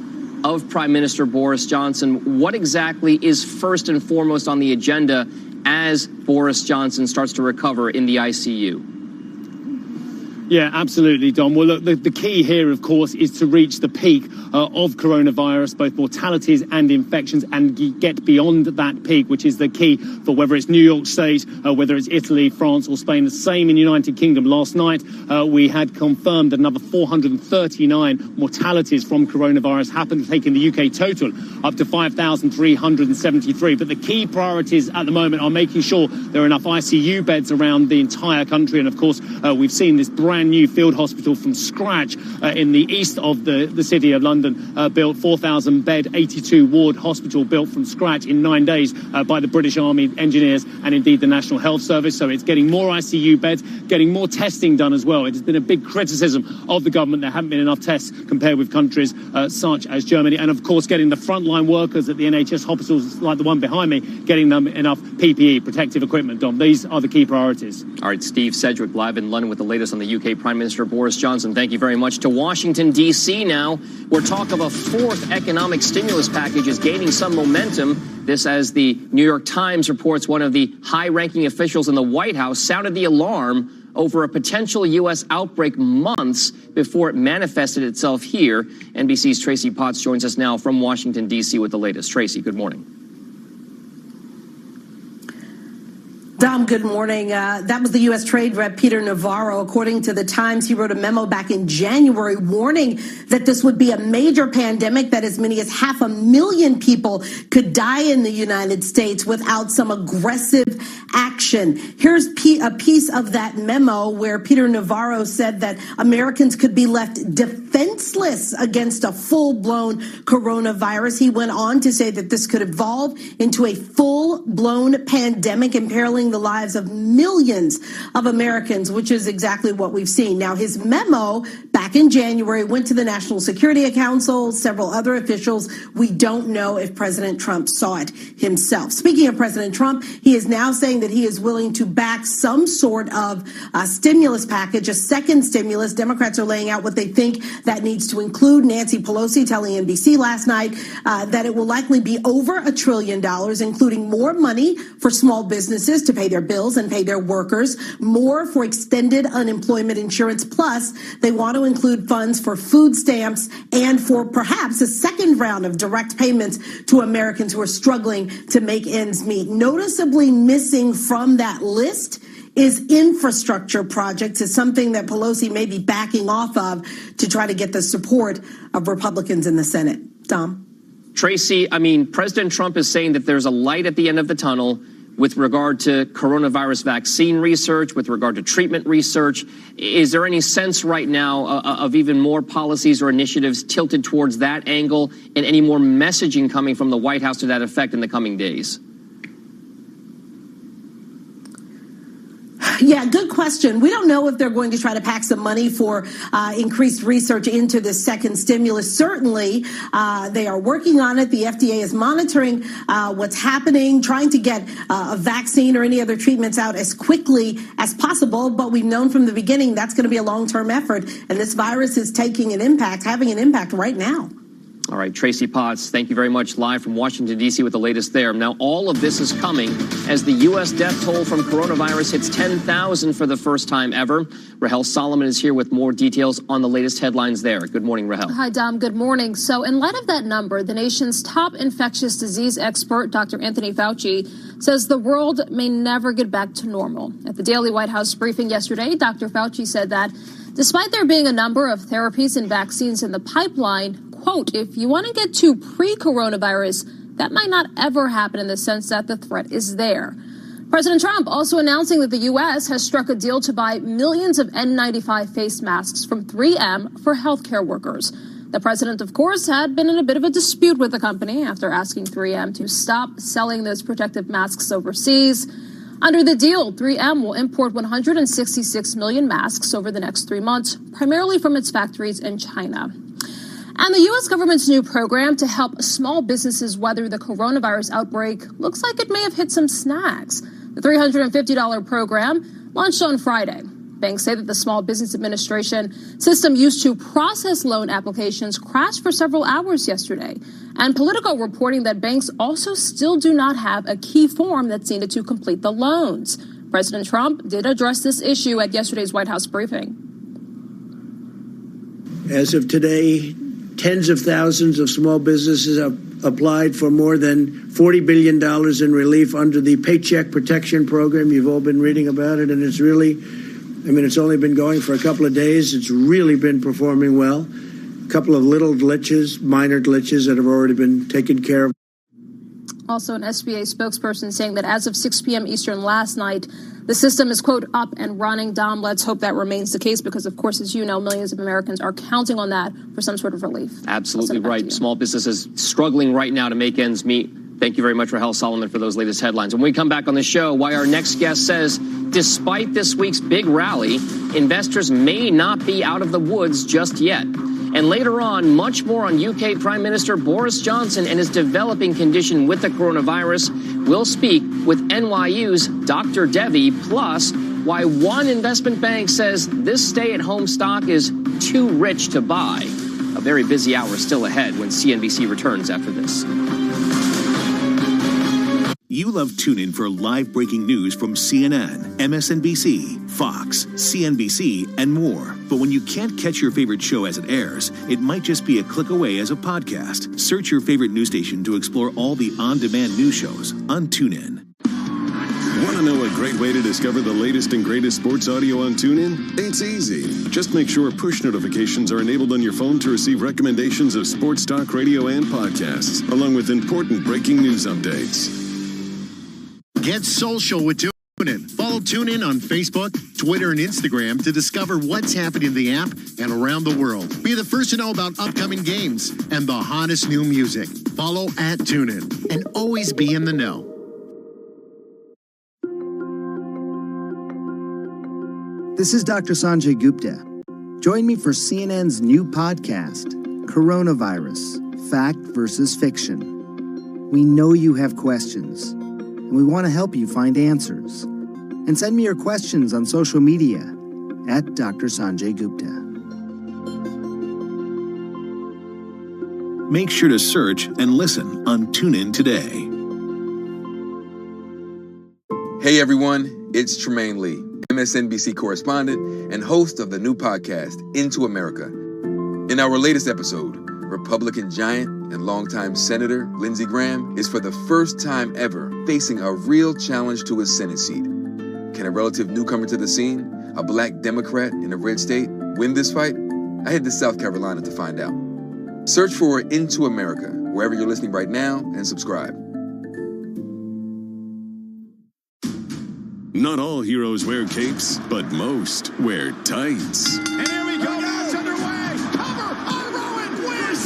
[SPEAKER 18] of Prime Minister Boris Johnson, what exactly is first and foremost on the agenda as Boris Johnson starts to recover in the ICU?
[SPEAKER 12] Yeah, absolutely, Dom. Well, look, the key here, of course, is to reach the peak of coronavirus, both mortalities and infections, and get beyond that peak, which is the key for whether it's New York State, whether it's Italy, France or Spain. The same in the United Kingdom. Last night, we had confirmed that another 439 mortalities from coronavirus happened, taking the UK total up to 5,373. But the key priorities at the moment are making sure there are enough ICU beds around the entire country. And, of course, we've seen this brand new field hospital from scratch in the east of the city of London, built 4,000-bed, 82-ward hospital built from scratch in 9 days by the British Army engineers and indeed the National Health Service. So it's getting more ICU beds, getting more testing done as well. It has been a big criticism of the government. There haven't been enough tests compared with countries such as Germany. And, of course, getting the frontline workers at the NHS hospitals like the one behind me, getting them enough PPE, protective equipment, Dom. These are the key priorities.
[SPEAKER 18] All right, Steve Sedgwick live in London with the latest on the UK Prime Minister Boris Johnson. Thank you very much. To Washington, D.C. now, where talk of a fourth economic stimulus package is gaining some momentum. This as the New York Times reports one of the high-ranking officials in the White House sounded the alarm over a potential U.S. outbreak months before it manifested itself here. NBC's Tracy Potts joins us now from Washington, D.C. with the latest. Tracy, good morning.
[SPEAKER 19] Dom, good morning. That was the U.S. Trade Rep Peter Navarro. According to the Times, he wrote a memo back in January warning that this would be a major pandemic, that as many as 500,000 people could die in the United States without some aggressive action. Here's a piece of that memo where Peter Navarro said that Americans could be left defenseless against a full-blown coronavirus. He went on to say that this could evolve into a full-blown pandemic, imperiling the lives of millions of Americans, which is exactly what we've seen. Now, his memo back in January went to the National Security Council, several other officials. We don't know if President Trump saw it himself. Speaking of President Trump, he is now saying that he is willing to back some sort of stimulus package, a second stimulus. Democrats are laying out what they think that needs to include. Nancy Pelosi telling NBC last night that it will likely be over $1 trillion, including more money for small businesses to pay their bills and pay their workers, more for extended unemployment insurance. Plus, they want to include funds for food stamps and for perhaps a second round of direct payments to Americans who are struggling to make ends meet. Noticeably missing from that list is infrastructure projects. Is something that Pelosi may be backing off of to try to get the support of Republicans in the Senate. Tom?
[SPEAKER 18] Tracy, I mean, President Trump is saying that there's a light at the end of the tunnel with regard to coronavirus vaccine research, with regard to treatment research. Is there any sense right now of even more policies or initiatives tilted towards that angle, and any more messaging coming from the White House to that effect in the coming days?
[SPEAKER 19] Yeah, good question. We don't know if they're going to try to pack some money for increased research into this second stimulus. Certainly, they are working on it. The FDA is monitoring what's happening, trying to get a vaccine or any other treatments out as quickly as possible. But we've known from the beginning that's going to be a long-term effort. And this virus is having an impact right now.
[SPEAKER 18] All right, Tracy Potts, thank you very much, live from Washington, D.C. with the latest there. Now, all of this is coming as the U.S. death toll from coronavirus hits 10,000 for the first time ever. Rahel Solomon is here with more details on the latest headlines there. Good morning, Rahel.
[SPEAKER 20] Hi, Dom. Good morning. So in light of that number, the nation's top infectious disease expert, Dr. Anthony Fauci, says the world may never get back to normal. At the daily White House briefing yesterday, Dr. Fauci said that despite there being a number of therapies and vaccines in the pipeline, quote, if you want to get to pre-coronavirus, that might not ever happen in the sense that the threat is there. President Trump also announcing that the U.S. has struck a deal to buy millions of N95 face masks from 3M for healthcare workers. The president, of course, had been in a bit of a dispute with the company after asking 3M to stop selling those protective masks overseas. Under the deal, 3M will import 166 million masks over the next 3 months, primarily from its factories in China. And the U.S. government's new program to help small businesses weather the coronavirus outbreak looks like it may have hit some snags. The $350 program launched on Friday. Banks say that the Small Business Administration system used to process loan applications crashed for several hours yesterday. And Politico reporting that banks also still do not have a key form that's needed to complete the loans. President Trump did address this issue at yesterday's White House briefing.
[SPEAKER 16] As of today, tens of thousands of small businesses have applied for more than $40 billion in relief under the Paycheck Protection Program. You've all been reading about it, and it's really, it's only been going for a couple of days. It's really been performing well. A couple of little glitches, minor glitches that have already been taken care of.
[SPEAKER 20] Also, an SBA spokesperson saying that as of 6 p.m. Eastern last night, the system is, quote, up and running. Dom, let's hope that remains the case because, of course, as you know, millions of Americans are counting on that for some sort of relief.
[SPEAKER 18] Absolutely right. Small businesses struggling right now to make ends meet. Thank you very much, Rahel Solomon, for those latest headlines. When we come back on the show, why our next guest says, despite this week's big rally, investors may not be out of the woods just yet. And later on, much more on UK Prime Minister Boris Johnson and his developing condition with the coronavirus. We'll speak with NYU's Dr. Devi, plus why one investment bank says this stay-at-home stock is too rich to buy. A very busy hour still ahead when CNBC returns after this.
[SPEAKER 6] You love TuneIn for live breaking news from CNN, MSNBC, Fox, CNBC, and more. But when you can't catch your favorite show as it airs, it might just be a click away as a podcast. Search your favorite news station to explore all the on-demand news shows on TuneIn.
[SPEAKER 5] Want to know a great way to discover the latest and greatest sports audio on TuneIn? It's easy. Just make sure push notifications are enabled on your phone to receive recommendations of sports talk radio and podcasts, along with important breaking news updates.
[SPEAKER 7] Get social with TuneIn. Follow TuneIn on Facebook, Twitter, and Instagram to discover what's happening in the app and around the world. Be the first to know about upcoming games and the hottest new music. Follow at TuneIn and always be in the know.
[SPEAKER 9] This is Dr. Sanjay Gupta. Join me for CNN's new podcast, Coronavirus, Fact versus Fiction. We know you have questions, and we want to help you find answers. And send me your questions on social media at Dr. Sanjay Gupta.
[SPEAKER 6] Make sure to search and listen on TuneIn today.
[SPEAKER 10] Hey everyone, it's Tremaine Lee, MSNBC correspondent and host of the new podcast, Into America. In our latest episode, Republican giant and longtime Senator Lindsey Graham is for the first time ever facing a real challenge to his Senate seat. Can a relative newcomer to the scene, a black Democrat in a red state, win this fight? I head to South Carolina to find out. Search for Into America wherever you're listening right now and subscribe.
[SPEAKER 5] Not all heroes wear capes, but most wear tights.
[SPEAKER 3] And here we go. It's underway. Cover on Rowan. Wins.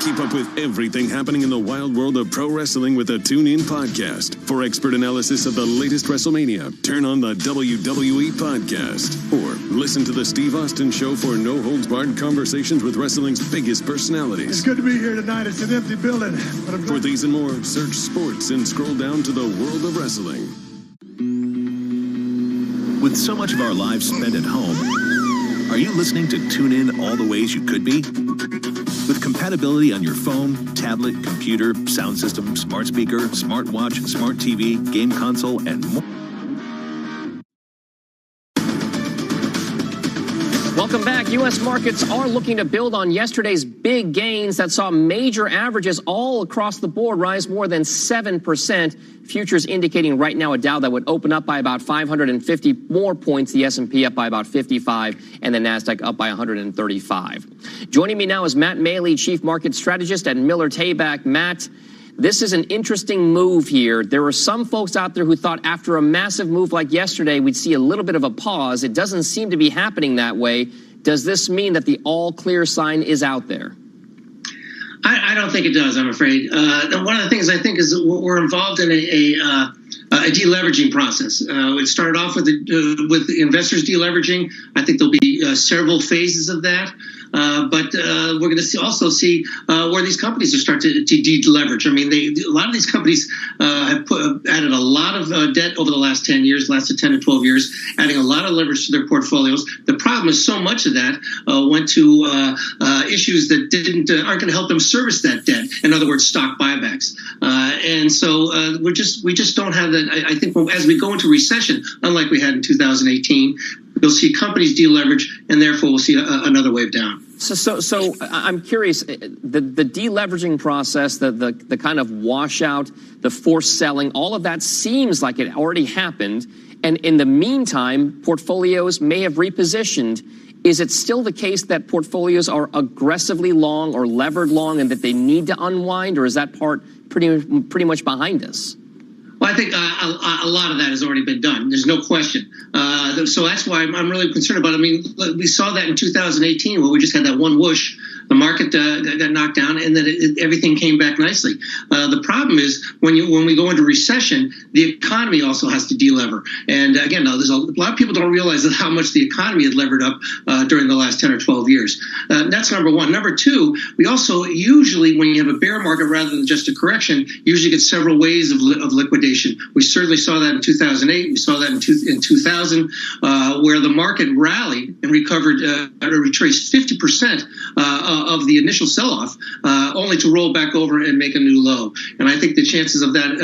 [SPEAKER 5] Keep up with everything happening in the wild world of pro wrestling with the TuneIn podcast. For expert analysis of the latest WrestleMania, turn on the WWE podcast. Or listen to the Steve Austin Show for no-holds-barred conversations with wrestling's biggest personalities.
[SPEAKER 21] It's good to be here tonight. It's an empty building. But
[SPEAKER 5] for these and more, search sports and scroll down to the world of wrestling.
[SPEAKER 6] With so much of our lives spent at home, are you listening to TuneIn all the ways you could be? With compatibility on your phone, tablet, computer, sound system, smart speaker, smartwatch, smart TV, game console, and more.
[SPEAKER 18] Welcome back. U.S. markets are looking to build on yesterday's big gains that saw major averages all across the board rise more than 7%. Futures indicating right now a Dow that would open up by about 550 more points, the S&P up by about 55, and the Nasdaq up by 135. Joining me now is Matt Maley, Chief Market Strategist at Miller Tabak. Matt, this is an interesting move here. There were some folks out there who thought after a massive move like yesterday, we'd see a little bit of a pause. It doesn't seem to be happening that way. Does this mean that the all clear sign is out there?
[SPEAKER 1] I don't think it does, I'm afraid. One of the things I think is that we're involved in a deleveraging process. It started off with investors deleveraging. I think there'll be several phases of that. But we're going to also see where these companies are starting to deleverage. I mean, a lot of these companies have added a lot of debt over the last 10 years, last 10 to 12 years, adding a lot of leverage to their portfolios. The problem is so much of that went to issues that aren't going to help them service that debt. In other words, stock buybacks. And so we just don't have that. I think as we go into recession, unlike we had in 2018, you'll see companies deleverage, and therefore we'll see another wave down.
[SPEAKER 18] So I'm curious, the deleveraging process, the kind of washout, the forced selling, all of that seems like it already happened. And in the meantime, portfolios may have repositioned. Is it still the case that portfolios are aggressively long or levered long and that they need to unwind, or is that part pretty much behind us?
[SPEAKER 1] Well, I think a lot of that has already been done. There's no question. So that's why I'm really concerned about it. I mean, we saw that in 2018 where we just had that one whoosh. The market got knocked down, and then everything came back nicely. The problem is when we go into recession, the economy also has to delever. And again, there's a lot of people don't realize how much the economy had levered up during the last 10 or 12 years. That's number one. Number two, we also usually, when you have a bear market rather than just a correction, usually get several waves of liquidation. We certainly saw that in 2008. We saw that in 2000, where the market rallied and recovered, retraced 50% of the initial sell-off, only to roll back over and make a new low. And I think the chances of that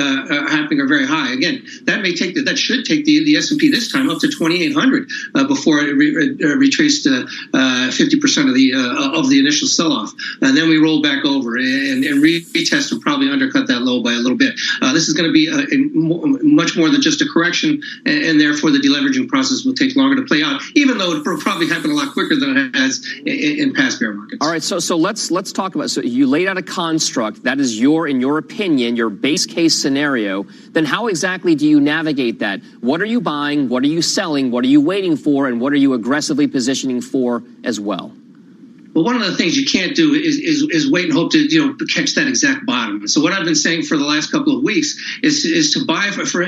[SPEAKER 1] happening are very high. Again, that should take the S&P this time up to 2,800 before it retraced 50% of the initial sell-off. And then we roll back over and retest and probably undercut that low by a little bit. This is going to be much more than just a correction, and therefore the deleveraging process will take longer to play out, even though it will probably happen a lot quicker than it has in past bear markets.
[SPEAKER 18] All right, so let's talk about. So you laid out a construct that is in your opinion, your base case scenario. Then how exactly do you navigate that? What are you buying? What are you selling? What are you waiting for? And what are you aggressively positioning for as well?
[SPEAKER 1] Well, one of the things you can't do is wait and hope to catch that exact bottom. So what I've been saying for the last couple of weeks is to buy for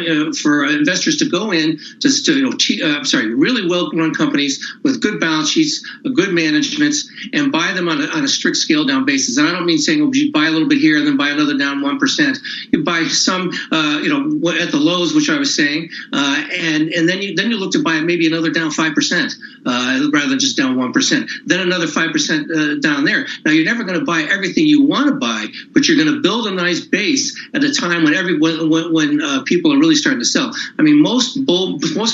[SPEAKER 1] investors to go in to really well-run companies with good balance sheets, good managements, and buy them on a strict scale down basis. And I don't mean saying you buy a little bit here and then buy another down 1%. You buy some at the lows, which I was saying, and then you look to buy maybe another down 5% rather than just down 1%. Then another 5%. Down there. Now, you're never going to buy everything you want to buy, but you're going to build a nice base at a time when people are really starting to sell. I mean, most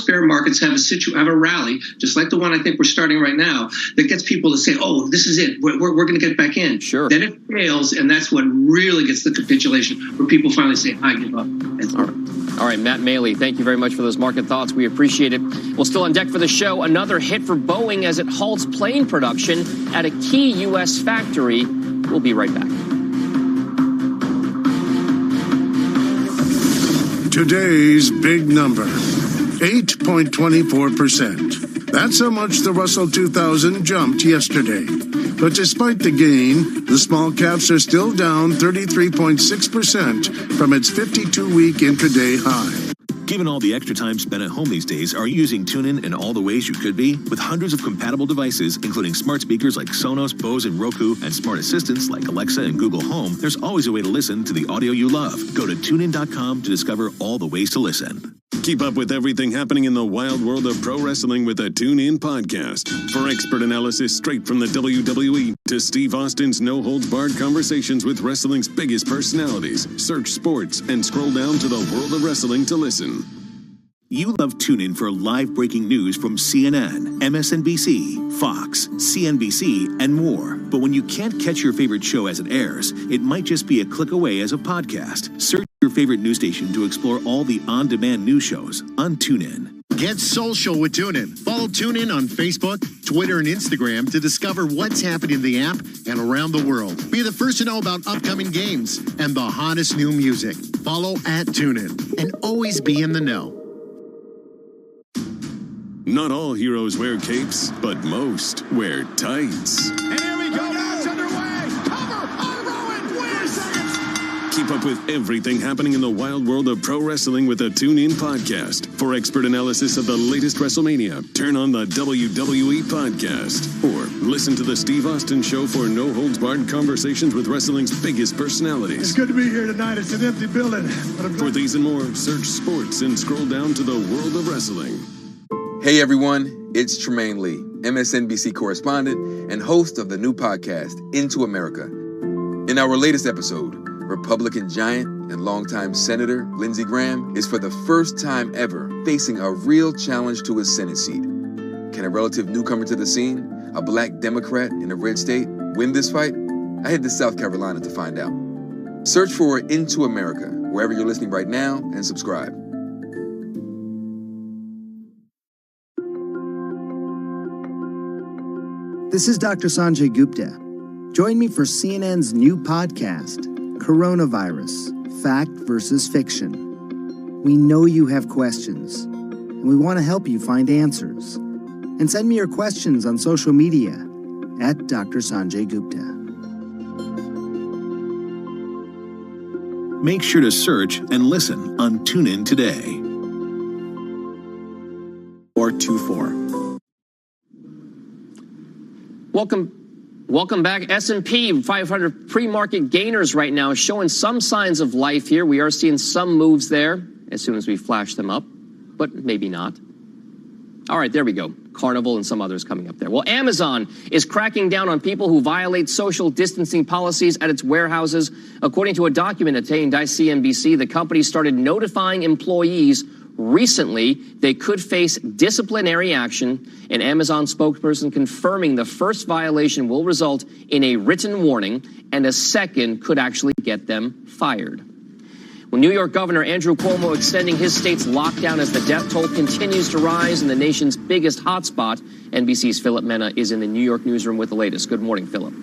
[SPEAKER 1] bear markets have a rally, just like the one I think we're starting right now, that gets people to say, "Oh, this is it. We're going to get back in."
[SPEAKER 18] Sure.
[SPEAKER 1] Then it fails, and that's what really gets the capitulation, where people finally say, "I give up."
[SPEAKER 18] All right, Matt Maley, thank you very much for those market thoughts. We appreciate it. Well, still on deck for the show, another hit for Boeing as it halts plane production at a key U.S. factory. We'll be right back.
[SPEAKER 2] Today's big number, 8.24%. That's how much the Russell 2000 jumped yesterday. But despite the gain, the small caps are still down 33.6% from its 52-week intraday high.
[SPEAKER 6] Given all the extra time spent at home these days, are you using TuneIn in all the ways you could be? With hundreds of compatible devices, including smart speakers like Sonos, Bose, and Roku, and smart assistants like Alexa and Google Home, there's always a way to listen to the audio you love. Go to TuneIn.com to discover all the ways to listen.
[SPEAKER 5] Keep up with everything happening in the wild world of pro wrestling with a TuneIn podcast. For expert analysis straight from the WWE to Steve Austin's no-holds-barred conversations with wrestling's biggest personalities, search sports and scroll down to the world of wrestling to listen.
[SPEAKER 6] You love TuneIn for live breaking news from CNN, MSNBC, Fox, CNBC, and more. But when you can't catch your favorite show as it airs, it might just be a click away as a podcast. Search your favorite news station to explore all the on-demand news shows on TuneIn.
[SPEAKER 7] Get social with TuneIn. Follow TuneIn on Facebook, Twitter, and Instagram to discover what's happening in the app and around the world. Be the first to know about upcoming games and the hottest new music. Follow @TuneIn and always be in the know.
[SPEAKER 5] Not all heroes wear capes, but most wear tights.
[SPEAKER 3] And here we go, now it's underway. Cover on Rowan, wait a second.
[SPEAKER 5] Keep up with everything happening in the wild world of pro wrestling with a TuneIn podcast. For expert analysis of the latest WrestleMania, turn on the WWE podcast. Or listen to the Steve Austin Show for no-holds-barred conversations with wrestling's biggest personalities.
[SPEAKER 21] It's good to be here tonight. It's an empty building.
[SPEAKER 5] For these and more, search sports and scroll down to the world of wrestling.
[SPEAKER 10] Hey everyone, it's Tremaine Lee, MSNBC correspondent and host of the new podcast, Into America. In our latest episode, Republican giant and longtime Senator Lindsey Graham is for the first time ever facing a real challenge to his Senate seat. Can a relative newcomer to the scene, a black Democrat in a red state, win this fight? I head to South Carolina to find out. Search for Into America wherever you're listening right now and subscribe.
[SPEAKER 9] This is Dr. Sanjay Gupta. Join me for CNN's new podcast, Coronavirus, Fact versus Fiction. We know you have questions, and we want to help you find answers. And send me your questions on social media at Dr. Sanjay Gupta.
[SPEAKER 6] Make sure to search and listen on TuneIn today. Or 24.
[SPEAKER 18] Welcome back. S&P 500 pre-market gainers right now showing some signs of life here. We are seeing some moves there as soon as we flash them up, but maybe not. All right, there we go. Carnival and some others coming up there. Well, Amazon is cracking down on people who violate social distancing policies at its warehouses. According to a document obtained by CNBC, the company started notifying employees recently they could face disciplinary action. An Amazon spokesperson confirming the first violation will result in a written warning and a second could actually get them fired. Well, New York Governor Andrew Cuomo extending his state's lockdown as the death toll continues to rise in the nation's biggest hotspot. NBC's Philip Mena is in the New York newsroom with the latest. Good morning, Philip.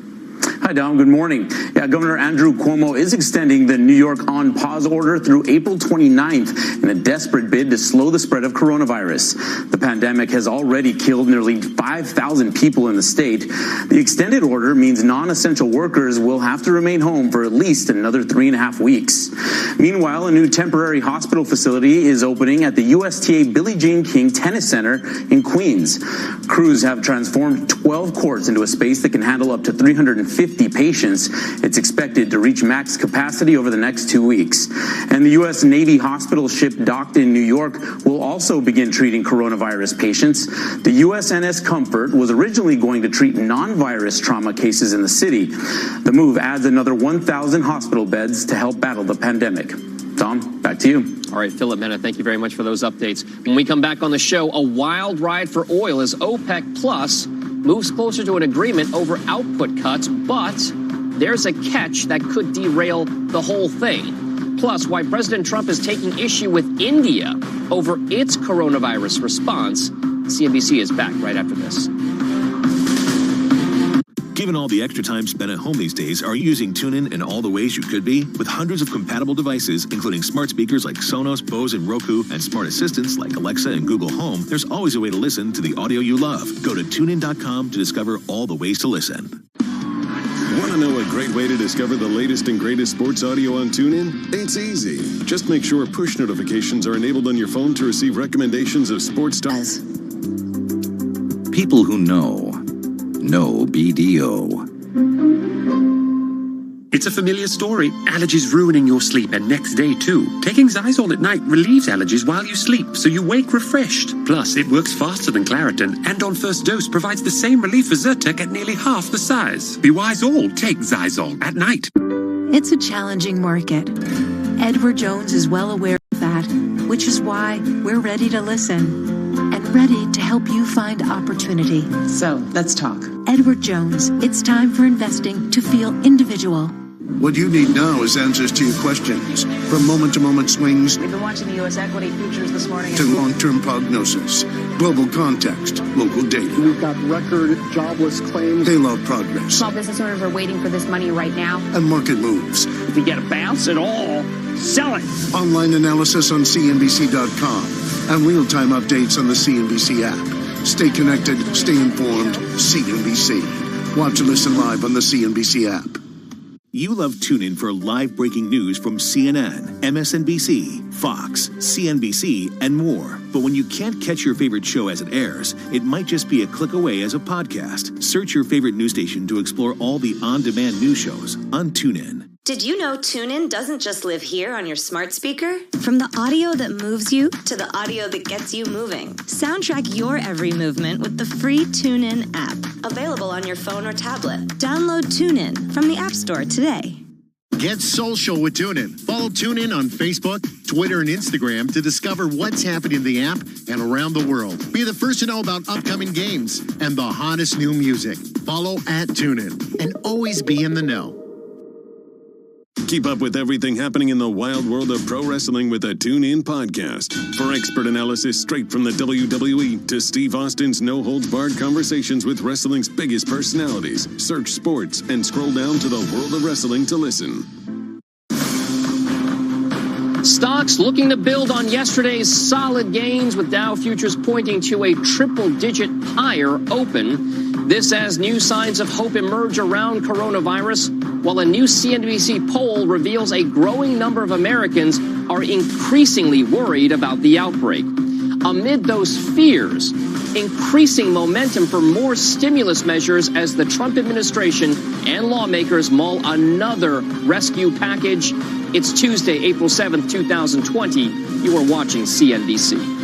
[SPEAKER 8] Hi, Dom. Good morning. Yeah, Governor Andrew Cuomo is extending the New York on-pause order through April 29th in a desperate bid to slow the spread of coronavirus. The pandemic has already killed nearly 5,000 people in the state. The extended order means non-essential workers will have to remain home for at least another 3.5 weeks. Meanwhile, a new temporary hospital facility is opening at the USTA Billie Jean King Tennis Center in Queens. Crews have transformed 12 courts into a space that can handle up to 350 patients. It's expected to reach max capacity over the next 2 weeks. And the U.S. Navy hospital ship docked in New York will also begin treating coronavirus patients. The USNS Comfort was originally going to treat non-virus trauma cases in the city. The move adds another 1,000 hospital beds to help battle the pandemic. Tom, back to you.
[SPEAKER 18] All right, Philip Mena, thank you very much for those updates. When we come back on the show, a wild ride for oil as OPEC Plus moves closer to an agreement over output cuts, but there's a catch that could derail the whole thing. Plus, why President Trump is taking issue with India over its coronavirus response. CNBC is back right after this.
[SPEAKER 6] Given all the extra time spent at home these days, are you using TuneIn in all the ways you could be? With hundreds of compatible devices, including smart speakers like Sonos, Bose, and Roku, and smart assistants like Alexa and Google Home, there's always a way to listen to the audio you love. Go to TuneIn.com to discover all the ways to listen.
[SPEAKER 5] Want to know a great way to discover the latest and greatest sports audio on TuneIn? It's easy. Just make sure push notifications are enabled on your phone to receive recommendations of sports stars.
[SPEAKER 13] People who know BDO. It's a familiar story. Allergies ruining your sleep and next day too. Taking Zysol at night relieves allergies while you sleep, so you wake refreshed. Plus, it works faster than Claritin, and on first dose provides the same relief as Zyrtec at nearly half the size. Be wise all, take Zysol at night.
[SPEAKER 14] It's a challenging market. Edward Jones is well aware of that, which is why we're ready to listen and ready to help you find opportunity. So, let's talk. Edward Jones, it's time for investing to feel individual.
[SPEAKER 2] What you need now is answers to your questions. From moment-to-moment swings
[SPEAKER 23] We've been watching the U.S. equity futures this morning.
[SPEAKER 2] to long-term prognosis, global context, local data.
[SPEAKER 24] We've got record jobless claims.
[SPEAKER 2] Bailout progress.
[SPEAKER 23] Small business owners are waiting for this money right now.
[SPEAKER 2] And market moves.
[SPEAKER 24] If you get a bounce at all, sell it.
[SPEAKER 2] Online analysis on CNBC.com and real-time updates on the CNBC app. Stay connected, stay informed, CNBC. Watch and listen live on the CNBC app.
[SPEAKER 6] You love TuneIn for live breaking news from CNN, MSNBC, Fox, CNBC, and more. But when you can't catch your favorite show as it airs, it might just be a click away as a podcast. Search your favorite news station to explore all the on-demand news shows on TuneIn.
[SPEAKER 4] Did you know TuneIn doesn't just live here on your smart speaker? From the audio that moves you to the audio that gets you moving. Soundtrack your every movement with the free TuneIn app. Available on your phone or tablet. Download TuneIn from the App Store today.
[SPEAKER 7] Get social with TuneIn. Follow TuneIn on Facebook, Twitter, and Instagram to discover what's happening in the app and around the world. Be the first to know about upcoming games and the hottest new music. Follow @TuneIn and always be in the know.
[SPEAKER 5] Keep up with everything happening in the wild world of pro wrestling with a TuneIn podcast. For expert analysis straight from the WWE to Steve Austin's no-holds-barred conversations with wrestling's biggest personalities, search sports and scroll down to the world of wrestling to listen.
[SPEAKER 18] Stocks looking to build on yesterday's solid gains, with Dow futures pointing to a triple-digit higher open. This as new signs of hope emerge around coronavirus, while a new CNBC poll reveals a growing number of Americans are increasingly worried about the outbreak. Amid those fears, increasing momentum for more stimulus measures as the Trump administration and lawmakers mull another rescue package. It's Tuesday, April 7th, 2020. You are watching CNBC.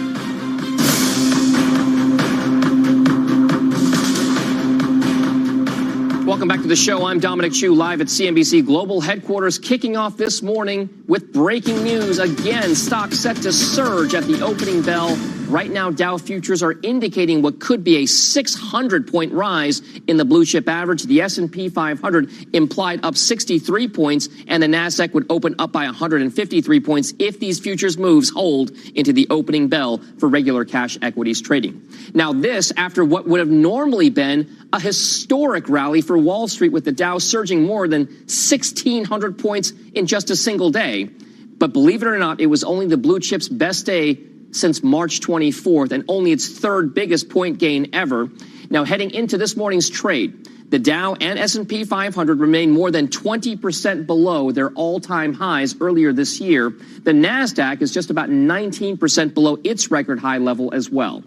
[SPEAKER 18] Welcome back to the show. I'm Dominic Chu, live at CNBC Global Headquarters, kicking off this morning with breaking news. Again, stocks set to surge at the opening bell. Right now, Dow futures are indicating what could be a 600-point rise in the blue chip average. The S&P 500 implied up 63 points, and the Nasdaq would open up by 153 points if these futures moves hold into the opening bell for regular cash equities trading. Now, this after what would have normally been a historic rally for Wall Street, with the Dow surging more than 1,600 points in just a single day. But believe it or not, it was only the blue chip's best day since March 24th, and only its third biggest point gain ever. Now, heading into this morning's trade, the Dow and S&P 500 remain more than 20% below their all-time highs earlier this year. The Nasdaq is just about 19% below its record high level as well.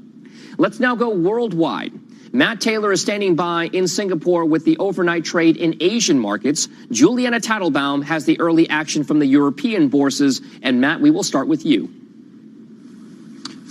[SPEAKER 18] Let's now go worldwide. Matt Taylor is standing by in Singapore with the overnight trade in Asian markets. Juliana Tattlebaum has the early action from the European bourses. And Matt, we will start with you.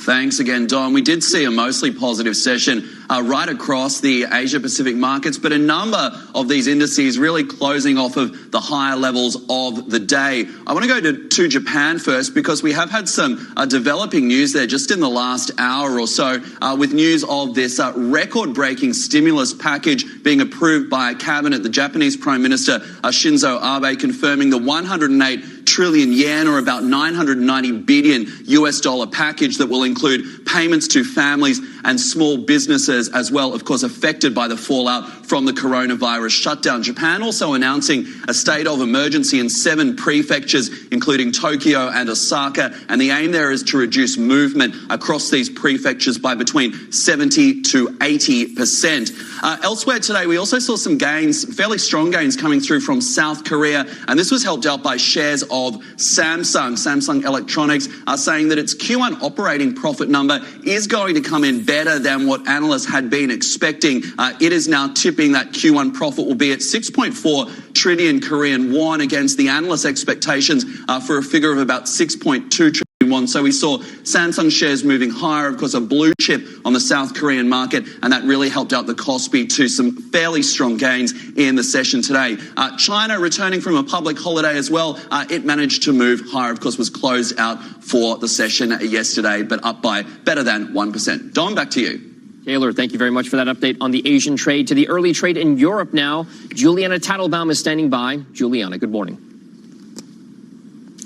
[SPEAKER 15] Thanks again, Don. We did see a mostly positive session right across the Asia-Pacific markets, but a number of these indices really closing off of the higher levels of the day. I want to go to Japan first, because we have had some developing news there just in the last hour or so, with news of this record-breaking stimulus package being approved by Cabinet. The Japanese Prime Minister Shinzo Abe confirming the 108 trillion yen, or about $990 billion US dollar package that will include payments to families and small businesses as well, of course, affected by the fallout from the coronavirus shutdown. Japan also announcing a state of emergency in 7 prefectures, including Tokyo and Osaka, and the aim there is to reduce movement across these prefectures by between 70 to 80%. Elsewhere today, we also saw some gains, fairly strong gains coming through from South Korea, and this was helped out by shares of Samsung. Samsung Electronics are saying that its Q1 operating profit number is going to come in better than what analysts had been expecting. It is now tipping that Q1 profit will be at 6.4 trillion Korean won against the analyst expectations for a figure of about 6.2 trillion won. So we saw Samsung shares moving higher, of course, a blue chip on the South Korean market, and that really helped out the Kospi to some fairly strong gains in the session today. China returning from a public holiday as well. It managed to move higher, of course, was closed out for the session yesterday, but up by better than 1%. Don, back to you.
[SPEAKER 18] Taylor, thank you very much for that update on the Asian trade. To the early trade in Europe now. Juliana Tattlebaum is standing by. Juliana, good morning.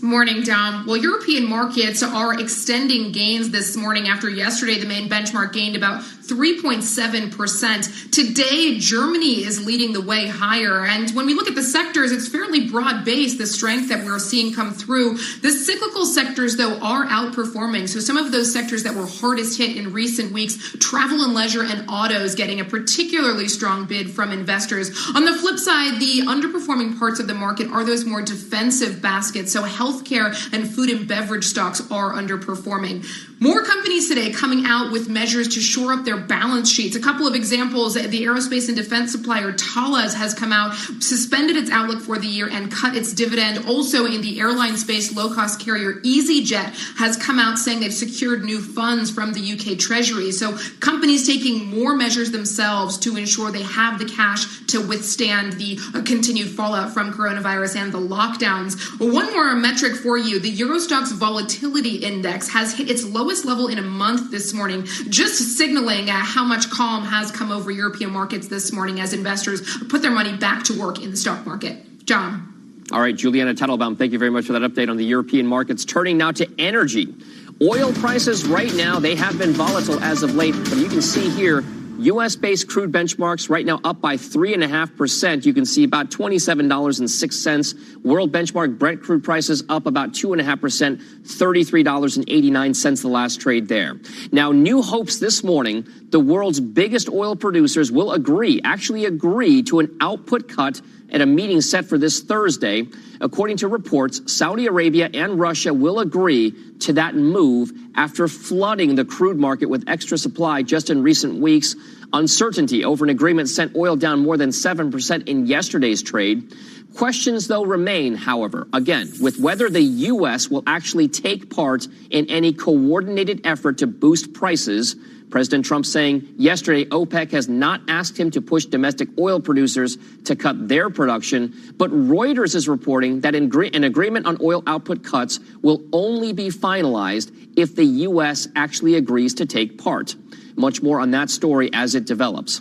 [SPEAKER 11] Morning, Dom. Well, European markets are extending gains this morning after yesterday the main benchmark gained about 3.7%. Today, Germany is leading the way higher. And when we look at the sectors, it's fairly broad-based, the strength that we're seeing come through. The cyclical sectors, though, are outperforming. So some of those sectors that were hardest hit in recent weeks, travel and leisure and autos getting a particularly strong bid from investors. On the flip side, the underperforming parts of the market are those more defensive baskets. So healthcare and food and beverage stocks are underperforming. More companies today coming out with measures to shore up their balance sheets. A couple of examples, the aerospace and defense supplier Thales has come out, suspended its outlook for the year and cut its dividend. Also in the airline space, low-cost carrier EasyJet has come out saying they've secured new funds from the UK Treasury. So companies taking more measures themselves to ensure they have the cash to withstand the continued fallout from coronavirus and the lockdowns. One more metric for you. The Eurostoxx volatility index has hit its lowest level in a month this morning, just signaling how much calm has come over European markets this morning as investors put their money back to work in the stock market. John.
[SPEAKER 18] All right, Juliana Tattlebaum, thank you very much for that update on the European markets. Turning now to energy. Oil prices right now, they have been volatile as of late, but you can see here, U.S.-based crude benchmarks right now up by 3.5%. You can see about $27.06. World benchmark Brent crude prices up about 2.5%, $33.89 the last trade there. Now, new hopes this morning, the world's biggest oil producers will actually agree to an output cut at a meeting set for this Thursday. According to reports, Saudi Arabia and Russia will agree to that move after flooding the crude market with extra supply just in recent weeks. Uncertainty over an agreement sent oil down more than 7% in yesterday's trade. Questions, though, remain, however, again, with whether the U.S. will actually take part in any coordinated effort to boost prices. President Trump saying yesterday OPEC has not asked him to push domestic oil producers to cut their production, but Reuters is reporting that an agreement on oil output cuts will only be finalized if the U.S. actually agrees to take part. Much more on that story as it develops.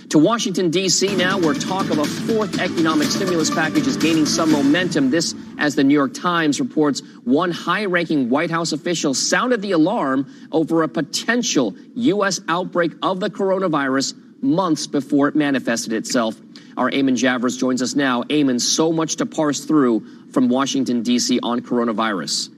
[SPEAKER 18] To Washington, D.C. now, where talk of a fourth economic stimulus package is gaining some momentum. This, as the New York Times reports, one high-ranking White House official sounded the alarm over a potential U.S. outbreak of the coronavirus months before it manifested itself. Our Eamon Javers joins us now. Eamon, so much to parse through from Washington, D.C. on coronavirus.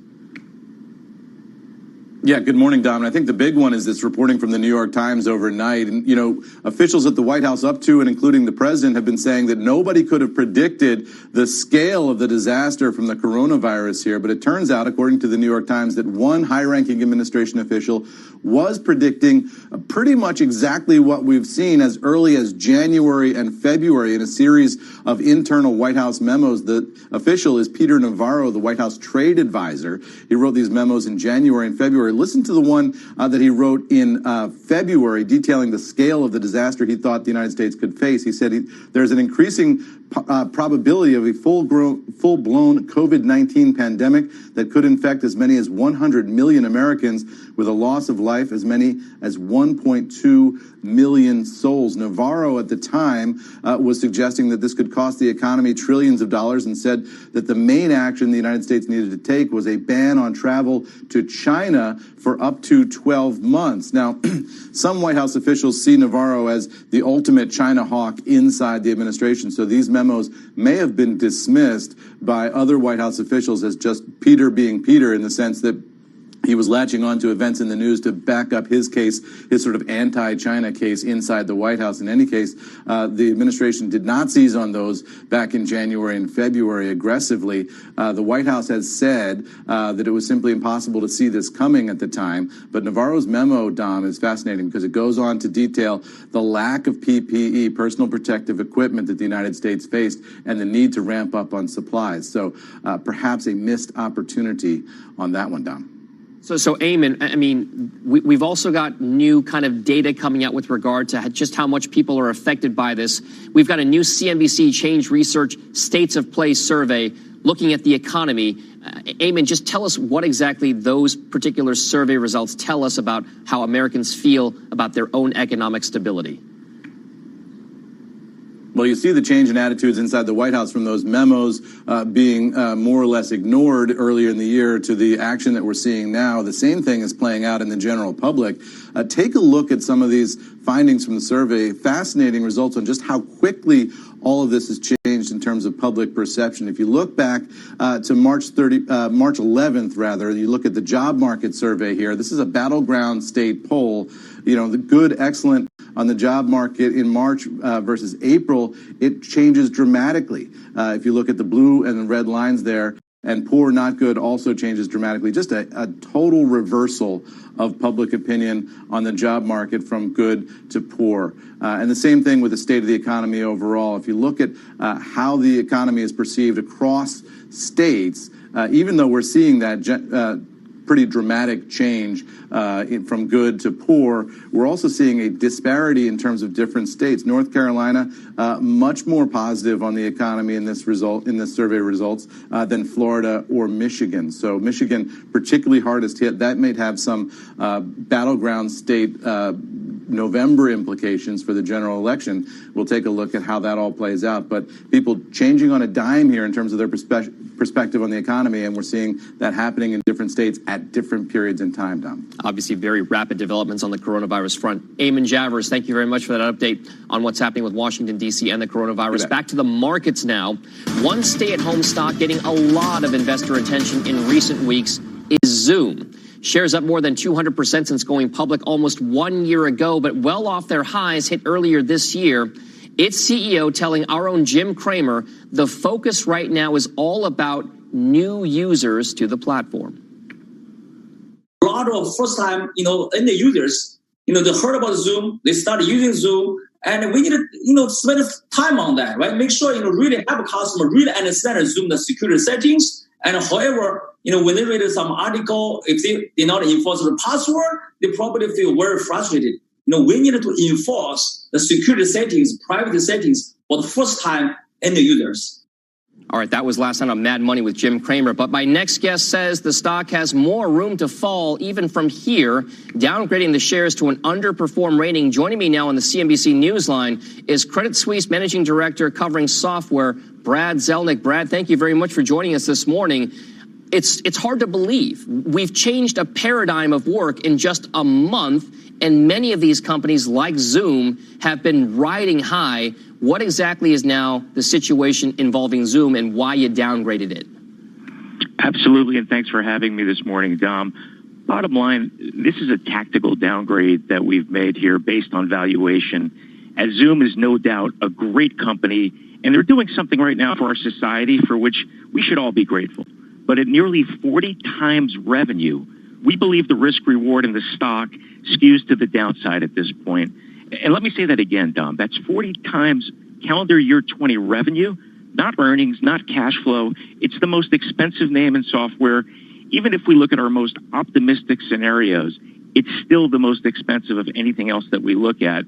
[SPEAKER 12] Yeah, good morning, Dom. And I think the big one is this reporting from the New York Times overnight. And, you know, officials at the White House up to and including the president have been saying that nobody could have predicted the scale of the disaster from the coronavirus here. But it turns out, according to the New York Times, that one high-ranking administration official was predicting pretty much exactly what we've seen as early as January and February in a series of internal White House memos. The official is Peter Navarro, the White House trade advisor. He wrote these memos in January and February. Listen to the one that he wrote in February detailing the scale of the disaster he thought the United States could face. He said there's an increasing probability of a full-blown COVID-19 pandemic that could infect as many as 100 million Americans with a loss of life, as many as 1.2 million souls. Navarro at the time was suggesting that this could cost the economy trillions of dollars and said that the main action the United States needed to take was a ban on travel to China for up to 12 months. Now, some White House officials see Navarro as the ultimate China hawk inside the administration, so these memos may have been dismissed by other White House officials as just Peter being Peter, in the sense that He was latching on to events in the news to back up his case, his sort of anti-China case inside the White House. In any case, the administration did not seize on those back in January and February aggressively. The White House has said that it was simply impossible to see this coming at the time. But Navarro's memo, Dom, is fascinating because it goes on to detail the lack of PPE, personal protective equipment, that the United States faced and the need to ramp up on supplies. So perhaps a missed opportunity on that one, Dom.
[SPEAKER 18] So Eamon, I mean, we've also got new kind of data coming out with regard to just how much people are affected by this. We've got a new CNBC Change Research States of Play survey looking at the economy. Eamon, just tell us what exactly those particular survey results tell us about how Americans feel about their own economic stability.
[SPEAKER 12] Well, you see the change in attitudes inside the White House from those memos being more or less ignored earlier in the year to the action that we're seeing now. The same thing is playing out in the general public. Take a look at some of these findings from the survey. Fascinating results on just how quickly all of this has changed in terms of public perception. If you look back to March 11th, rather, you look at the job market survey here. This is a battleground state poll. You know, the good, excellent on the job market in March versus April, it changes dramatically. If you look at the blue and the red lines there, and poor, not good also changes dramatically. Just a total reversal of public opinion on the job market from good to poor. And the same thing with the state of the economy overall. If you look at how the economy is perceived across states, even though we're seeing that pretty dramatic change from good to poor, we're also seeing a disparity in terms of different states. North Carolina, much more positive on the economy in this survey results than Florida or Michigan. So Michigan particularly hardest hit. That may have some battleground state November implications for the general election. We'll take a look at how that all plays out. But people changing on a dime here in terms of their perspective on the economy, and we're seeing that happening in different states at different periods in time, Dom.
[SPEAKER 18] Obviously, very rapid developments on the coronavirus front. Eamon Javers, thank you very much for that update on what's happening with Washington, D.C. and the coronavirus. Back to the markets now. One stay-at-home stock getting a lot of investor attention in recent weeks is Zoom. Shares up more than 200% since going public almost 1 year ago, but well off their highs hit earlier this year. Its CEO telling our own Jim Cramer the focus right now is all about new users to the platform.
[SPEAKER 16] A lot of first-time, end users, they heard about Zoom, they started using Zoom, and we need to, spend time on that, right? Make sure, really have a customer really understand Zoom, the security settings. And however, when they read some article, if they did not enforce the password, they probably feel very frustrated. We need to enforce the security settings, private settings for the first time end users.
[SPEAKER 18] All right, that was last night on Mad Money with Jim Cramer. But my next guest says the stock has more room to fall even from here, downgrading the shares to an underperform rating. Joining me now on the CNBC Newsline is Credit Suisse Managing Director covering software, Brad Zelnick. Brad, thank you very much for joining us this morning. It's hard to believe. We've changed a paradigm of work in just a month, and many of these companies like Zoom have been riding high. What exactly is now the situation involving Zoom and why you downgraded it?
[SPEAKER 17] Absolutely, and thanks for having me this morning, Dom. Bottom line, this is a tactical downgrade that we've made here based on valuation, as Zoom is no doubt a great company, and they're doing something right now for our society for which we should all be grateful. But at nearly 40 times revenue, we believe the risk-reward in the stock skews to the downside at this point. And let me say that again, Dom. That's 40 times calendar year 20 revenue, not earnings, not cash flow. It's the most expensive name in software. Even if we look at our most optimistic scenarios, it's still the most expensive of anything else that we look at.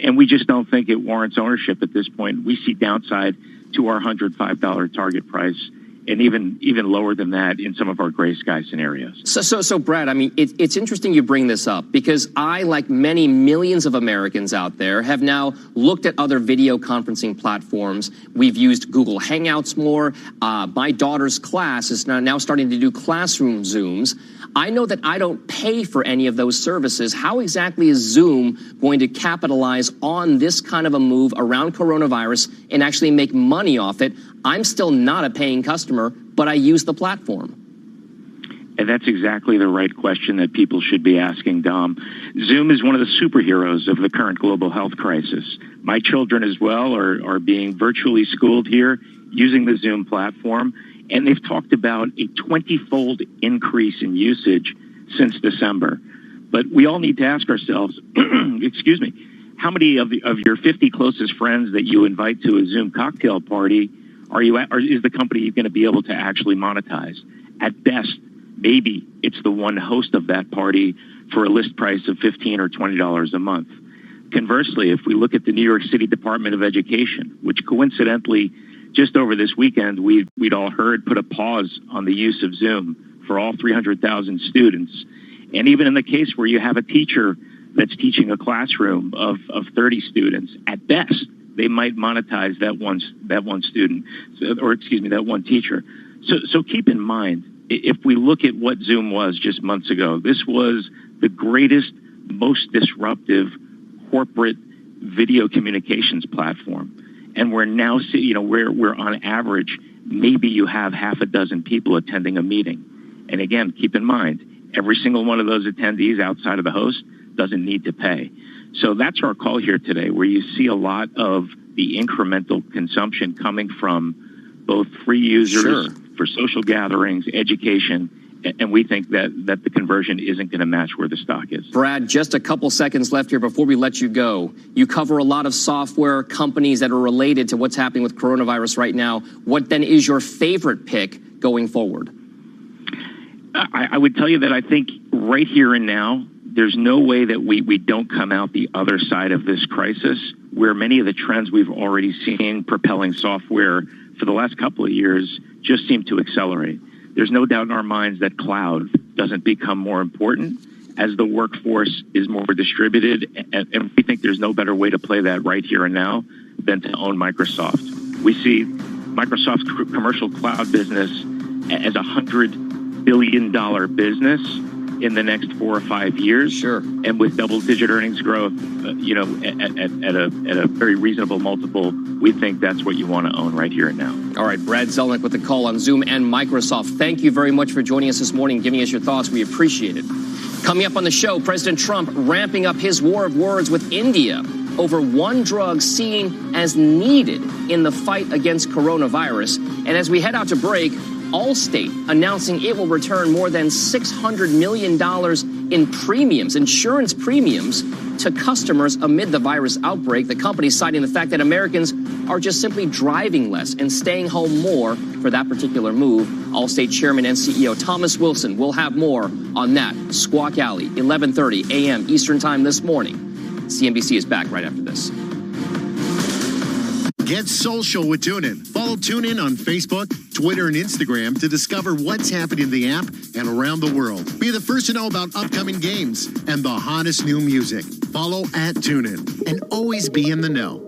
[SPEAKER 17] And we just don't think it warrants ownership at this point. We see downside to our $105 target price, and even lower than that in some of our gray sky scenarios.
[SPEAKER 18] So Brad, I mean, it's interesting you bring this up because I, like many millions of Americans out there, have now looked at other video conferencing platforms. We've used Google Hangouts more. My daughter's class is now starting to do classroom Zooms. I know that I don't pay for any of those services. How exactly is Zoom going to capitalize on this kind of a move around coronavirus and actually make money off it? I'm still not a paying customer, but I use the platform.
[SPEAKER 17] And that's exactly the right question that people should be asking, Dom. Zoom is one of the superheroes of the current global health crisis. My children as well are being virtually schooled here using the Zoom platform, and they've talked about a 20-fold increase in usage since December. But we all need to ask ourselves, excuse me, how many of your 50 closest friends that you invite to a Zoom cocktail party is the company going to be able to actually monetize? At best, maybe it's the one host of that party for a list price of $15 or $20 a month. Conversely, if we look at the New York City Department of Education, which coincidentally, just over this weekend, we'd all heard put a pause on the use of Zoom for all 300,000 students. And even in the case where you have a teacher that's teaching a classroom of 30 students, at best, they might monetize that one student, or excuse me, that one teacher. So keep in mind, if we look at what Zoom was just months ago, this was the greatest, most disruptive corporate video communications platform. And we're now, we're on average, maybe you have half a dozen people attending a meeting. And again, keep in mind, every single one of those attendees outside of the host doesn't need to pay. So that's our call here today, where you see a lot of the incremental consumption coming from both free users for social gatherings, education, and we think that the conversion isn't going to match where the stock is.
[SPEAKER 18] Brad, just a couple seconds left here before we let you go. You cover a lot of software companies that are related to what's happening with coronavirus right now. What then is your favorite pick going forward?
[SPEAKER 17] I would tell you that I think right here and now, there's no way that we don't come out the other side of this crisis, where many of the trends we've already seen propelling software for the last couple of years just seem to accelerate. There's no doubt in our minds that cloud doesn't become more important as the workforce is more distributed, and we think there's no better way to play that right here and now than to own Microsoft. We see Microsoft's commercial cloud business as a $100 billion business in the next 4 or 5 years.
[SPEAKER 18] Sure.
[SPEAKER 17] And with double-digit earnings growth, at a very reasonable multiple, we think that's what you want to own right here and now.
[SPEAKER 18] All right, Brad Zelnick with the call on Zoom and Microsoft. Thank you very much for joining us this morning, giving us your thoughts. We appreciate it. Coming up on the show, President Trump ramping up his war of words with India over one drug seen as needed in the fight against coronavirus. And as we head out to break, Allstate announcing it will return more than $600 million in premiums, insurance premiums, to customers amid the virus outbreak. The company citing the fact that Americans are just simply driving less and staying home more for that particular move. Allstate Chairman and CEO Thomas Wilson will have more on that. Squawk Alley, 11:30 a.m. Eastern Time this morning. CNBC is back right after this.
[SPEAKER 7] Get social with TuneIn. Follow TuneIn on Facebook, Twitter, and Instagram to discover what's happening in the app and around the world. Be the first to know about upcoming games and the hottest new music. Follow @TuneIn and always be in the know.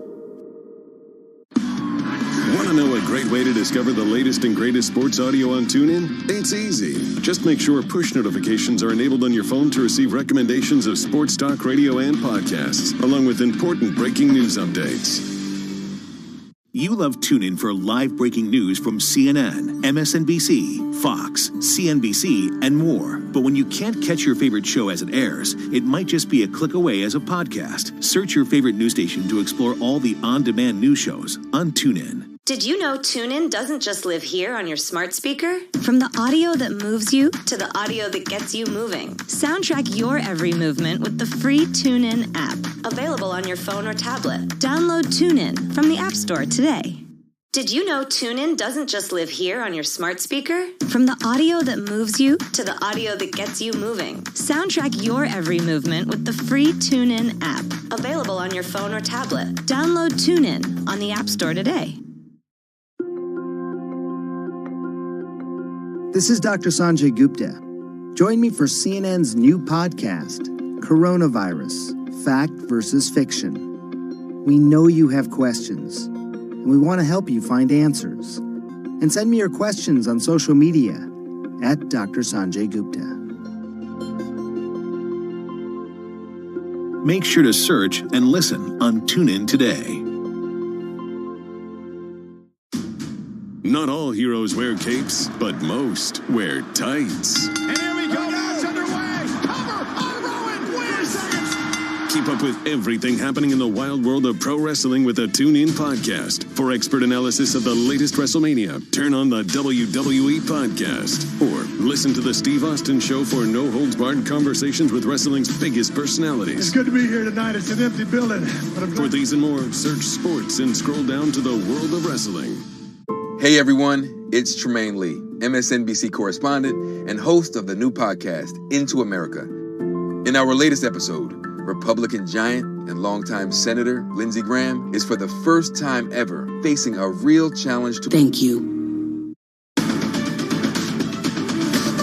[SPEAKER 5] Want to know a great way to discover the latest and greatest sports audio on TuneIn? It's easy. Just make sure push notifications are enabled on your phone to receive recommendations of sports talk radio and podcasts, along with important breaking news updates.
[SPEAKER 6] You love TuneIn for live breaking news from CNN, MSNBC, Fox, CNBC, and more. But when you can't catch your favorite show as it airs, it might just be a click away as a podcast. Search your favorite news station to explore all the on-demand news shows on TuneIn.
[SPEAKER 4] Did you know TuneIn doesn't just live here on your smart speaker? From the audio that moves you to the audio that gets you moving. Soundtrack your every movement with the free TuneIn app. Available on your phone or tablet. Download TuneIn from the App Store today. Did you know TuneIn doesn't just live here on your smart speaker? From the audio that moves you to the audio that gets you moving. Soundtrack your every movement with the free TuneIn app. Available on your phone or tablet. Download TuneIn on the App Store today.
[SPEAKER 9] This is Dr. Sanjay Gupta. Join me for CNN's new podcast, Coronavirus, Fact versus Fiction. We know you have questions, and we want to help you find answers. And send me your questions on social media at Dr. Sanjay Gupta.
[SPEAKER 6] Make sure to search and listen on TuneIn today.
[SPEAKER 5] Not all heroes wear capes, but most wear tights.
[SPEAKER 3] And here we go. Now it's underway. Cover on Rowan. Wait a second.
[SPEAKER 5] Keep up with everything happening in the wild world of pro wrestling with the TuneIn podcast. For expert analysis of the latest WrestleMania, turn on the WWE podcast. Or listen to the Steve Austin Show for no-holds-barred conversations with wrestling's biggest personalities.
[SPEAKER 21] It's good to be here tonight. It's an empty building.
[SPEAKER 5] For these and more, search sports and scroll down to the world of wrestling.
[SPEAKER 10] Hey everyone, it's Tremaine Lee, MSNBC correspondent and host of the new podcast, Into America. In our latest episode, Republican giant and longtime Senator Lindsey Graham is for the first time ever facing a real challenge to...
[SPEAKER 1] Thank you.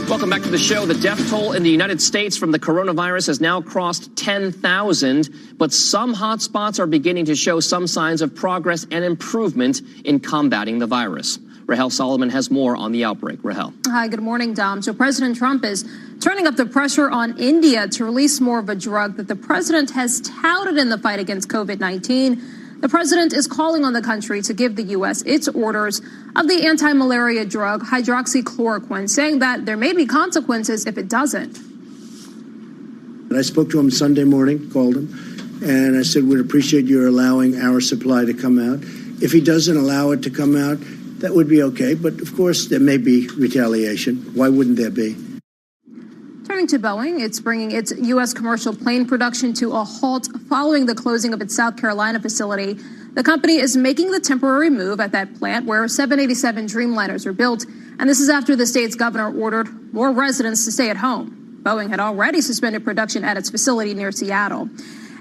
[SPEAKER 18] Welcome back to the show. The death toll in the United States from the coronavirus has now crossed 10,000, but some hotspots are beginning to show some signs of progress and improvement in combating the virus. Rahel Solomon has more on the outbreak. Rahel.
[SPEAKER 19] Hi, good morning, Dom. So President Trump is turning up the pressure on India to release more of a drug that the president has touted in the fight against COVID-19. The president is calling on the country to give the U.S. its orders of the anti-malaria drug hydroxychloroquine, saying that there may be consequences if it doesn't.
[SPEAKER 20] I spoke to him Sunday morning, called him, and I said, we'd appreciate your allowing our supply to come out. If he doesn't allow it to come out, that would be okay. But, of course, there may be retaliation. Why wouldn't there be?
[SPEAKER 19] Turning to Boeing, it's bringing its U.S. commercial plane production to a halt following the closing of its South Carolina facility. The company is making the temporary move at that plant where 787 Dreamliners are built, and this is after the state's governor ordered more residents to stay at home. Boeing had already suspended production at its facility near Seattle.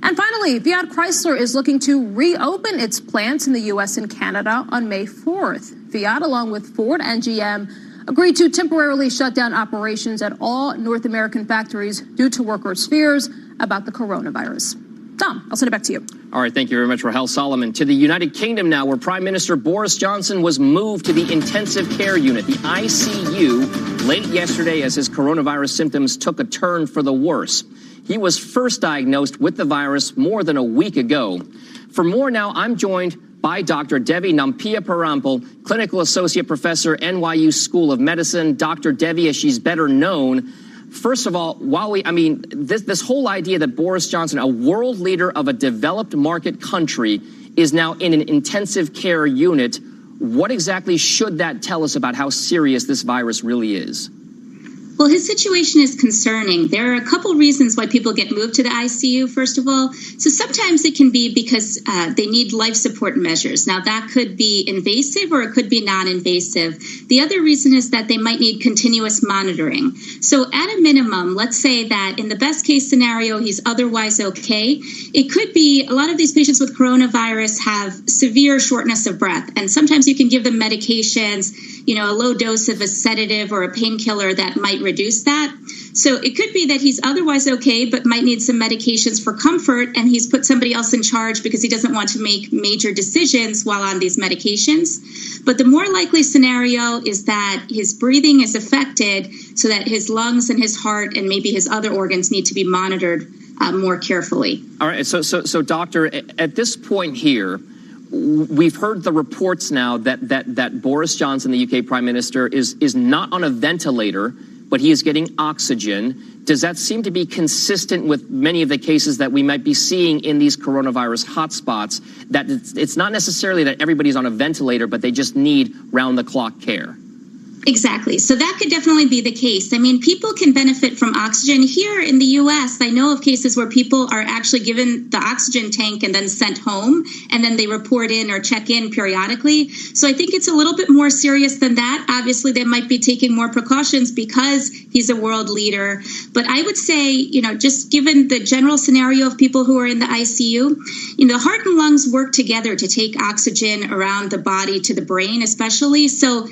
[SPEAKER 19] And finally, Fiat Chrysler is looking to reopen its plants in the U.S. and Canada on May 4th. Fiat, along with Ford and GM, agreed to temporarily shut down operations at all North American factories due to workers' fears about the coronavirus. Tom, I'll send it back to you.
[SPEAKER 18] All right, thank you very much, Rahel Solomon. To the United Kingdom now, where Prime Minister Boris Johnson was moved to the intensive care unit, the ICU, late yesterday as his coronavirus symptoms took a turn for the worse. He was first diagnosed with the virus more than a week ago. For more now, I'm joined by Dr. Devi Nampia-Parampil, Clinical Associate Professor, NYU School of Medicine. Dr. Devi, as she's better known. First of all, this whole idea that Boris Johnson, a world leader of a developed market country, is now in an intensive care unit, what exactly should that tell us about how serious this virus really is?
[SPEAKER 22] Well, his situation is concerning. There are a couple reasons why people get moved to the ICU, first of all. So sometimes it can be because they need life support measures. Now, that could be invasive or it could be non-invasive. The other reason is that they might need continuous monitoring. So at a minimum, let's say that in the best case scenario, he's otherwise okay. It could be a lot of these patients with coronavirus have severe shortness of breath. And sometimes you can give them medications, a low dose of a sedative or a painkiller that might reduce that. So it could be that he's otherwise okay, but might need some medications for comfort, and he's put somebody else in charge because he doesn't want to make major decisions while on these medications. But the more likely scenario is that his breathing is affected so that his lungs and his heart and maybe his other organs need to be monitored more carefully.
[SPEAKER 18] All right. So doctor, at this point here, we've heard the reports now that Boris Johnson, the UK Prime Minister, is not on a ventilator, but he is getting oxygen. Does that seem to be consistent with many of the cases that we might be seeing in these coronavirus hotspots, that it's not necessarily that everybody's on a ventilator, but they just need round-the-clock care?
[SPEAKER 22] Exactly. So that could definitely be the case. I mean, people can benefit from oxygen. Here in the U.S., I know of cases where people are actually given the oxygen tank and then sent home, and then they report in or check in periodically. So I think it's a little bit more serious than that. Obviously, they might be taking more precautions because he's a world leader. But I would say, just given the general scenario of people who are in the ICU, the heart and lungs work together to take oxygen around the body to the brain, especially. So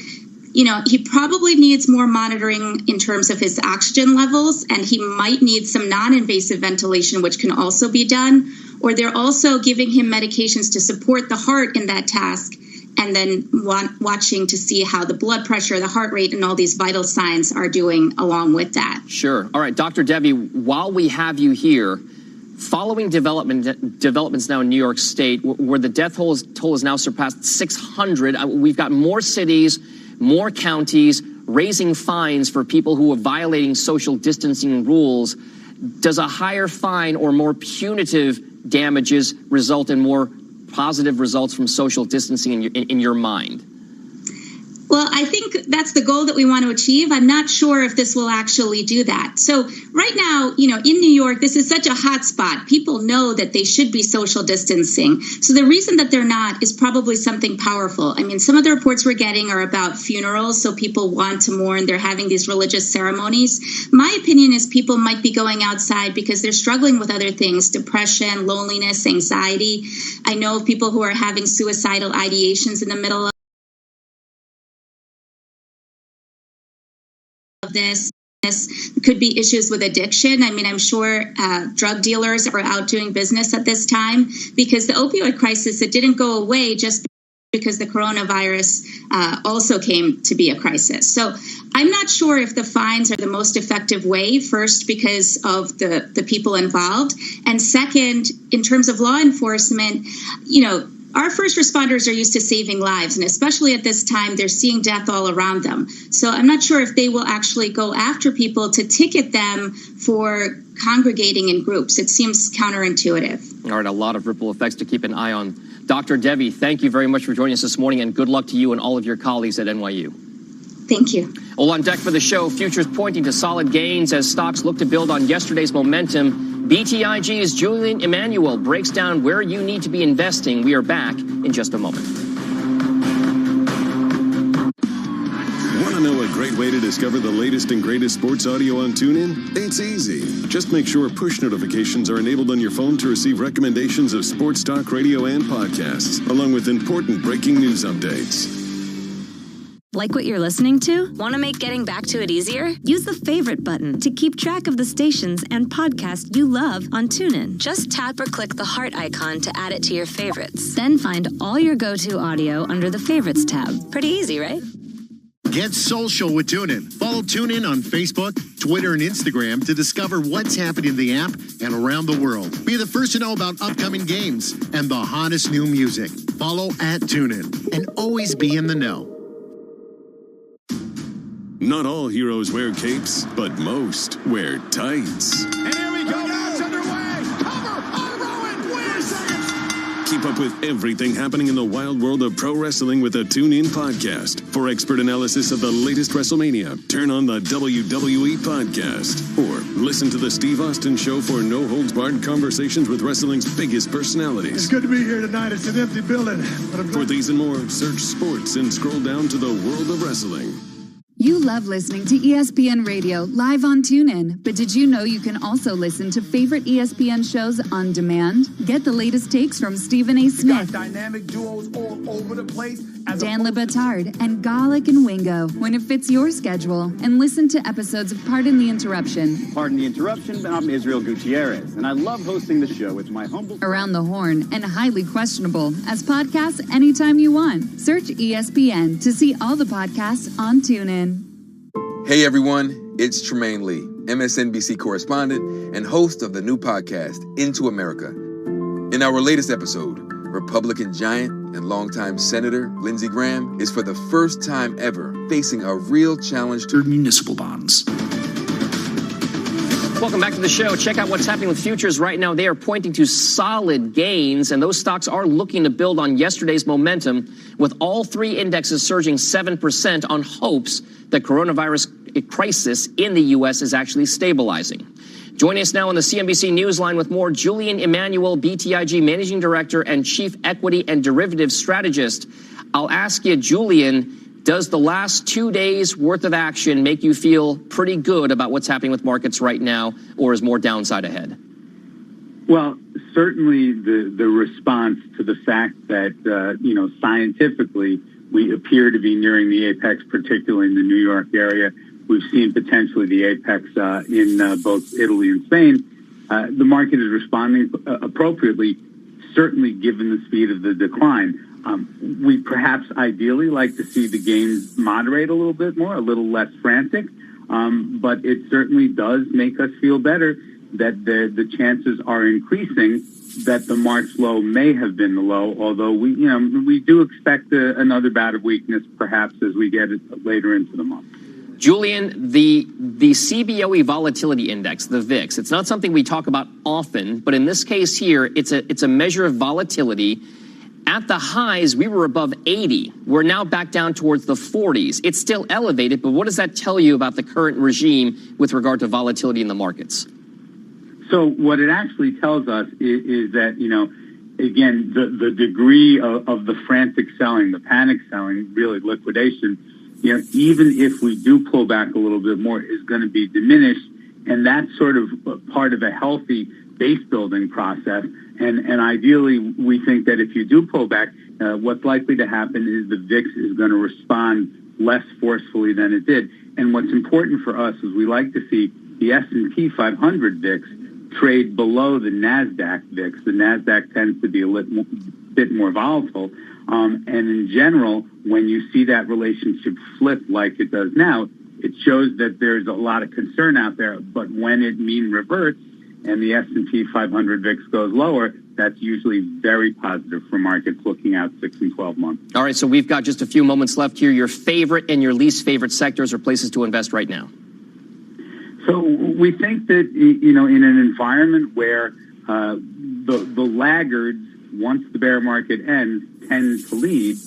[SPEAKER 22] he probably needs more monitoring in terms of his oxygen levels, and he might need some non-invasive ventilation, which can also be done. Or they're also giving him medications to support the heart in that task, and then watching to see how the blood pressure, the heart rate, and all these vital signs are doing along with that.
[SPEAKER 18] Sure. All right, Dr. Devi, while we have you here, Following developments now in New York State, where the death toll has now surpassed 600, we've got more cities, more counties raising fines for people who are violating social distancing rules. Does a higher fine or more punitive damages result in more positive results from social distancing in your mind?
[SPEAKER 22] Well, I think that's the goal that we want to achieve. I'm not sure if this will actually do that. So right now, in New York, this is such a hot spot. People know that they should be social distancing. So the reason that they're not is probably something powerful. I mean, some of the reports we're getting are about funerals. So people want to mourn. They're having these religious ceremonies. My opinion is people might be going outside because they're struggling with other things: depression, loneliness, anxiety. I know of people who are having suicidal ideations in the middle of this. Could be issues with addiction. I mean, I'm sure drug dealers are out doing business at this time because the opioid crisis, it didn't go away just because the coronavirus also came to be a crisis. So I'm not sure if the fines are the most effective way, first, because of the people involved. And second, in terms of law enforcement, our first responders are used to saving lives, and especially at this time, they're seeing death all around them. So I'm not sure if they will actually go after people to ticket them for congregating in groups. It seems counterintuitive.
[SPEAKER 18] All right, a lot of ripple effects to keep an eye on. Dr. Debbie, thank you very much for joining us this morning, and good luck to you and all of your colleagues at NYU.
[SPEAKER 22] Thank you.
[SPEAKER 18] Well, on deck for the show, futures pointing to solid gains as stocks look to build on yesterday's momentum. BTIG's Julian Emanuel breaks down where you need to be investing. We are back in just a moment.
[SPEAKER 5] Want to know a great way to discover the latest and greatest sports audio on TuneIn? It's easy. Just make sure push notifications are enabled on your phone to receive recommendations of sports talk radio and podcasts, along with important breaking news updates.
[SPEAKER 4] Like what you're listening to? Want to make getting back to it easier? Use the favorite button to keep track of the stations and podcasts you love on TuneIn. Just tap or click the heart icon to add it to your favorites. Then find all your go-to audio under the Favorites tab. Pretty easy, right?
[SPEAKER 7] Get social with TuneIn. Follow TuneIn on Facebook, Twitter, and Instagram to discover what's happening in the app and around the world. Be the first to know about upcoming games and the hottest new music. Follow @TuneIn and always be in the know.
[SPEAKER 5] Not all heroes wear capes, but most wear tights.
[SPEAKER 3] And here we go. Now it's underway. Cover on Rowan. Win.
[SPEAKER 5] Keep up with everything happening in the wild world of pro wrestling with a TuneIn podcast. For expert analysis of the latest WrestleMania, turn on the WWE podcast. Or listen to the Steve Austin Show for no-holds-barred conversations with wrestling's biggest personalities.
[SPEAKER 21] It's good to be here tonight. It's an empty building.
[SPEAKER 5] For these and more, search sports and scroll down to the world of wrestling.
[SPEAKER 1] You love listening to ESPN Radio live on TuneIn, but did you know you can also listen to favorite ESPN shows on demand? Get the latest takes from Stephen A. Smith,
[SPEAKER 21] dynamic duos all over the place,
[SPEAKER 1] Dan LeBatard, and Garlic and Wingo when it fits your schedule. And listen to episodes of Pardon the Interruption.
[SPEAKER 8] Pardon the interruption, but I'm Israel Gutierrez, and I love hosting the show. It's my humble...
[SPEAKER 1] Around the Horn and Highly Questionable as podcasts anytime you want. Search ESPN to see all the podcasts on TuneIn.
[SPEAKER 10] Hey everyone, it's Tremaine Lee, MSNBC correspondent and host of the new podcast, Into America. In our latest episode, Republican giant and longtime Senator Lindsey Graham is for the first time ever facing a real challenge to municipal bonds.
[SPEAKER 18] Welcome back to the show. Check out what's happening with futures right now. They are pointing to solid gains, and those stocks are looking to build on yesterday's momentum, with all three indexes surging 7% on hopes that coronavirus crisis in the U.S. is actually stabilizing. Joining us now on the CNBC Newsline with more, Julian Emanuel, BTIG Managing Director and Chief Equity and Derivatives Strategist. I'll ask you, Julian, does the last 2 days worth of action make you feel pretty good about what's happening with markets right now, or is more downside ahead?
[SPEAKER 13] Well, certainly the response to the fact that, scientifically, we appear to be nearing the apex, particularly in the New York area. We've seen potentially the apex in both Italy and Spain. The market is responding appropriately, certainly given the speed of the decline. We perhaps ideally like to see the gains moderate a little bit more, a little less frantic, but it certainly does make us feel better that the chances are increasing that the March low may have been the low, although we do expect another bout of weakness perhaps as we get it later into the month.
[SPEAKER 18] Julian, the CBOE volatility index, the VIX, it's not something we talk about often, but in this case here, it's a measure of volatility. At the highs, we were above 80. We're now back down towards the 40s. It's still elevated, but what does that tell you about the current regime with regard to volatility in the markets?
[SPEAKER 13] So what it actually tells us is that, again, the degree of the frantic selling, the panic selling, really liquidation, even if we do pull back a little bit more, is going to be diminished. And that's sort of part of a healthy base building process. And ideally, we think that if you do pull back, what's likely to happen is the VIX is going to respond less forcefully than it did. And what's important for us is we like to see the S&P 500 VIX trade below the NASDAQ VIX. The NASDAQ tends to be a bit more volatile. And in general, when you see that relationship flip like it does now, it shows that there's a lot of concern out there. But when it mean reverts and the S&P 500 VIX goes lower, that's usually very positive for markets looking out 6 and 12 months.
[SPEAKER 18] All right, so we've got just a few moments left here. Your favorite and your least favorite sectors or places to invest right now?
[SPEAKER 13] So we think that, in an environment where the laggards, once the bear market ends, tend to lead,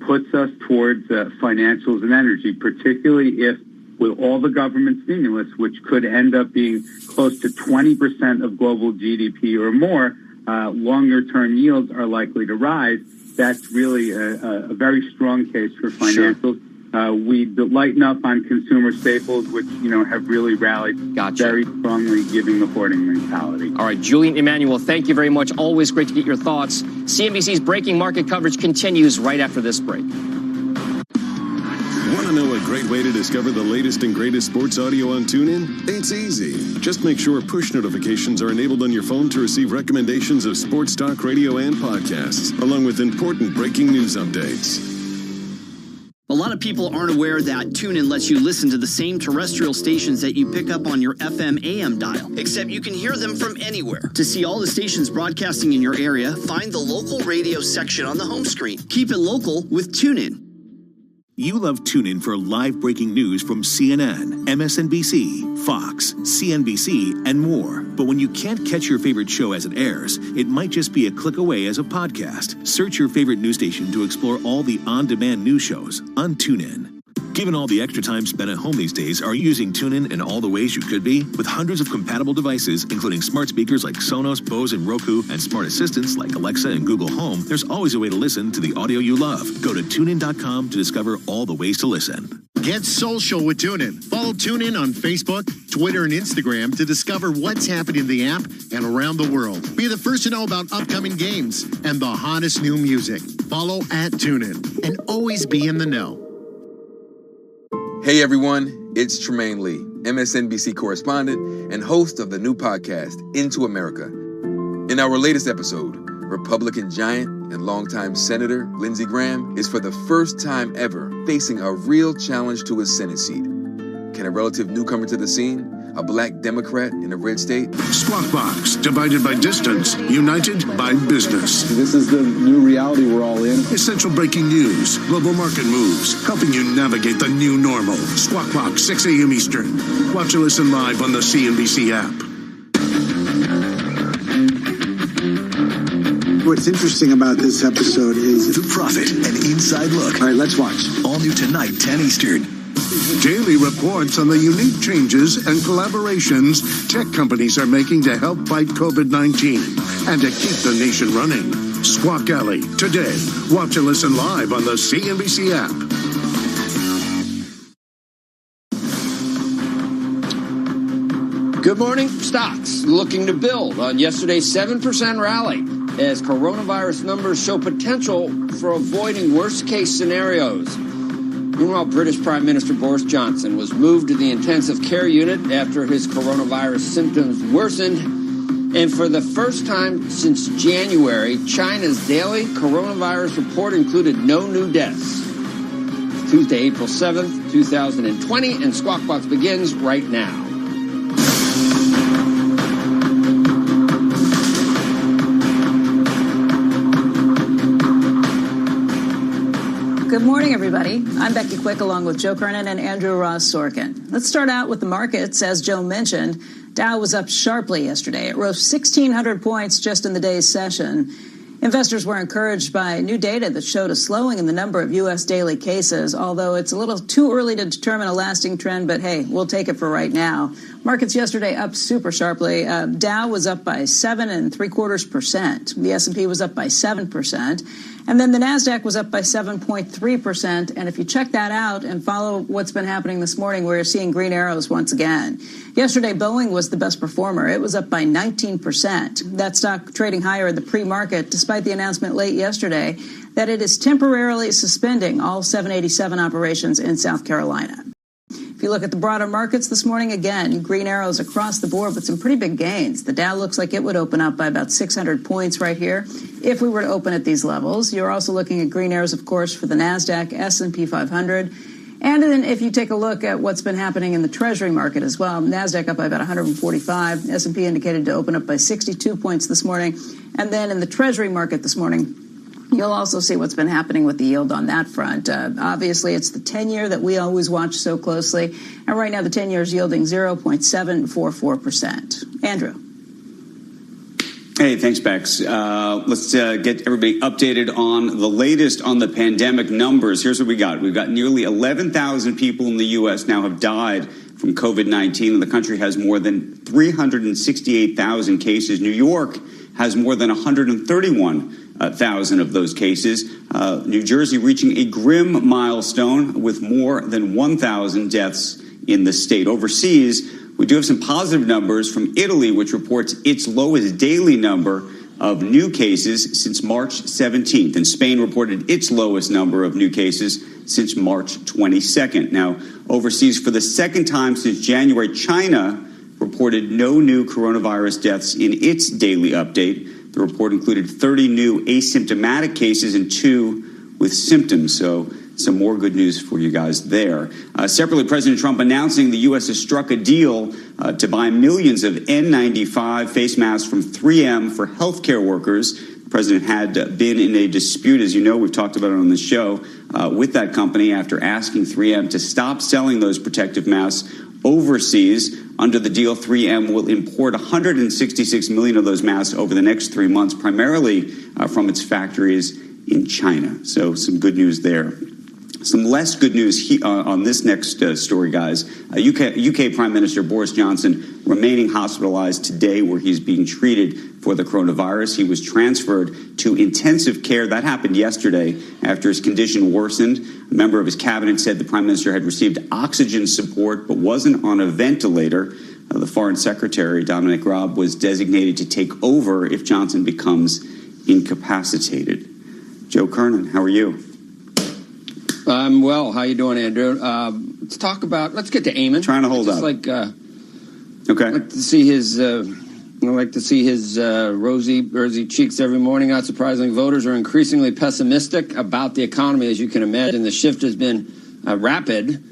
[SPEAKER 13] puts us towards financials and energy, particularly if with all the government stimulus, which could end up being close to 20% of global GDP or more, longer-term yields are likely to rise. That's really a very strong case for financials. Sure. We lighten up on consumer staples, which, have really rallied very strongly, giving the hoarding mentality.
[SPEAKER 18] All right, Julian Emanuel, thank you very much. Always great to get your thoughts. CNBC's breaking market coverage continues right after this break.
[SPEAKER 5] Want to know a great way to discover the latest and greatest sports audio on TuneIn? It's easy. Just make sure push notifications are enabled on your phone to receive recommendations of sports talk radio and podcasts, along with important breaking news updates.
[SPEAKER 2] A lot of people aren't aware that TuneIn lets you listen to the same terrestrial stations that you pick up on your FM AM dial, except you can hear them from anywhere. To see all the stations broadcasting in your area, find the local radio section on the home screen. Keep it local with TuneIn.
[SPEAKER 6] You love TuneIn for live breaking news from CNN, MSNBC, Fox, CNBC, and more. But when you can't catch your favorite show as it airs, it might just be a click away as a podcast. Search your favorite news station to explore all the on-demand news shows on TuneIn. Given all the extra time spent at home these days, are you using TuneIn in all the ways you could be? With hundreds of compatible devices, including smart speakers like Sonos, Bose, and Roku, and smart assistants like Alexa and Google Home, there's always a way to listen to the audio you love. Go to TuneIn.com to discover all the ways to listen.
[SPEAKER 7] Get social with TuneIn. Follow TuneIn on Facebook, Twitter, and Instagram to discover what's happening in the app and around the world. Be the first to know about upcoming games and the hottest new music. Follow @TuneIn and always be in the know.
[SPEAKER 10] Hey everyone, it's Tremaine Lee, MSNBC correspondent and host of the new podcast, Into America. In our latest episode, Republican giant and longtime Senator Lindsey Graham is for the first time ever facing a real challenge to his Senate seat. Can a relative newcomer to the scene, a black Democrat in a red state?
[SPEAKER 21] Squawk Box, divided by distance, united by business.
[SPEAKER 12] This is the new reality we're all in.
[SPEAKER 21] Essential breaking news, global market moves, helping you navigate the new normal. Squawk Box, 6 a.m. Eastern. Watch and listen live on the CNBC app.
[SPEAKER 14] What's interesting about this episode is
[SPEAKER 23] The Profit, an inside look.
[SPEAKER 14] All right, let's watch.
[SPEAKER 23] All new tonight, 10 Eastern.
[SPEAKER 21] Daily reports on the unique changes and collaborations tech companies are making to help fight COVID-19 and to keep the nation running. Squawk Alley, today. Watch and listen live on the CNBC app.
[SPEAKER 24] Good morning. Stocks looking to build on yesterday's 7% rally as coronavirus numbers show potential for avoiding worst-case scenarios. Meanwhile, British Prime Minister Boris Johnson was moved to the intensive care unit after his coronavirus symptoms worsened. And for the first time since January, China's daily coronavirus report included no new deaths. It's Tuesday, April 7th, 2020, and Squawk Box begins right now.
[SPEAKER 11] Good morning, everybody. I'm Becky Quick along with Joe Kernan and Andrew Ross Sorkin. Let's start out with the markets. As Joe mentioned, Dow was up sharply yesterday. It rose 1,600 points just in the day's session. Investors were encouraged by new data that showed a slowing in the number of U.S. daily cases, although it's a little too early to determine a lasting trend, but hey, we'll take it for right now. Markets yesterday up super sharply. Dow was up by 7.75%. The S&P was up by 7%. And then the NASDAQ was up by 7.3%. And if you check that out and follow what's been happening this morning, we're seeing green arrows once again. Yesterday, Boeing was the best performer. It was up by 19%. That stock trading higher in the pre-market, despite the announcement late yesterday that it is temporarily suspending all 787 operations in South Carolina. If you look at the broader markets this morning, again, green arrows across the board with some pretty big gains. The Dow looks like it would open up by about 600 points right here if we were to open at these levels. You're also looking at green arrows, of course, for the NASDAQ, S&P 500. And then if you take a look at what's been happening in the Treasury market as well, NASDAQ up by about 145. S&P indicated to open up by 62 points this morning. And then in the Treasury market this morning, you'll also see what's been happening with the yield on that front. Obviously, it's the 10-year that we always watch so closely. And right now, the 10-year is yielding 0.744%. Andrew.
[SPEAKER 15] Hey, thanks, Bex. Let's get everybody updated on the latest on the pandemic numbers. Here's what we got. We've got nearly 11,000 people in the U.S. now have died from COVID-19, and the country has more than 368,000 cases. New York has more than 131,000 of those cases. New Jersey reaching a grim milestone with more than 1,000 deaths in the state. Overseas, we do have some positive numbers from Italy, which reports its lowest daily number of new cases since March 17th. And Spain reported its lowest number of new cases since March 22nd. Now, overseas, for the second time since January, China reported no new coronavirus deaths in its daily update. The report included 30 new asymptomatic cases and 2 with symptoms. So some more good news for you guys there. Separately, President Trump announcing the U.S. has struck a deal to buy millions of N95 face masks from 3M for healthcare workers. The president had been in a dispute, as you know, we've talked about it on the show, with that company after asking 3M to stop selling those protective masks overseas. Under the deal, 3M will import 166 million of those masks over the next 3 months, primarily from its factories in China. So some good news there. Some less good news on this next story, guys. UK Prime Minister Boris Johnson remaining hospitalized today where he's being treated for the coronavirus. He was transferred to intensive care. That happened yesterday after his condition worsened. A member of his cabinet said the Prime Minister had received oxygen support but wasn't on a ventilator. The Foreign Secretary, Dominic Raab, was designated to take over if Johnson becomes incapacitated. Joe Kernan, how are you?
[SPEAKER 24] I'm well. How you doing, Andrew? Let's get to Eamon.
[SPEAKER 15] Trying to hold up.
[SPEAKER 24] Okay.
[SPEAKER 15] I'd
[SPEAKER 24] like to see his rosy cheeks every morning. Not surprisingly, voters are increasingly pessimistic about the economy, as you can imagine. The shift has been rapid,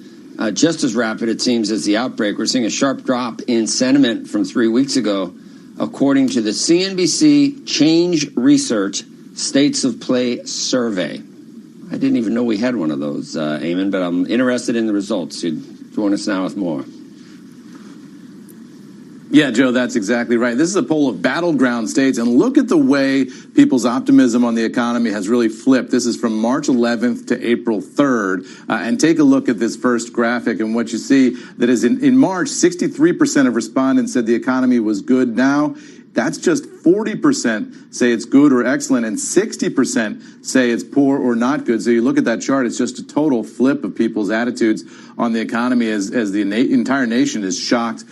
[SPEAKER 24] just as rapid, it seems, as the outbreak. We're seeing a sharp drop in sentiment from 3 weeks ago, according to the CNBC Change Research States of Play survey. I didn't even know we had one of those, Eamon, but I'm interested in the results. You join us now with more.
[SPEAKER 12] Yeah, Joe, that's exactly right. This is a poll of battleground states, and look at the way people's optimism on the economy has really flipped. This is from March 11th to April 3rd, and take a look at this first graphic, and what you see that is in March, 63% of respondents said the economy was good. Now, that's just 40% say it's good or excellent, and 60% say it's poor or not good. So you look at that chart, it's just a total flip of people's attitudes on the economy as the entire nation is shocked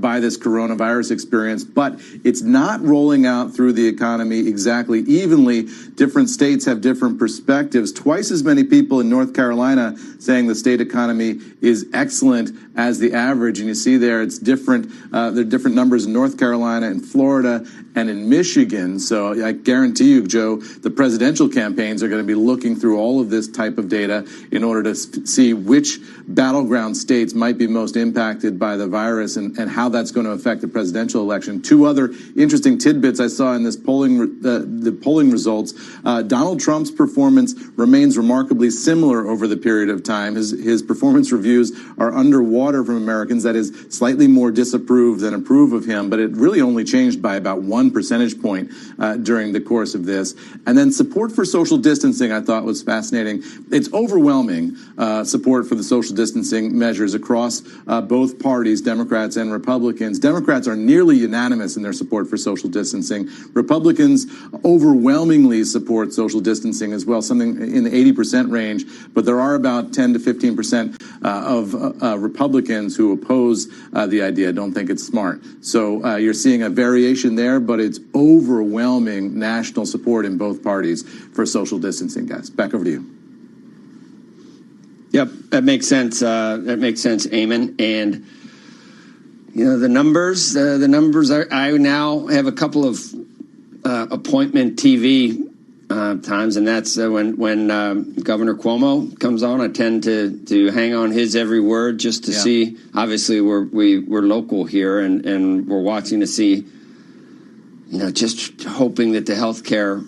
[SPEAKER 12] by this coronavirus experience. But it's not rolling out through the economy exactly evenly. Different states have different perspectives. Twice as many people in North Carolina saying the state economy is excellent as the average. And you see there it's different. There are different numbers in North Carolina and Florida and in Michigan. So I guarantee you, Joe, the presidential campaigns are going to be looking through all of this type of data in order to see which battleground states might be most impacted by the virus and how that's going to affect the presidential election. Two other interesting tidbits I saw in this polling, the polling results. Donald Trump's performance remains remarkably similar over the period of time. His performance reviews are underwater from Americans. That is slightly more disapprove than approve of him, but it really only changed by about 1 percentage point during the course of this. And then support for social distancing, I thought was fascinating. It's overwhelming support for the social distancing measures across both parties, Democrats and Republicans. Democrats are nearly unanimous in their support for social distancing. Republicans overwhelmingly support social distancing as well, something in the 80% range, but there are about 10 to 15% of Republicans who oppose the idea, don't think it's smart. So you're seeing a variation there, but it's overwhelming national support in both parties for social distancing, guys. Back over to you.
[SPEAKER 24] Yep, that makes sense. That makes sense, Eamon. And the numbers. I now have a couple of appointment TV times, and that's when Governor Cuomo comes on. I tend to hang on his every word just to see. Obviously, we're local here, and we're watching to see. Just hoping that the healthcare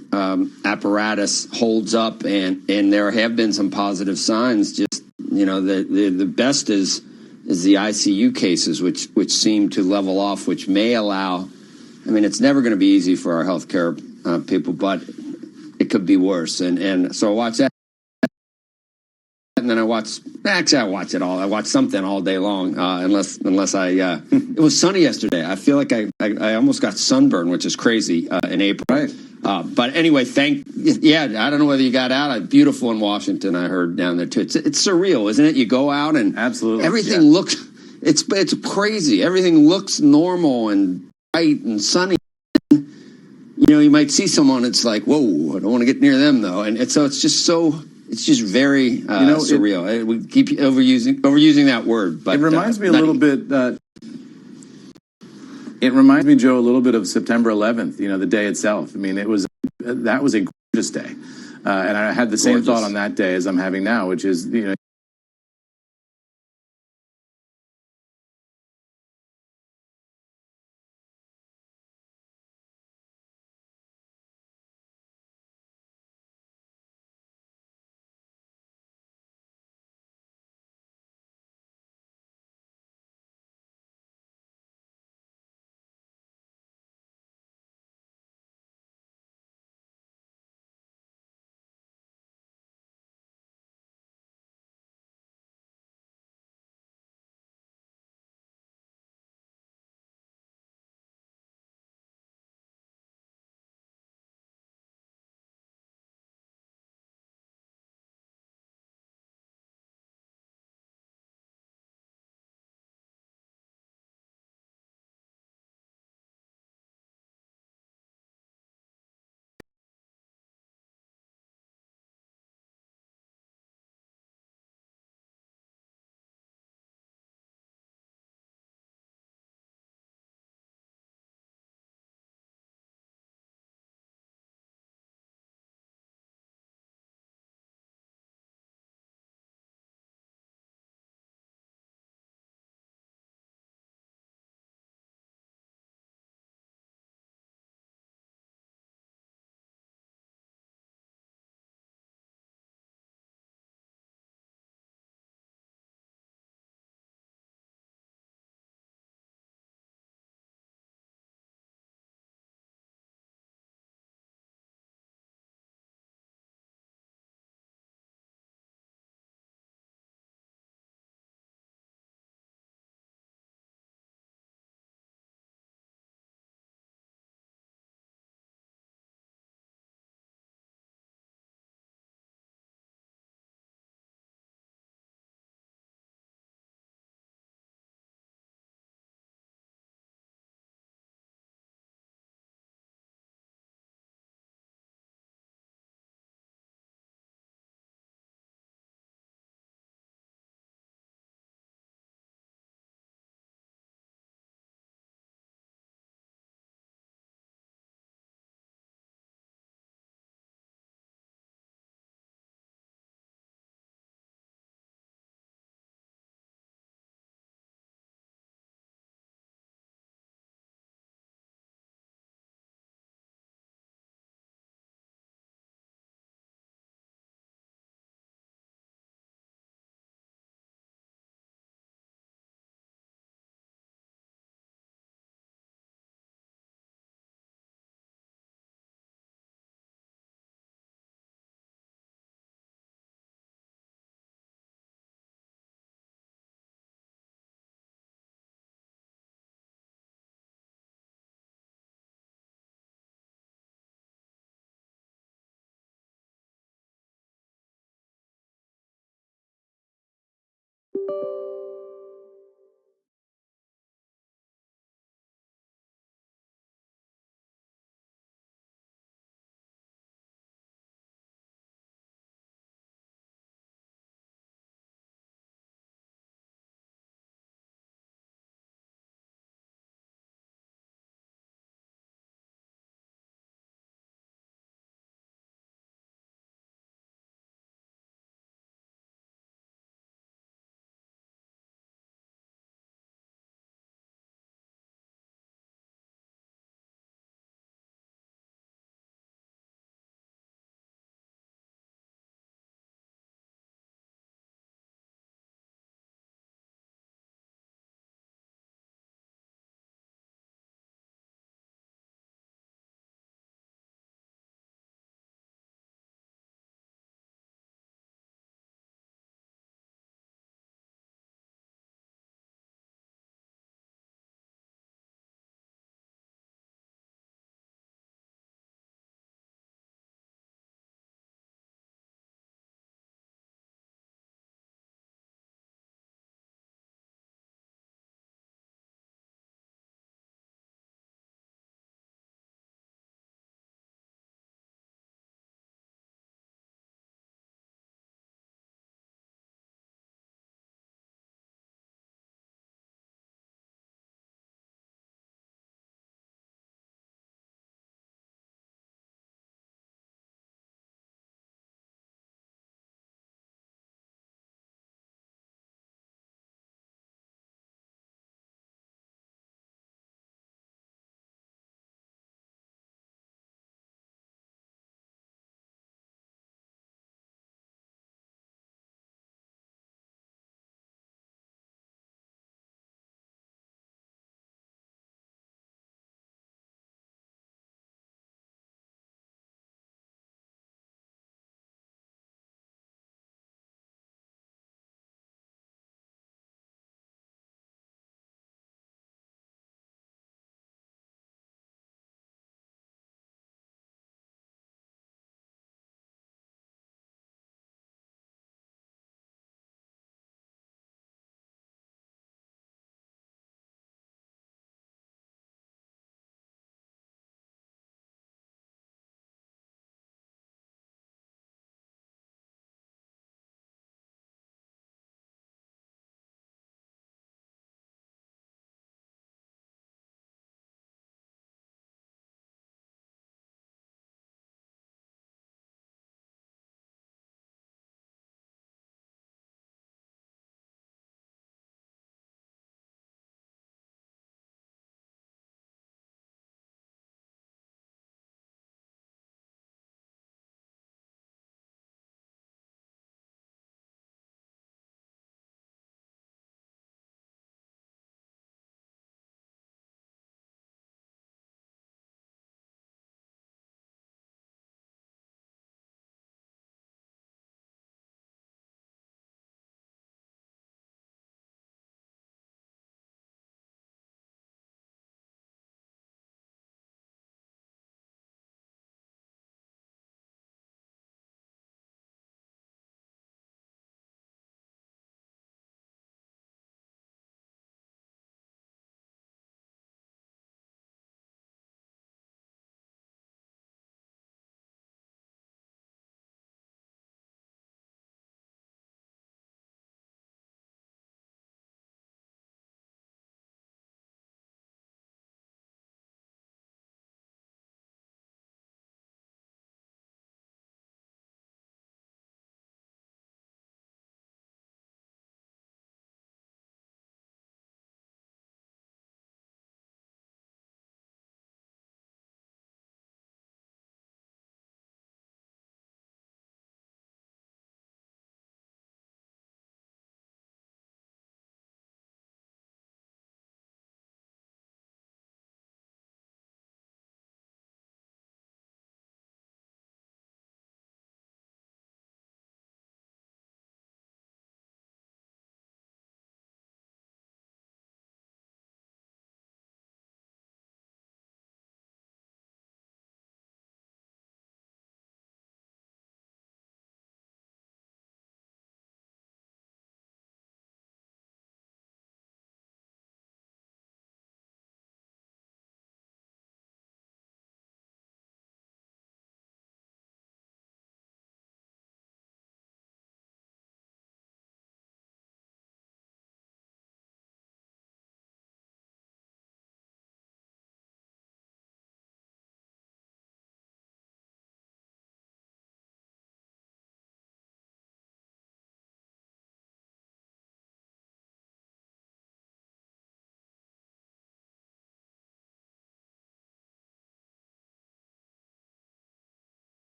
[SPEAKER 24] apparatus holds up, and there have been some positive signs. Just the best is the ICU cases, which seem to level off, which may allow. I mean, it's never going to be easy for our healthcare people, but it could be worse. And so I watch that. And then I watch it all. I watch something all day long, unless I. It was sunny yesterday. I feel like I almost got sunburned, which is crazy in April. Right. But anyway, I don't know whether you got out. Beautiful in Washington, I heard down there too. It's surreal, isn't it? You go out and
[SPEAKER 12] absolutely
[SPEAKER 24] everything looks. It's crazy. Everything looks normal and bright and sunny. You might see someone. It's like, whoa! I don't want to get near them though, and so it's just so. It's just very surreal. We keep overusing that word, but
[SPEAKER 12] it reminds me a little bit. It reminds me, Joe, a little bit of September 11th. The day itself. I mean, that was a gorgeous day, and I had the same thought on that day as I'm having now, which is